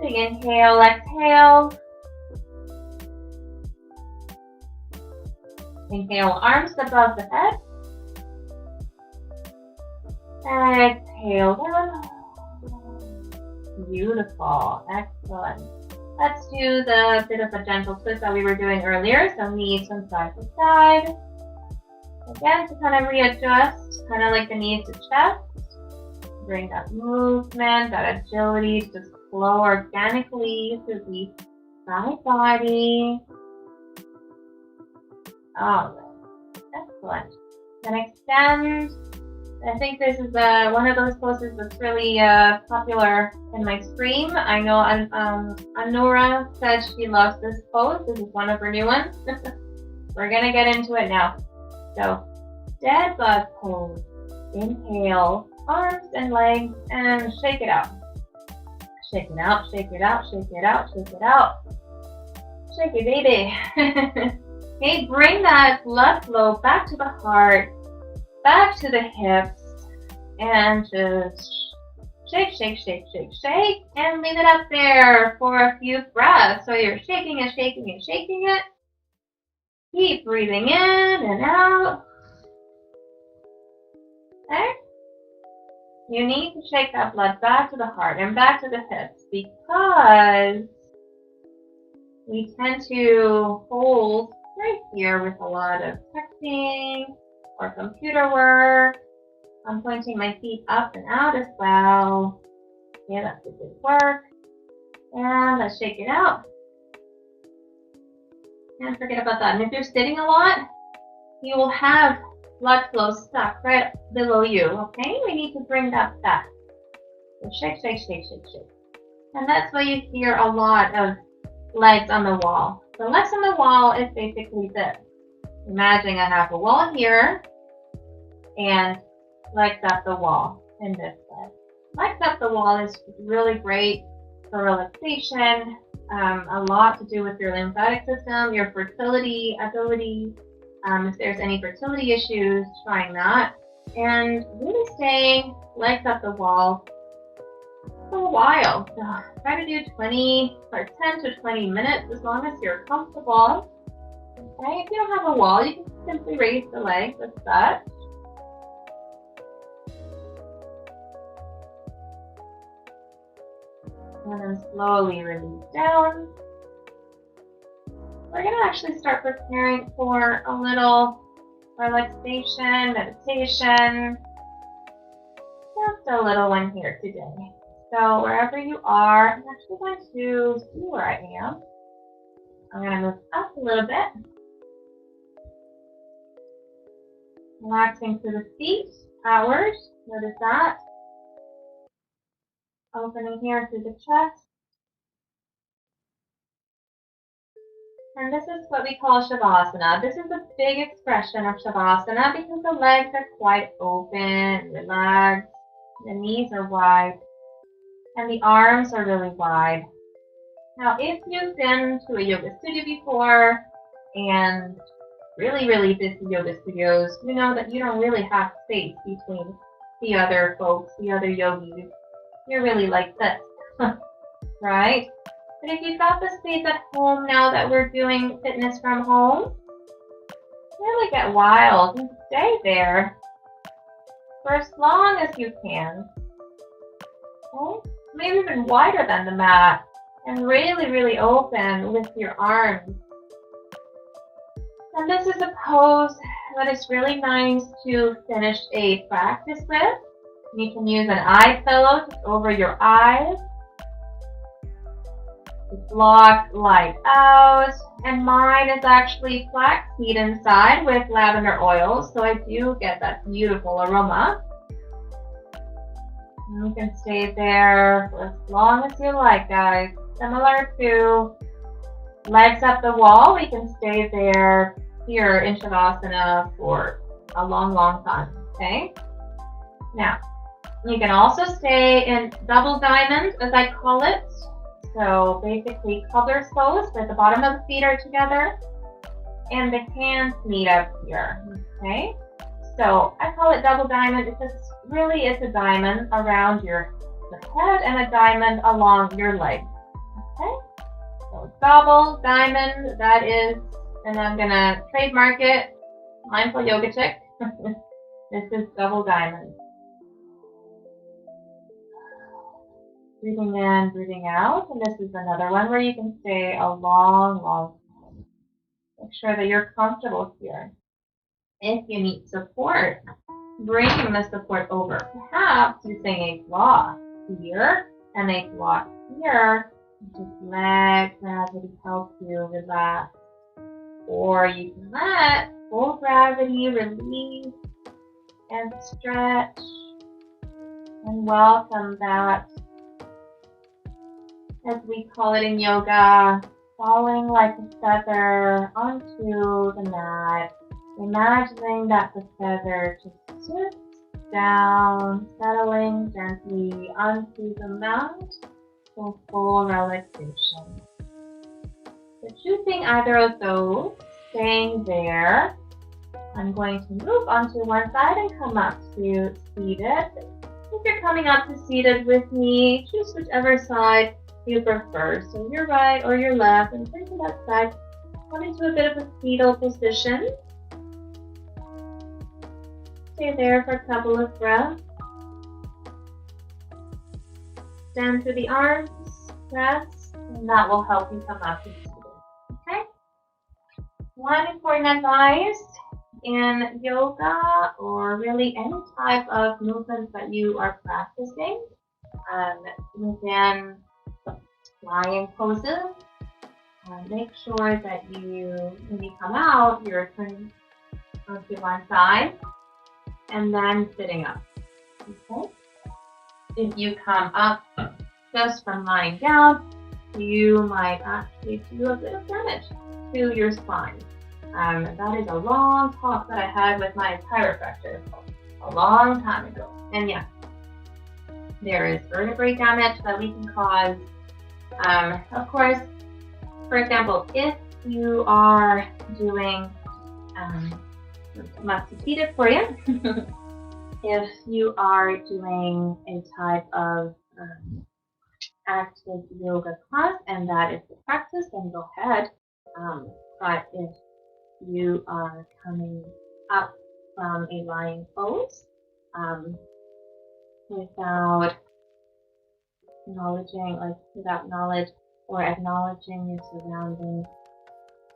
Big inhale, exhale. Inhale, arms above the head. Exhale down. Beautiful. Excellent. Let's do the bit of a gentle twist that we were doing earlier. So knees from side to side. Again, to kind of readjust, kind of like the knees to chest. Bring that movement, that agility, just flow organically through the side body. Alright. Excellent. Then extend. I think this is one of those poses that's really popular in my stream. I know Anura said she loves this pose. This is one of her new ones. We're going to get into it now. So, dead bug pose. Inhale, arms and legs, and shake it out. Shake it out, shake it out, shake it out, shake it out. Shake it, baby. Okay, bring that blood flow back to the heart. Back to the hips and just shake, shake, shake, shake, shake, and leave it up there for a few breaths. So you're shaking and shaking and shaking it. Keep breathing in and out. Okay? You need to shake that blood back to the heart and back to the hips because we tend to hold right here with a lot of texting or computer work. I'm pointing my feet up and out as well. Yeah, that's a good work. And let's shake it out. And forget about that. And if you're sitting a lot, you will have blood flow stuck right below you, okay? We need to bring that back. So shake, shake, shake, shake, shake. And that's why you hear a lot of legs on the wall. The legs on the wall is basically this. Imagine I have a wall here and legs up the wall in this way. Legs up the wall is really great for relaxation, a lot to do with your lymphatic system, your fertility ability, if there's any fertility issues, trying that, and really staying legs up the wall for a while. So try to do 10 to 20 minutes as long as you're comfortable. Okay, if you don't have a wall, you can simply raise the legs as such. And then slowly release down. We're going to actually start preparing for a little relaxation, meditation. Just a little one here today. So wherever you are, I'm actually going to see where I am. I'm going to move up a little bit. Relaxing through the feet, outwards. Notice that. Opening here through the chest. And this is what we call Shavasana. This is a big expression of Shavasana because the legs are quite open, relaxed, the knees are wide, and the arms are really wide. Now, if you've been to a yoga studio before and really busy yoga studios, you know that you don't really have space between the other folks, the other yogis. You're really like this, right? But if you've got the space at home now that we're doing fitness from home, really get wild and stay there for as long as you can. Okay? Maybe even wider than the mat and really open with your arms. And this is a pose that is really nice to finish a practice with. You can use an eye pillow just over your eyes. Block light out, and mine is actually flaxseed inside with lavender oil, so I do get that beautiful aroma. And you can stay there for as long as you like, guys. Similar to legs up the wall, we can stay there here in Shavasana for a long time, okay? Now, you can also stay in double diamond, as I call it. So basically cobbler's pose, where the bottom of the feet are together and the hands meet up here, okay? So I call it double diamond because really it's a diamond around your head and a diamond along your leg, okay? So double diamond, that is, and I'm gonna trademark it, Mindful Yoga Chick. This is double diamond. Breathing in, breathing out, and this is another one where you can stay a long time. Make sure that you're comfortable here. If you need support, bring the support over. Perhaps using a block here and a block here. Just let gravity help you relax. Or you can let full gravity release and stretch and welcome that, as we call it in yoga, falling like a feather onto the mat, imagining that the feather just sits down, settling gently onto the mat for full relaxation. So choosing either of those, staying there, I'm going to move onto one side and come up to seated. If you're coming up to seated with me, choose whichever side you prefer. So your right or your left, and turn to that side. Come into a bit of a fetal position. Stay there for a couple of breaths. Stand through the arms, press, and that will help you come up to seated. Okay? One important advice in yoga or really any type of movement that you are practicing within lying poses, make sure that when you come out, you're turning onto one side and then sitting up. Okay? If you come up just from lying down, you might actually do a bit of damage to your spine. That is a long talk that I had with my chiropractor a long time ago. And yeah, there is vertebrae damage that we can cause. Of course, for example, if you are doing, must repeat it for you. If you are doing a type of active yoga class and that is the practice, then go ahead. But if you are coming up from a lying pose without knowledge or acknowledging your surrounding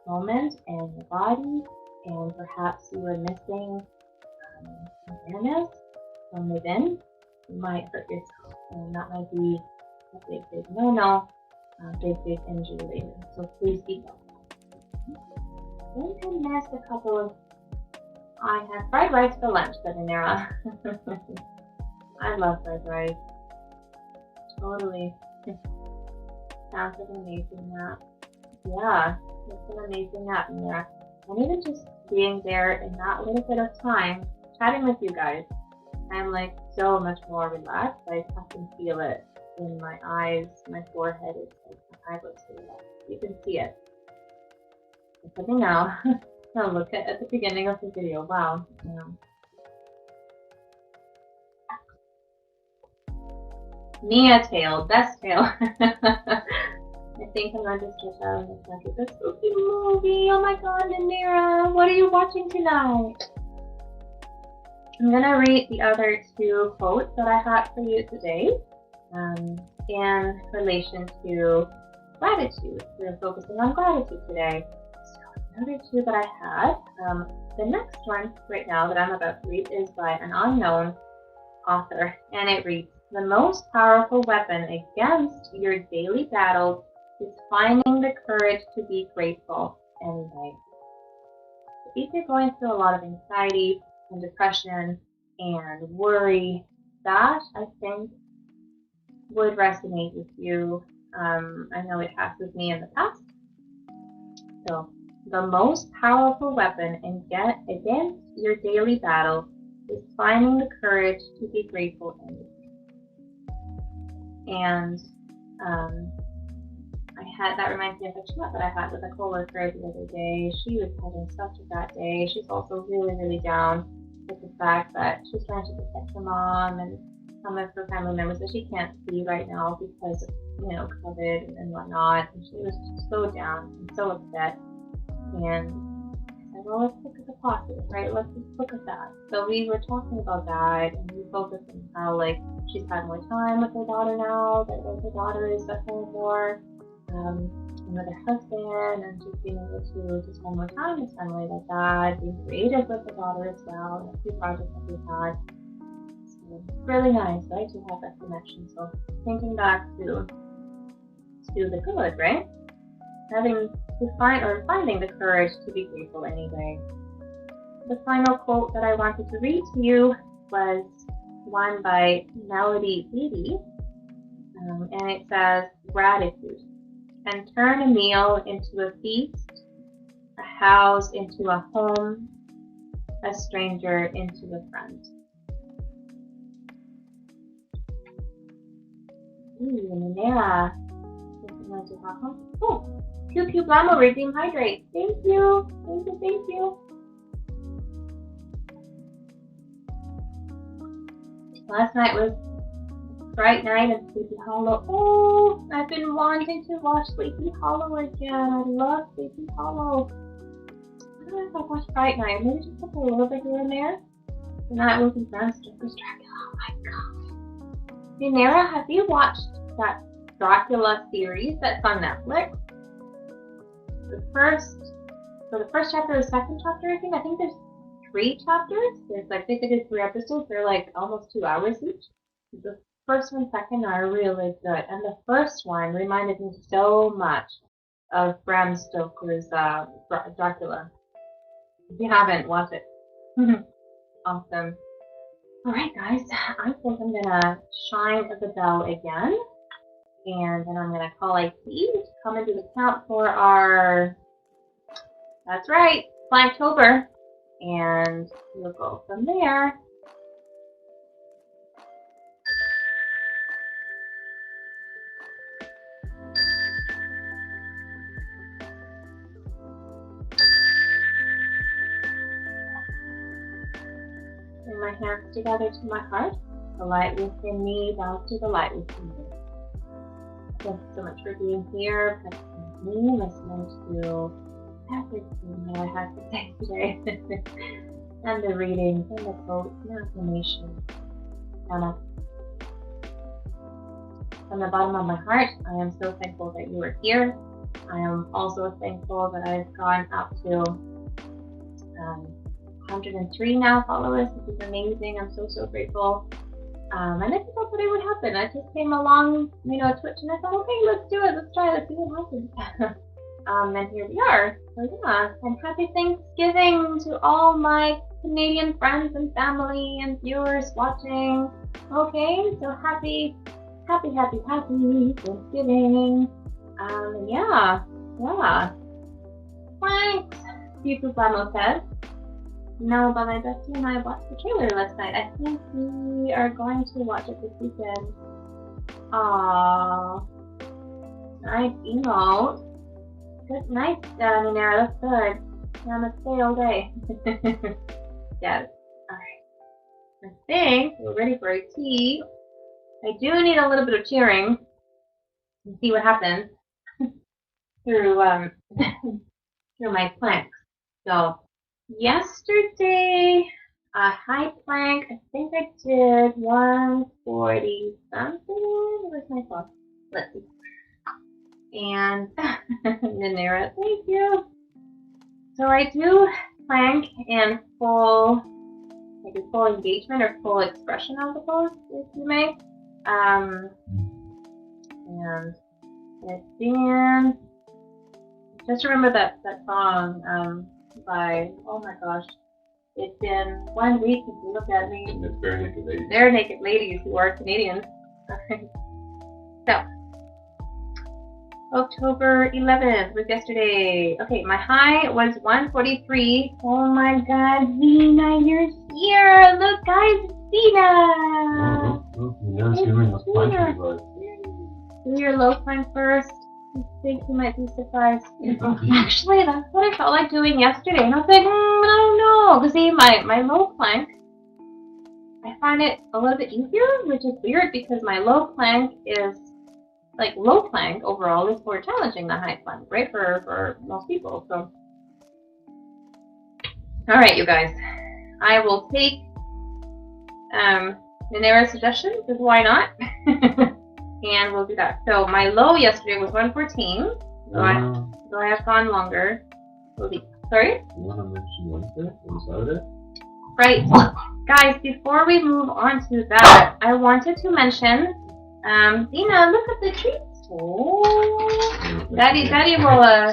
moment and your body, and perhaps you are missing awareness from within, you might hurt yourself, and that might be a big no-no, big injury later. So please be careful. I missed a couple of. I had fried rice for lunch, said Anera. I love fried rice. Totally. Sounds like an amazing nap. Yeah, it's an amazing nap, Anera. And even just being there in that little bit of time, chatting with you guys, I'm like so much more relaxed. I can feel it in my eyes, my forehead is like my eyelids are relaxed. You can see it. Look at me now. Now look at the beginning of the video. Wow. Mia tail, best tail. I think I'm not just out and it's like a spooky movie. Oh my god, Nanira, what are you watching tonight? I'm gonna read the other two quotes that I had for you today in relation to gratitude. We're focusing on gratitude today. So the other two that I had, the next one right now that I'm about to read is by an unknown author, and it reads, "The most powerful weapon against your daily battles is finding the courage to be grateful anyway." If you're going through a lot of anxiety and depression and worry, that I think would resonate with you. I know it has with me in the past. So, the most powerful weapon against your daily battle is finding the courage to be grateful anyway. And that reminds me of a chat that I had with a coworker the other day. She was having such a bad day. She's also really down with the fact that she's trying to protect her mom and some of her family members that she can't see right now because of, COVID and whatnot. And she was just so down and so upset. And I said, well, let's look at the positive, right? Let's just look at that. So we were talking about that, and we focused on how, she's had more time with her daughter now, that her daughter is at home more, and with her husband, and just being able to just spend more time with family like that, being creative with the daughter as well, and a few projects that we've had. So it's really nice, right, to have that connection. So thinking back to the good, right? Finding the courage to be grateful anyway. The final quote that I wanted to read to you was one by Melody Beattie, and it says, "Gratitude can turn a meal into a feast, a house into a home, a stranger into a friend." Ooh, Nanera. Oh, Pew Blamo, Redeem Hydrate. Thank you. Last night was Bright Night of Sleepy Hollow. Oh, I've been wanting to watch Sleepy Hollow again. I love Sleepy Hollow. I don't know if I watched Bright Night. Maybe just put a little bit here and there. Tonight will be Bram Stoker's Dracula. Oh my god. Nanera, have you watched that Dracula series that's on Netflix? The first for the first chapter, the second chapter, I think there's 3 chapters. I think it is 3 episodes. They're like almost 2 hours each. The first one, second are really good, and the first one reminded me so much of Bram Stoker's Dracula. If you haven't, watch it. Awesome. Alright guys, I think I'm gonna shine the bell again, and then I'm gonna call IT to come and do the count for our, that's right, Blanktober, and we'll go from there. Bring my hands together to my heart. The light within me bows to the light within me. Thank you so much for being here, practicing with me, listening to everything that I have to say today. And the readings, and the quotes, and the affirmations. From the bottom of my heart, I am so thankful that you are here. I am also thankful that I've gone up to 103 now followers, which is amazing. I'm so grateful. And I didn't know that it would happen. I just came along, Twitch, and I thought, okay, let's do it. Let's try. Let's see what happens. And here we are. So yeah, and happy Thanksgiving to all my Canadian friends and family and viewers watching. Okay, so happy Thanksgiving. Yeah. Thanks. Beautiful Flamo says. No, but my bestie and I watched the trailer last night. I think we are going to watch it this weekend. Aww. Nice emote. Good, nice, Ninera. That's good. I'm gonna stay all day. Yes. Alright. I think we're ready for a tea. I do need a little bit of cheering and see what happens through through my planks. So yesterday, a high plank, I think I did 140 something. Where's my phone? Let's see. And Ninera, thank you. So I do plank in full engagement or full expression of the pose, if you may. And it's been, just remember that song by, oh my gosh, it's been 1 week since you looked at me. And it's Bare Naked Ladies. Bare Naked Ladies, who are Canadians. So, October 11th was yesterday. Okay, my high was 143. Oh my god, Zena, you're here! Look guys, Zena! You're doing this plank, Do your low plank first. I think you might be surprised. Actually, that's what I felt like doing yesterday. And I was like, I don't know. Because see, my low plank, I find it a little bit easier, which is weird because my low plank is, like, low plank overall is more challenging than high plank, right? For most people. So, alright, you guys. I will take Ninera's suggestion, because why not? And we'll do that. So my low yesterday was 114. So I have gone longer. Sorry? You want to mention Wednesday or Saturday? Right. Guys, before we move on to that, I wanted to mention, Dina, look at the treats. Oh, Daddy will, yeah.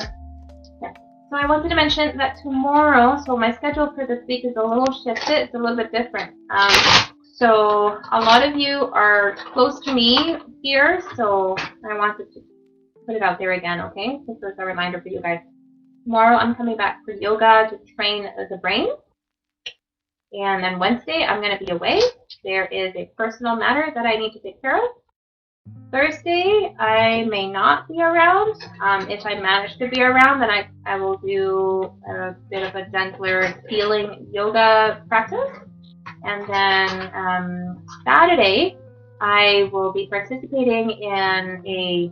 So I wanted to mention that tomorrow, so my schedule for this week is a little shifted. It's a little bit different. So a lot of you are close to me here, so I wanted to put it out there again, okay? This is a reminder for you guys. Tomorrow I'm coming back for yoga to train the brain. And then Wednesday I'm going to be away. There is a personal matter that I need to take care of. Thursday I may not be around. If I manage to be around, then I will do a bit of a gentler healing yoga practice. And then Saturday, I will be participating in a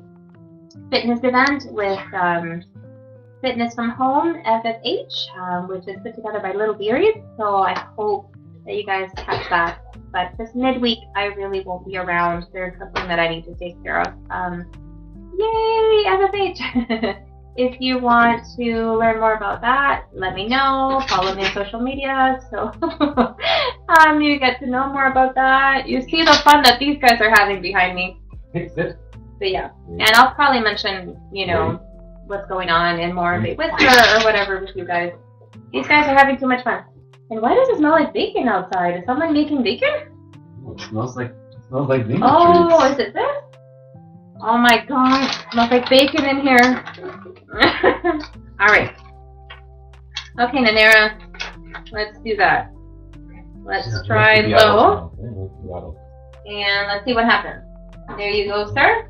fitness event with Fitness from Home, FFH, which is put together by Little Beeries. So I hope that you guys catch that. But this midweek, I really won't be around. There's something that I need to take care of. Yay, FFH! If you want to learn more about that, let me know. Follow me on social media so you get to know more about that. You see the fun that these guys are having behind me. But yeah, and I'll probably mention, what's going on in more of a whisper or whatever with you guys. These guys are having too much fun. And why does it smell like bacon outside? Is someone making bacon? It smells like bacon. Oh, is it this? Oh my god, it smells like bacon in here. Alright. Okay, Nanera, let's do that. Let's try low. And let's see what happens. There you go, sir.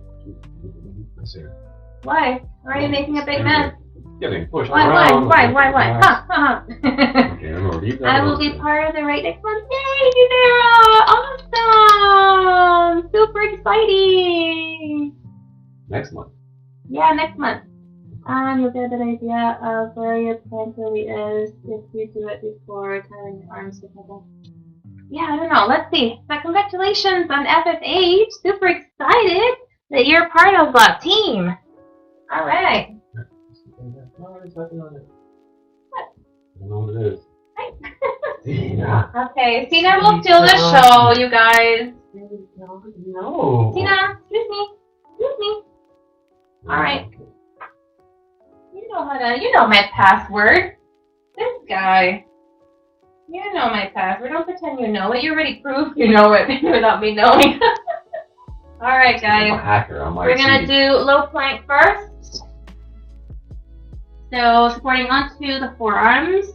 Why? Why are you making a big mess? Getting pushed Why? around. Why? Okay, I'm gonna leave that. I will be part of the right next one. Yay, Nanera! Awesome! Super exciting! Next month. Yeah, next month. You'll get a good idea of where your plant really is if you do it before tying your arms together. Yeah, I don't know. Let's see. But congratulations on FFH. Super excited that you're part of the team. All right. What? I don't know what it is. Hi. Tina. Okay, Tina will steal the show, you guys. No. Tina, excuse me. All right. You know my password. This guy. You know my password. Don't pretend you know it. You already proved you know it without me knowing. All right, guys. I'm a hacker. I'm We're gonna do low plank first. So supporting onto the forearms,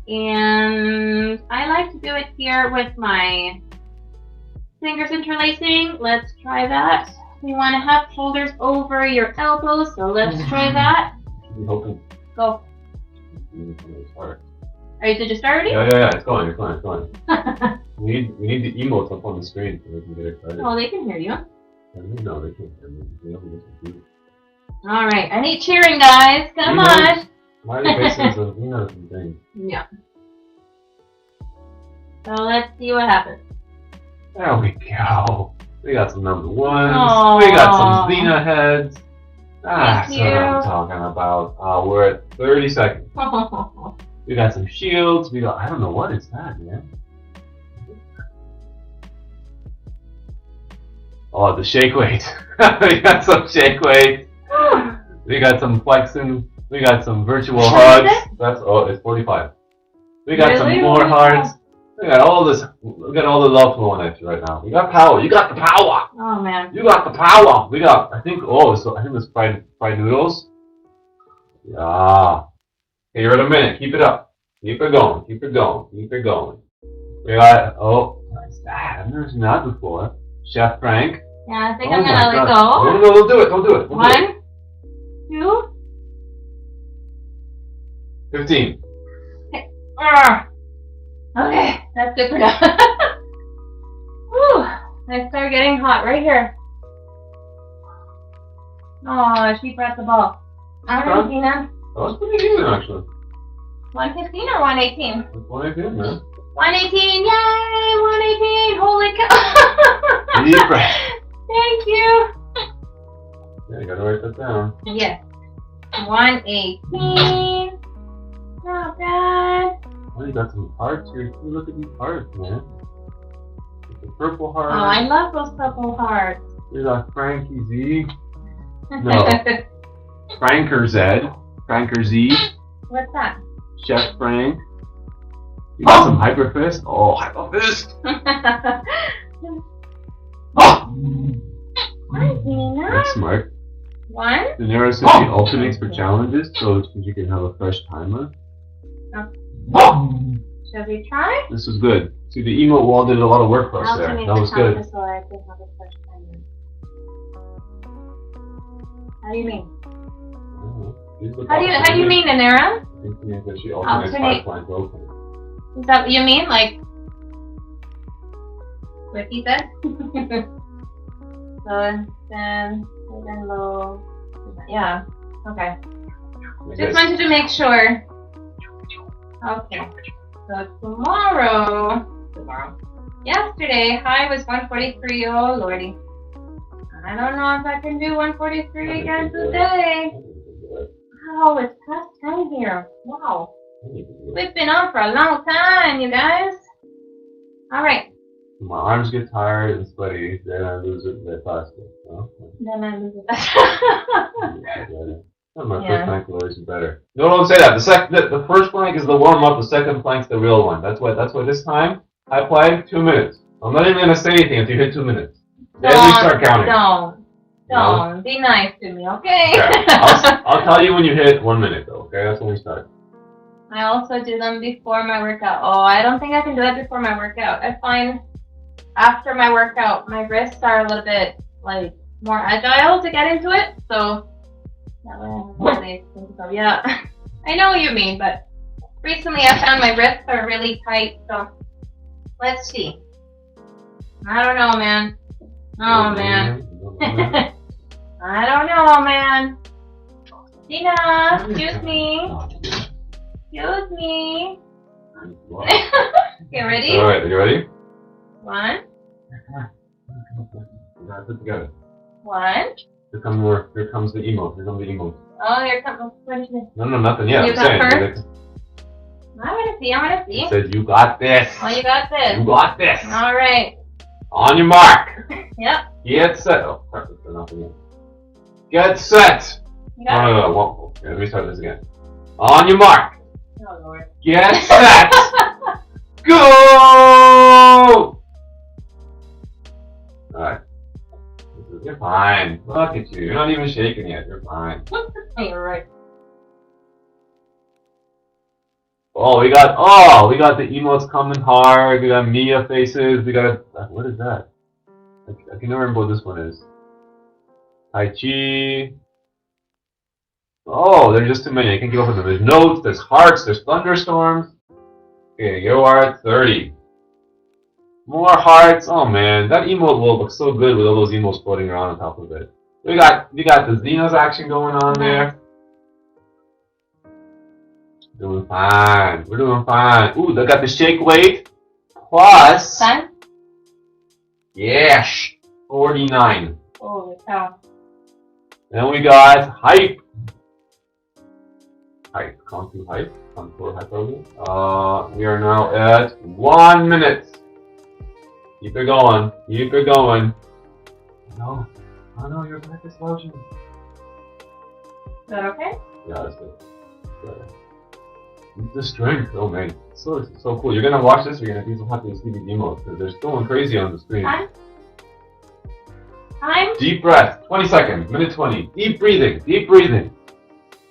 and I like to do it here with my fingers interlacing. Let's try that. You want to have shoulders over your elbows, so let's try that. Go. Are you just start already? Yeah, it's going. We need the emotes up on the screen so we can get excited. Oh, they can hear you. No, they can't hear me. They don't listen to you. All right, I need cheering, guys. Come on. Smiley faces and emails and things. Yeah. So let's see what happens. There we go. We got some number ones. Aww. We got some Xena heads. That's Thank what you. I'm talking about. We're at 30 seconds. We got some shields. We got, I don't know what is that, man. Oh, the shake weight. We got some shake weight. We got some flexing. We got some virtual hugs. It's 45. We got some more hearts. We got all this. We got all the love flowing at you right now. We got power. You got the power. Oh man. You got the power. We got. I think it's fried noodles. Yeah. Okay, you're at a minute. Keep it up. Keep it going. We got. Oh, nice. I've never seen that before. Chef Frank. Yeah, I think I'm gonna let go. No, don't do it. Don't do it. 1, 2. 15. Okay, that's good for now. Whew, I start getting hot right here. Oh, she brought the ball. All right, Tina. That was pretty even, actually. 115 or 118? That's 118, man. 118, yay! 118, holy cow! Deep breath. Thank you. Yeah, you gotta write that down. Yes. 118. Not bad. Oh, you got some hearts here. Look at these hearts, man. The purple heart. Oh, I love those purple hearts. We got Frankie Z. No. Franker Z. Franker Z. What's that? Chef Frank. You got some Hyper Fist. Oh, Hyper Fist. Oh! Hi, Tina. That's smart. 1. The Nero City alternates for challenges, so you can have a fresh timer. Shall we try? This was good. See, the emote wall did a lot of work for us there. That was good. So I can have a fresh timer. How do you mean? How do you mean, Nanera? I think you mean that she alternates pipeline to open. Is that what you mean? Like he said? So then low. Yeah. Okay. Just wanted to make sure. Okay. So tomorrow. Yesterday, high was 143. Oh lordy. I don't know if I can do 143 again today. Wow, it's past 10 here. Wow. We've been on for a long time, you guys. Alright. My arms get tired and sweaty, then I lose it very fast. Then I lose it. My first plank will always be better. No, don't say that. The first plank is the warm up. The second plank's the real one. That's why this time I plank 2 minutes. I'm not even gonna say anything until you hit 2 minutes. Then we start counting. Don't be nice to me, okay? Okay. I'll tell you when you hit 1 minute, though. Okay, that's when we start. I also do them before my workout. Oh, I don't think I can do that before my workout. I find after my workout, my wrists are a little bit like more agile to get into it. So that way I yeah, I know what you mean, but recently I found my wrists are really tight. So let's see. I don't know, man. Oh man. I don't know, man. Dina, excuse me. Excuse me. Okay, ready? Alright, are you ready? 1. We gotta put together. 1. Here comes the emote. Here comes the emote. Oh, here comes. What is it? No, nothing yet. You got first? I wanna see. It says you got this. Oh, you got this. You got this. Alright. On your mark. Yep. Get set. Oh, perfect. Nothing yet. Get set. You got it? No. Okay, let me start this again. On your mark. Oh, Lord. Get set. Go! Alright. You're fine. Look at you. You're not even shaking yet. You're fine. You're right. Oh, we got the emotes coming hard. We got Mia faces. We got what is that? I can never remember what this one is. Tai Chi. Oh, there's just too many. I can't keep up with them. There's notes, there's hearts, there's thunderstorms. Okay, you are at 30. More hearts. Oh man, that emote will look so good with all those emotes floating around on top of it. We got the Xenos action going on there. Doing fine. We're doing fine. Ooh, they got the shake weight plus. Fine? Yeah, 49. Holy cow. Then we got hype. Hype. Contour hype. Contour hype. We are now at 1 minute. Keep it going. Keep it going. No. Oh no, your back is slouching. Is that okay? Yeah, that's good. The strength, oh man, so cool. You're gonna watch this, you're gonna be so happy to see the emotes because they're going crazy on the screen. Time? Deep breath, 20 seconds, minute 20. Deep breathing.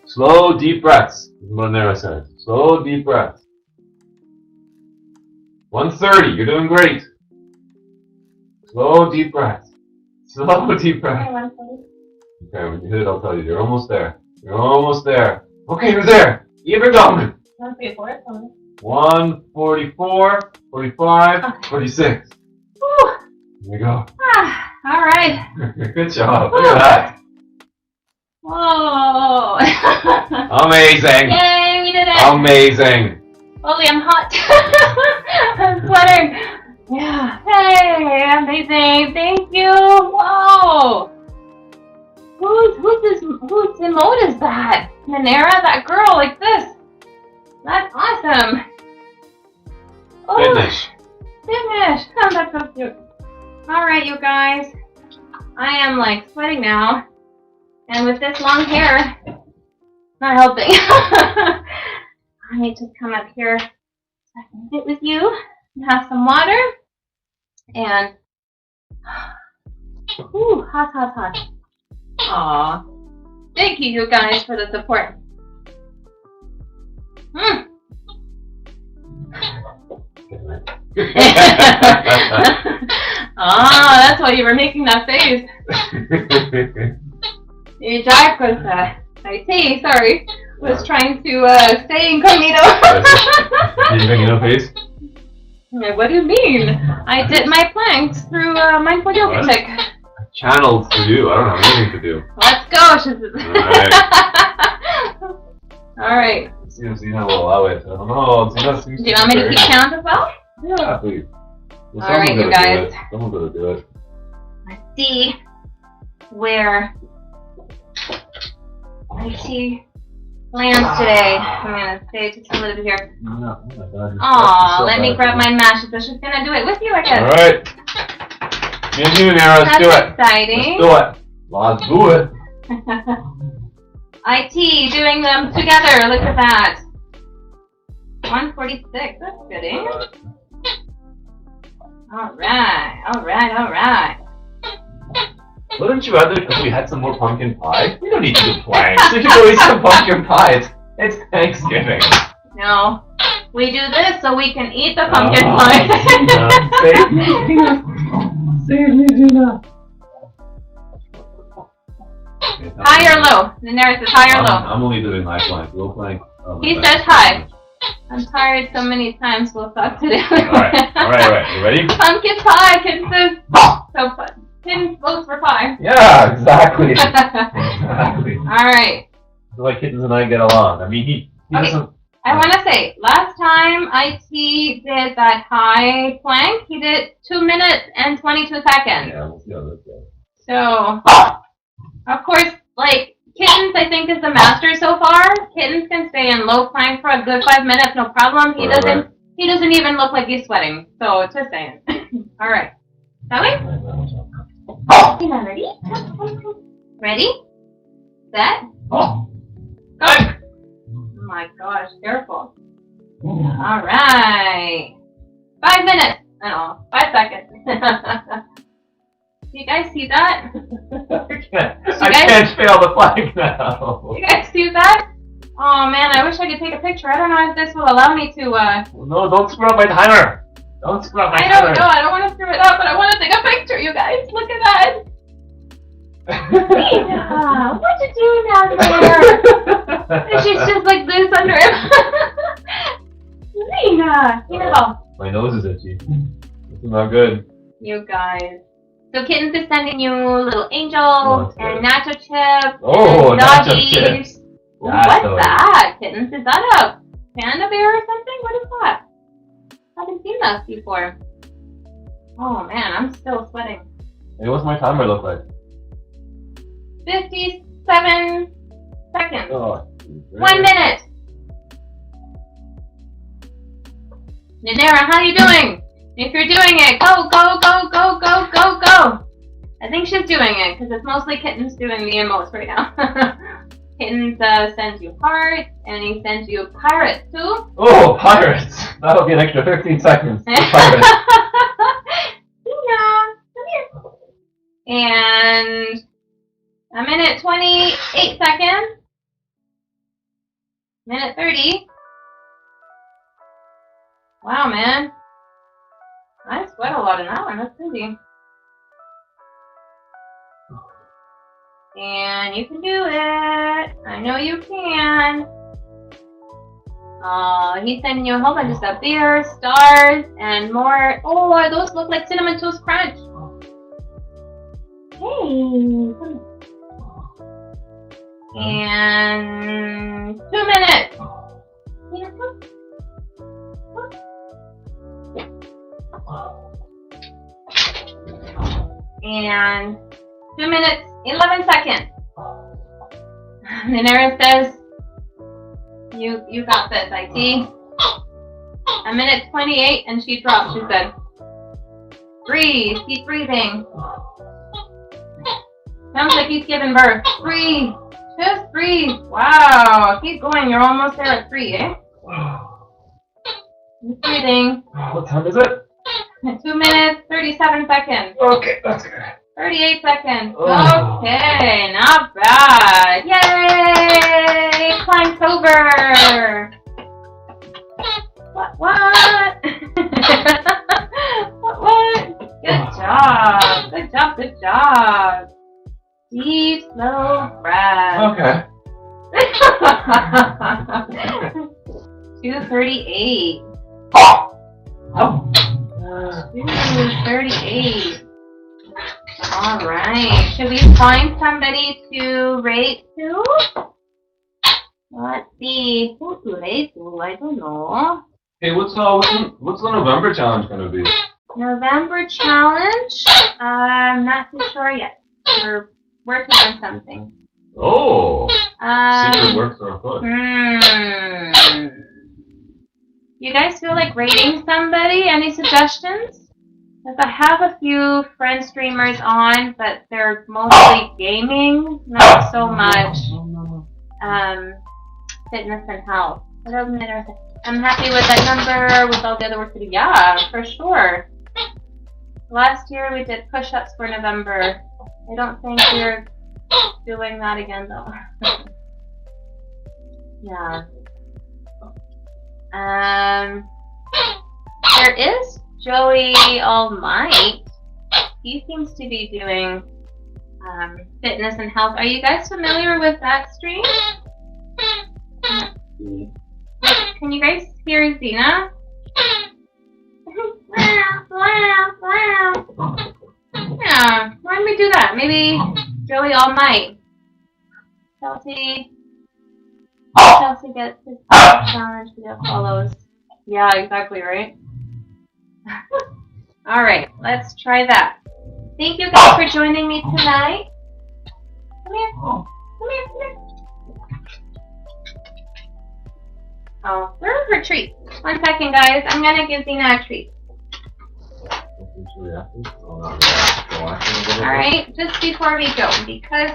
Slow, deep breaths, Monera says. Slow, deep breaths. 1:30, you're doing great. Slow, deep breaths. Slow, deep breaths. Okay, when you hit it, I'll tell you. You're almost there. You're almost there. Okay, you're there. Keep it going. 1:44, 45, 46. Whew. Here we go. Alright. Good job. Look at that. Whoa. Amazing. Yay, we did it. Amazing. Holy, I'm hot. I'm sweating. Yeah. Hey, amazing. Thank you. Whoa. Whose emote is that? Monera, that girl like this. That's awesome. Oh, Finish. Oh, that's so cute. Alright, you guys. I am like sweating now. And with this long hair, not helping. I need to come up here so I can sit with you and have some water. And, ooh, hot. Aw. Thank you guys for the support. That's why you were making that face. Jack was, was trying to stay incognito. Did you make no face? What do you mean? I did my planks through Mindful Yoga Chick. Channeled to you. I don't have anything to do. Let's go. Alright. See if Zena will allow it. I don't know. Zena seems do you want me to keep count as well? Yeah, please. Well, alright, you guys. Someone's gonna do it. Let's see where. I see plans today. I'm gonna stay just a little bit here. No, oh my God. Aw, let me grab my mashes. So she's gonna do it with you, I guess. Alright. Me and you, Nara, let's do it. Exciting. Let's do it. IT, doing them together. Look at that. 146. That's good, eh? Alright. Wouldn't you rather if we had some more pumpkin pie? We don't need to do planks. We can go eat some pumpkin pie. It's Thanksgiving. No. We do this so we can eat the pumpkin pie. Save me, Gina. High or low? The nearest is high or low? I'm only doing high plank. Low plank. He says high. I'm tired so many times we'll talk today. Alright. You ready? Pumpkin pie, Kitten says. So fun. Kitten votes for pie. Yeah, exactly. Exactly. Alright. The way Kittens and I get along. I mean, he doesn't. I want to say, last time IT did that high plank, he did 2 minutes and 22 seconds. Yeah, we'll see how this goes. So, of course, like, Kittens, I think, is the master so far. Kittens can stay in low plank for a good 5 minutes, no problem. He doesn't even look like he's sweating. So, just saying. All right. Shall we? Ready? Ready? Set? Go! Oh my gosh, careful. All right. 5 minutes. No, 5 seconds. You guys see that? I can't fail the flag now. You guys see that? Oh man, I wish I could take a picture. I don't know if this will allow me to, No, don't screw up my timer. Don't screw up my timer. I don't know, I don't want to screw it up, but I want to take a picture, you guys. Look at that. Lena, what you doing out there? And she's just like this under him. Lena, here go. My nose is itchy. This is not good. You guys. So Kittens is sending you little angels and nacho chips. Oh, and nacho doggies. chips. Ooh, what's that? Kittens, is that a panda bear or something? What is that? I haven't seen that before. Oh man, I'm still sweating. Hey, what's my timer look like? 57 seconds. Oh, 1 minute. Nadera, how you doing? If you're doing it, go, go, go, go, go, go, go. I think she's doing it because it's mostly Kittens doing the emotes right now. Kittens sends you hearts and he sends you pirates too. Oh, pirates! That'll be an extra 13 seconds. Pirates. Yeah, come here. And a minute 28 seconds. Minute 30. Wow, man. I sweat a lot in that one. That's crazy. And you can do it. I know you can. He's sending you a whole bunch of stuff. Beer, stars, and more. Oh, those look like Cinnamon Toast Crunch. Hey. And 2 minutes. And 2 minutes, 11 seconds. Nanera says, you got this, IT. A minute 28, and she dropped. She said, breathe, keep breathing. Sounds like he's giving birth. Breathe, just breathe. Wow, keep going. You're almost there at 3, eh? Keep breathing. What time is it? 2 minutes, 37 seconds. Okay, that's good. 38 seconds. Oh. Okay, not bad. Yay! Plank's over. What? What? Good job. Good job. Good job. Deep, slow breath. Okay. 238. Oh. 238. All right. Should we find somebody to rate to? Let's see. Who to rate to? I don't know. Hey, what's the November challenge gonna be? November challenge? I'm not too sure yet. We're working on something. Oh. Secret works are afoot. You guys feel like rating somebody? Any suggestions? Because I have a few friend streamers on, but they're mostly gaming, not so much fitness and health. What else am I saying? I'm happy with that number, with all the other work to do. Yeah, for sure. Last year we did push-ups for November. I don't think we're doing that again though. Yeah. There is Joey All Might. He seems to be doing fitness and health. Are you guys familiar with that stream? Can you guys hear Zena? Yeah, why don't we do that? Maybe Joey All Might. Chelsea gets his challenge to get follows. Yeah, exactly, right? Alright, let's try that. Thank you guys for joining me tonight. Come here. Come here, come here. Oh, where are her treats? 1 second, guys. I'm gonna give Zena a treat. Alright, just before we go, because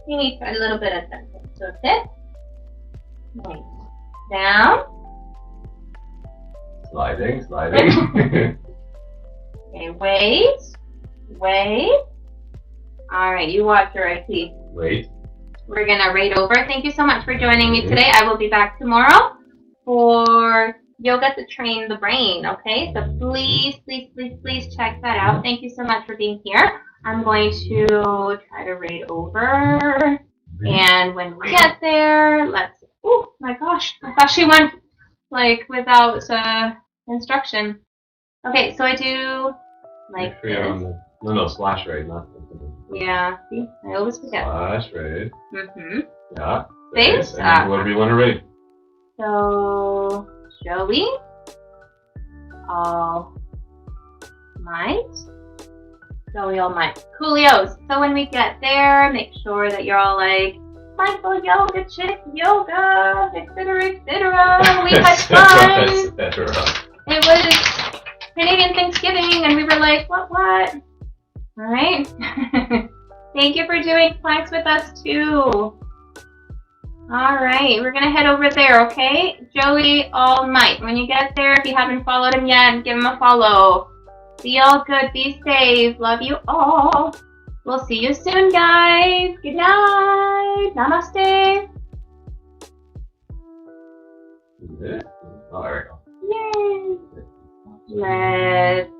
we need a little bit of something. So sit. Nice. Down. Sliding. Okay, wait. Alright, you watch your IT. Wait. We're gonna rate over. Thank you so much for joining me today. I will be back tomorrow for yoga to train the brain, okay? So please check that out. Thank you so much for being here. I'm going to try to rate over. And when we get there, let's... Oh my gosh, I thought she went like without instruction. Okay, so I do like this. No, slash rate, not. Yeah, see, I always forget. Slash rate. Yeah. Thanks. Whatever you want to rate. So, Joey, All Might, Joey All Might, Coolios. So when we get there, make sure that you're all like, mindful yoga, chick yoga, etc. We had fun. It was Canadian Thanksgiving, and we were like, what? Alright. Thank you for doing planks with us too. Alright, we're gonna head over there, okay? Joey All Might. When you get there, if you haven't followed him yet, give him a follow. Be all good, be safe. Love you all. We'll see you soon, guys. Good night. Namaste. Oh, there we go. Yay. Let's